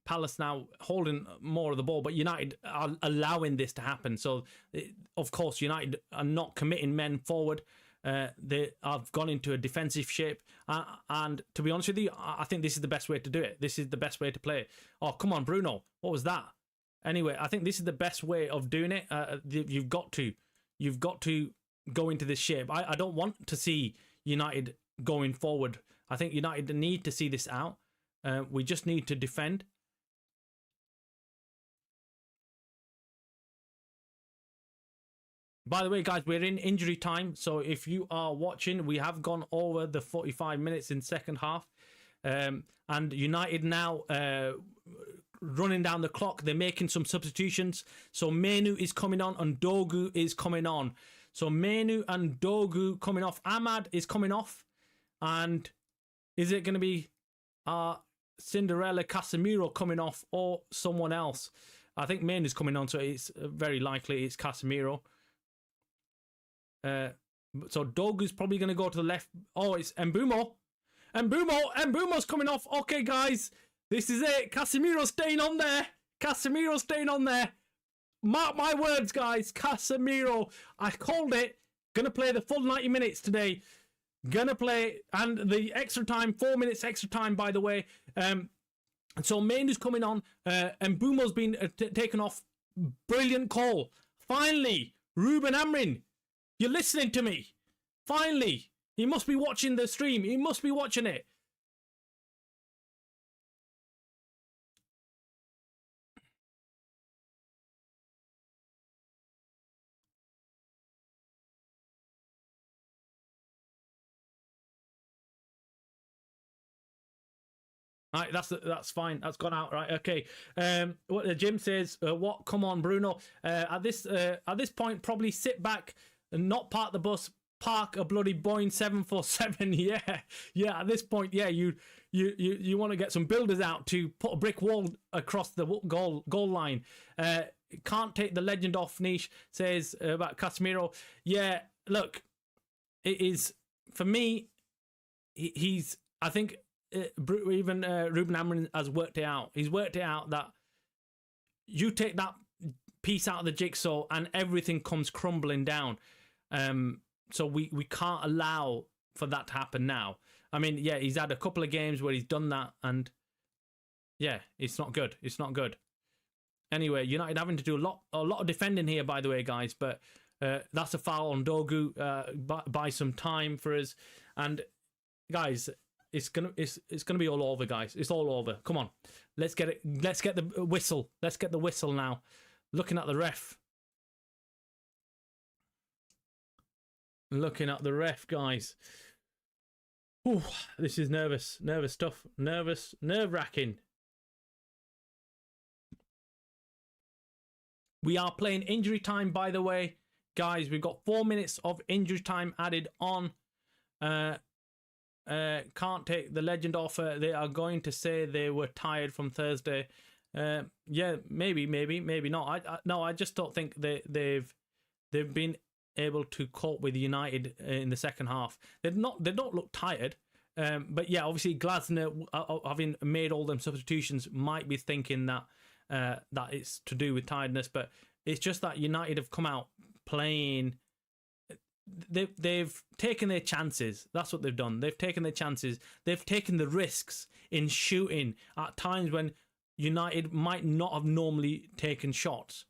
Palace now holding more of the ball, but United are allowing this to happen. So, of course, United are not committing men forward. They have gone into a defensive shape. And to be honest with you, I think this is the best way to do it. This is the best way to play it. Oh, come on, Bruno. What was that? Anyway, I think this is the best way of doing it. You've got to go into this shape. I don't want to see United going forward. I think United need to see this out. We just need to defend. By the way, guys, we're in injury time. So if you are watching, we have gone over the 45 minutes in second half. And United now running down the clock. They're making some substitutions. So Menu is coming on and Dogu is coming on. So Menu and Dogu coming off. Ahmad is coming off. And is it going to be Cinderella Casemiro coming off or someone else? I think Menu's coming on, so it's very likely it's Casemiro. So Dogu's probably going to go to the left. Oh, it's Mbeumo. Mbeumo's coming off. Okay, guys, this is it. Casemiro's staying on there. Mark my words, guys. Casemiro. I called it. Gonna play the full 90 minutes today. Gonna play, and the extra time, 4 minutes extra time, by the way. So Mainu's coming on. Mbeumo's been taken off. Brilliant call. Finally, Ruben Amorim. You're listening to me. Finally. He must be watching the stream. He must be watching it. All right, that's fine. That's gone out, right? Okay. What Jim says, what? Come on, Bruno. At this point, probably sit back and not park the bus. Park a bloody Boeing 747. Yeah. At this point, yeah, you want to get some builders out to put a brick wall across the goal line. Can't take the legend off. Niche says about Casemiro. Yeah, look, it is for me. He's. I think. Even Ruben Amorim has worked it out. He's worked it out that you take that piece out of the jigsaw and everything comes crumbling down. So we can't allow for that to happen now. I mean, yeah, he's had a couple of games where he's done that, and yeah, it's not good. It's not good. Anyway, United having to do a lot of defending here, by the way, guys. But that's a foul on Dogu. Buy some time for us, and guys. It's gonna be all over, guys. It's all over. Come on, let's get it. Let's get the whistle. Let's get the whistle now. Looking at the ref. Looking at the ref, guys. Ooh, this is nervous stuff. Nerve-wracking. We are playing injury time, by the way. Guys, we've got 4 minutes of injury time added on. Can't take the legend off. They are going to say they were tired from Thursday. Yeah, maybe not. No, I just don't think they've been able to cope with United in the second half. They don't look tired. But yeah, obviously Glasner, having made all them substitutions, might be thinking that that it's to do with tiredness. But it's just that United have come out playing. They've taken their chances. That's what they've done. They've taken their chances. They've taken the risks in shooting at times when United might not have normally taken shots.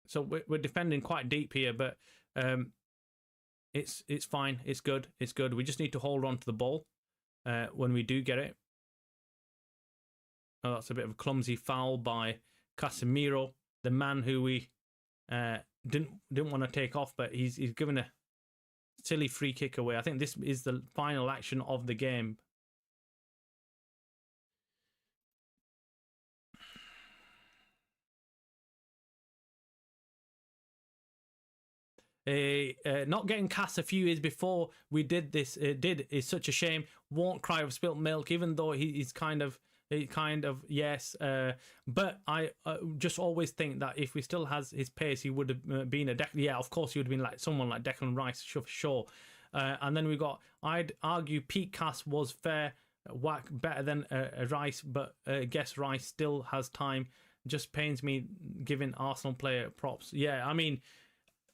So we're defending quite deep here, but it's fine. It's good. It's good. We just need to hold on to the ball when we do get it. Oh, that's a bit of a clumsy foul by Casemiro, the man who we didn't want to take off, but he's given a silly free kick away. I think this is the final action of the game. Not getting cast a few years before we did this is such a shame. Won't cry of spilt milk, even though he's kind of yes. But I just always think that if we still has his pace, he would have been yeah, of course he would have been like someone like Declan Rice, for sure. And then we got, I'd argue Pete Cass was fair whack better than Rice, but guess Rice still has time. Just pains me giving Arsenal player props. Yeah, I mean,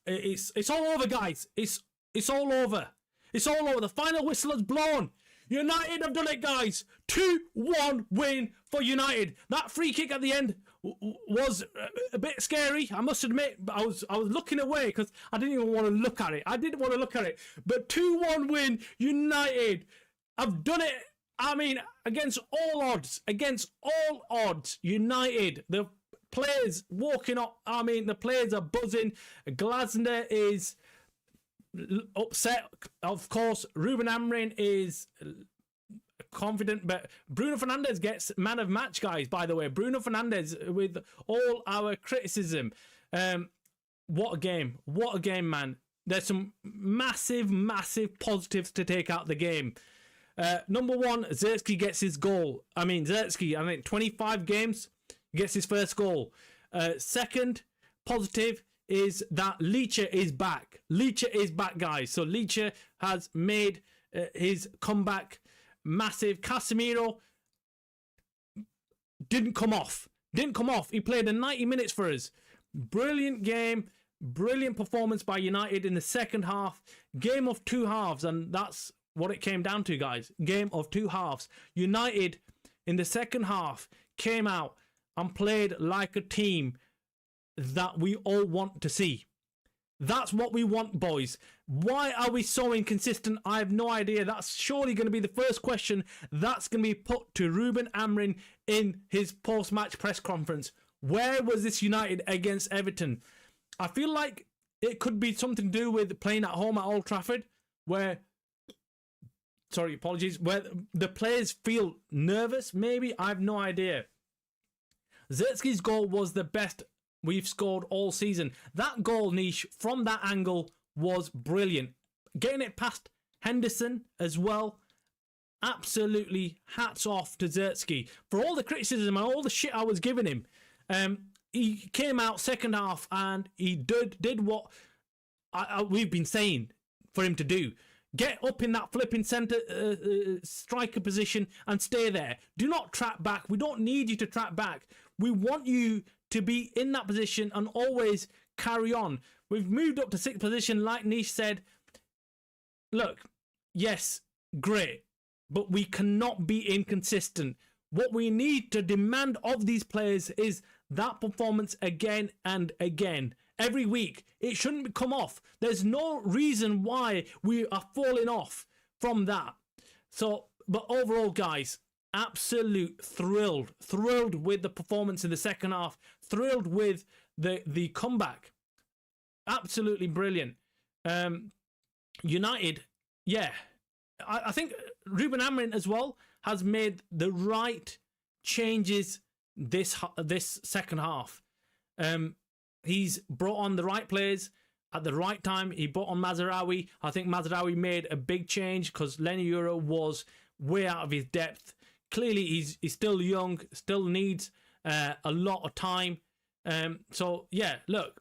it's all over, guys. It's all over. It's all over. The final whistle has blown. United have done it, guys. 2-1 win for United. That free kick at the end was a bit scary, I must admit. But I was looking away because I didn't even want to look at it. I didn't want to look at it. But 2-1 win. United have done it. I mean, against all odds. Against all odds. United, the players walking up. I mean, the players are buzzing. Glasner is upset. Of course, Ruben Amorim is confident, but Bruno Fernandes gets man of match, guys. By the way, Bruno Fernandes, with all our criticism, what a game! What a game, man! There's some massive positives to take out the game. Number one, Zirkzee gets his goal. I mean, Zirkzee, 25 games, gets his first goal. Second positive is that Licha is back. Licha is back, guys. So Licha has made his comeback massive. Casemiro didn't come off. He played the 90 minutes for us. Brilliant game. Brilliant performance by United in the second half. Game of two halves, and that's what it came down to, guys. Game of two halves. United in the second half came out and played like a team that we all want to see. That's what we want, boys. Why are we so inconsistent? I have no idea. That's surely going to be the first question that's going to be put to Ruben Amorim in his post-match press conference. Where was this United against Everton? I feel like it could be something to do with playing at home at Old Trafford, where the players feel nervous, maybe. I have no idea. Zirkzee's goal was the best we've scored all season. That goal, Niche, from that angle was brilliant. Getting it past Henderson as well. Absolutely hats off to Zirkzee. For all the criticism and all the shit I was giving him, he came out second half and he did what we've been saying for him to do. Get up in that flipping centre striker position and stay there. Do not trap back. We don't need you to trap back. We want you to be in that position and always carry on. We've moved up to sixth position, like Nish said. Look, yes, great, but we cannot be inconsistent. What we need to demand of these players is that performance again and again. every week. It shouldn't come off. There's no reason why we are falling off from that. So, but overall, guys, absolute thrilled with the performance in the second half, thrilled with the comeback. Absolutely brilliant. United, yeah, I think Ruben Amorim as well has made the right changes this second half. He's brought on the right players at the right time. He brought on Mazraoui. I think Mazraoui made a big change because Leny Yoro was way out of his depth. Clearly, he's still young, still needs a lot of time. So, yeah, look,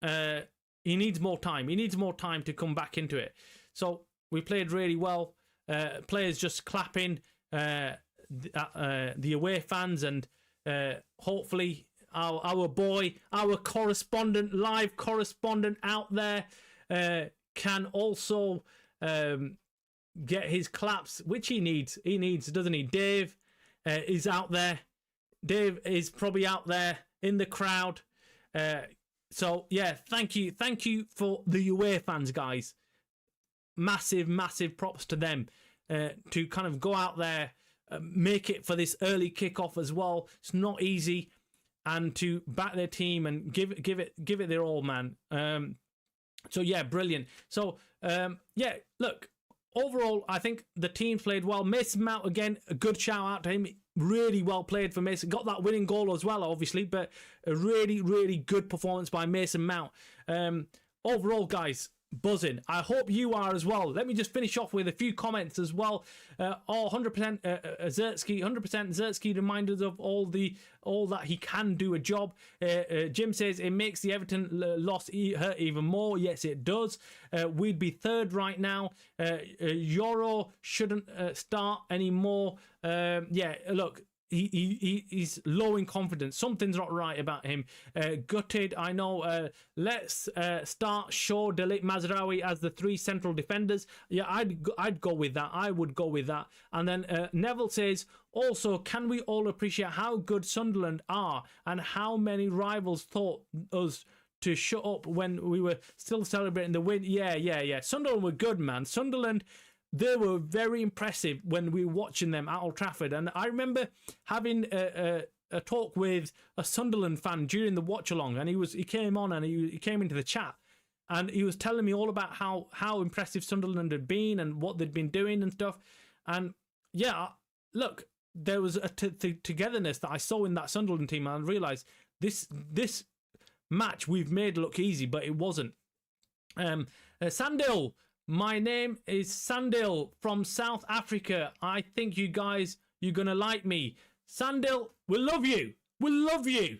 he needs more time. He needs more time to come back into it. So, we played really well. Players just clapping, the away fans, and hopefully our boy, our correspondent, live correspondent out there can also get his claps, which he needs, doesn't he? Dave is out there. Dave is probably out there in the crowd. So yeah, thank you for the away fans, guys. Massive props to them to kind of go out there, make it for this early kickoff as well. It's not easy, and to back their team and give it their all, man. So yeah, brilliant. So yeah, look, overall, I think the team played well. Mason Mount, again, a good shout out to him. Really well played for Mason. Got that winning goal as well, obviously, but a really good performance by Mason Mount. Overall, guys, buzzing. I hope you are as well. Let me just finish off with a few comments as well. 100% Zertsky, 100% Zertsky reminders of all that he can do a job. Jim says it makes the Everton loss hurt even more. Yes, it does. We'd be third right now. Yoro shouldn't start anymore. Yeah, look, he's low in confidence. Something's not right about him. Gutted, I know. Let's start Shaw, De Ligt, Mazraoui as the three central defenders. Yeah, I'd go with that. I would go with that. And then Neville says, also, can we all appreciate how good Sunderland are and how many rivals thought us to shut up when we were still celebrating the win? Yeah. Sunderland were good, man. Sunderland, they were very impressive when we were watching them at Old Trafford. And I remember having a talk with a Sunderland fan during the watch-along, and he came on and he came into the chat, and he was telling me all about how impressive Sunderland had been and what they'd been doing and stuff. And yeah, look, there was a togetherness that I saw in that Sunderland team, and I realised this match we've made look easy, but it wasn't. Sandil, my name is Sandil from South Africa. I think you're going to like me. Sandil, we love you. We love you.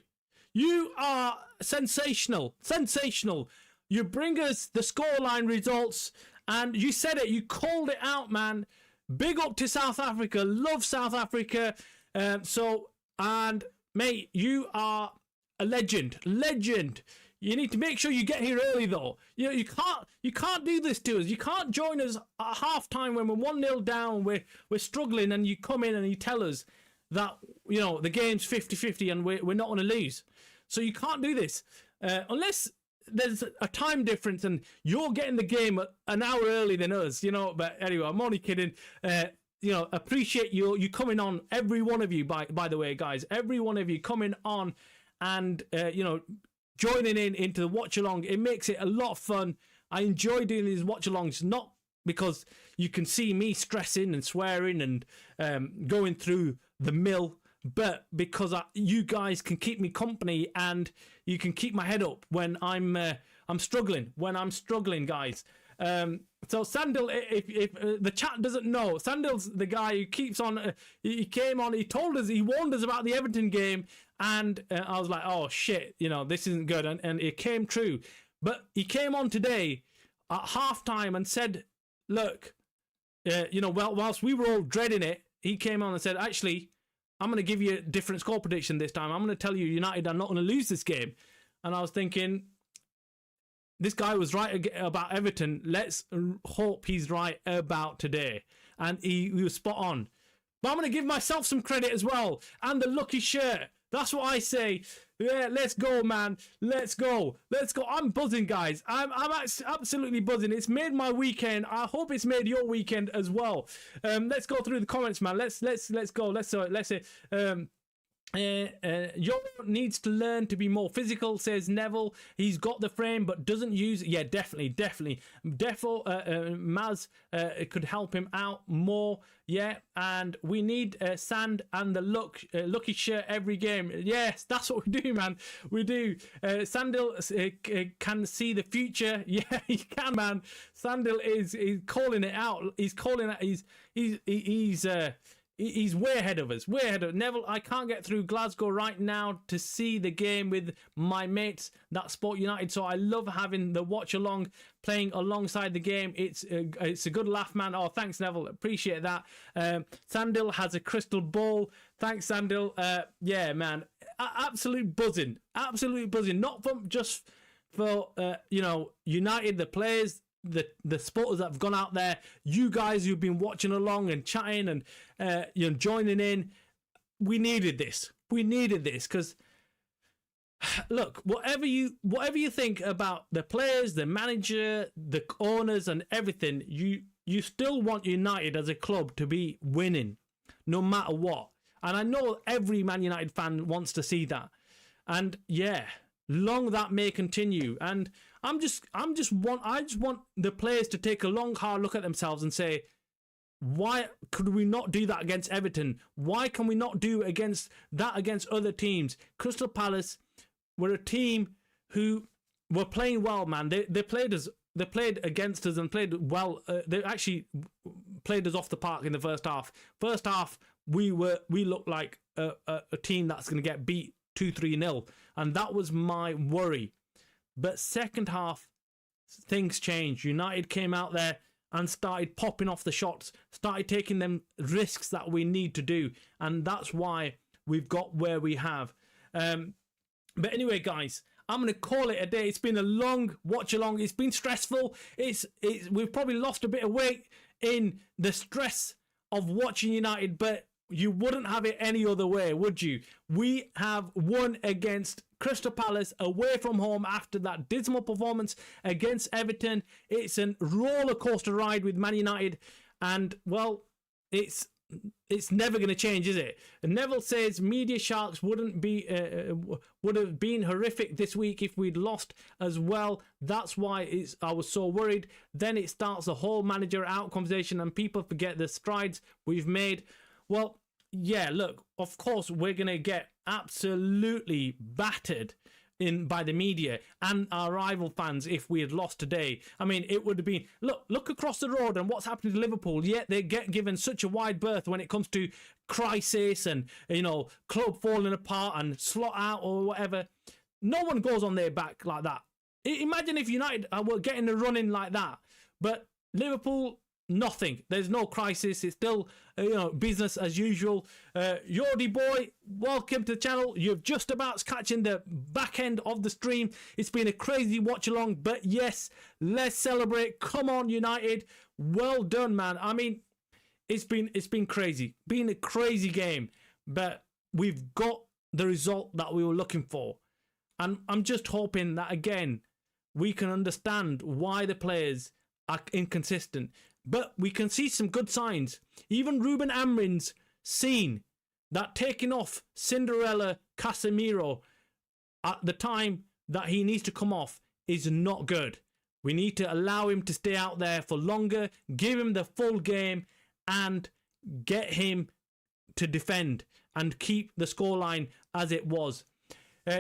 You are sensational. Sensational. You bring us the scoreline results, and you said it. You called it out, man. Big up to South Africa. Love South Africa. And mate, you are a legend. Legend. You need to make sure you get here early, though. You can't do this to us. You can't join us at half time when we're 1-0 down, we're struggling, and you come in and you tell us that the game's 50-50 and we're not going to lose. So you can't do this unless there's a time difference and you're getting the game an hour early than us. But anyway, I'm only kidding. Appreciate you coming on, every one of you. By the way, guys, every one of you coming on and joining into the watch along. It makes it a lot of fun. I enjoy doing these watch alongs, not because you can see me stressing and swearing and going through the mill, but because you guys can keep me company and you can keep my head up when I'm struggling. When I'm struggling, guys. So Sandil, if the chat doesn't know, Sandil's the guy who keeps on. He came on. He told us. He warned us about the Everton game, and I was like, "Oh shit, this isn't good." And it came true. But he came on today at halftime and said, "Look, whilst we were all dreading it, he came on and said, actually, I'm going to give you a different score prediction this time. I'm going to tell you United are not going to lose this game." And I was thinking, this guy was right about Everton. Let's hope he's right about today. And he was spot on. But I'm going to give myself some credit as well. And the lucky shirt. That's what I say. Yeah, let's go, man. Let's go. Let's go. I'm buzzing, guys. I'm absolutely buzzing. It's made my weekend. I hope it's made your weekend as well. Let's go through the comments, man. Let's go. Let's say. Euro needs to learn to be more physical, says Neville. He's got the frame but doesn't use it. Yeah, definitely. Maz could help him out more. Yeah, and we need Sand and the lucky shirt every game. Yes, that's what we do, man. We do. Sandil can see the future. Yeah, he can, man. Sandil is calling it out. He's calling it. He's way ahead of us, way ahead of Neville. I can't get through Glasgow right now to see the game with my mates that Sport United, so I love having the watch along, playing alongside the game. It's a good laugh, man. Oh, thanks, Neville. Appreciate that. Sandil has a crystal ball. Thanks, Sandil. Yeah, man. Absolute buzzing. Absolute buzzing. Not just for United, the players, the supporters that have gone out there, you guys who've been watching along and chatting and joining in. We needed this because look, whatever you think about the players, the manager, the owners and everything, you still want United as a club to be winning no matter what, and I know every Man United fan wants to see that, and yeah, long that may continue. And I just want the players to take a long, hard look at themselves and say, why could we not do that against Everton? Why can we not do against other teams? Crystal Palace were a team who were playing well, man. They played against us and played well. They actually played us off the park in the first half. First half, we looked like a team that's going to get beat 2-3-0, and that was my worry. But second half, things changed. United came out there and started popping off the shots, started taking them risks that we need to do, and that's why we've got where we have. But anyway, guys, I'm going to call it a day. It's been a long watch along. It's been stressful. We've probably lost a bit of weight in the stress of watching United, but you wouldn't have it any other way, would you? We have won against Crystal Palace away from home after that dismal performance against Everton. It's a roller coaster ride with Man United, and well, it's never going to change, is it? And Neville says media sharks would have been horrific this week if we'd lost as well. That's why I was so worried. Then it starts the whole manager out conversation, and people forget the strides we've made. Well, yeah, look, of course we're going to get absolutely battered by the media and our rival fans if we had lost today. I mean, it would have been, look across the road and what's happening to Liverpool. Yet they get given such a wide berth when it comes to crisis and, club falling apart and slot out or whatever. No one goes on their back like that. Imagine if United were getting a run in like that. But Liverpool, nothing. There's no crisis. It's still, business as usual. Yordi boy, welcome to the channel. You're just about catching the back end of the stream. It's been a crazy watch along, but yes, let's celebrate. Come on, United. Well done, man. I mean, it's been crazy. Been a crazy game, but we've got the result that we were looking for. And I'm just hoping that again we can understand why the players are inconsistent. But we can see some good signs. Even Ruben Amorim's seen that taking off Cinderella Casemiro at the time that he needs to come off is not good. We need to allow him to stay out there for longer, give him the full game, and get him to defend and keep the scoreline as it was.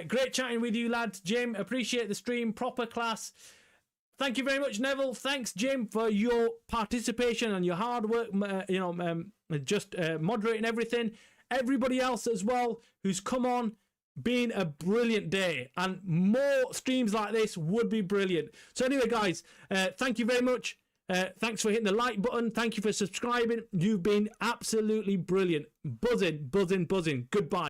Great chatting with you, lads. Jim, appreciate the stream. Proper class. Thank you very much, Neville. Thanks, Jim, for your participation and your hard work, moderating everything. Everybody else as well who's come on, been a brilliant day. And more streams like this would be brilliant. So anyway, guys, thank you very much. Thanks for hitting the like button. Thank you for subscribing. You've been absolutely brilliant. Buzzing. Goodbye.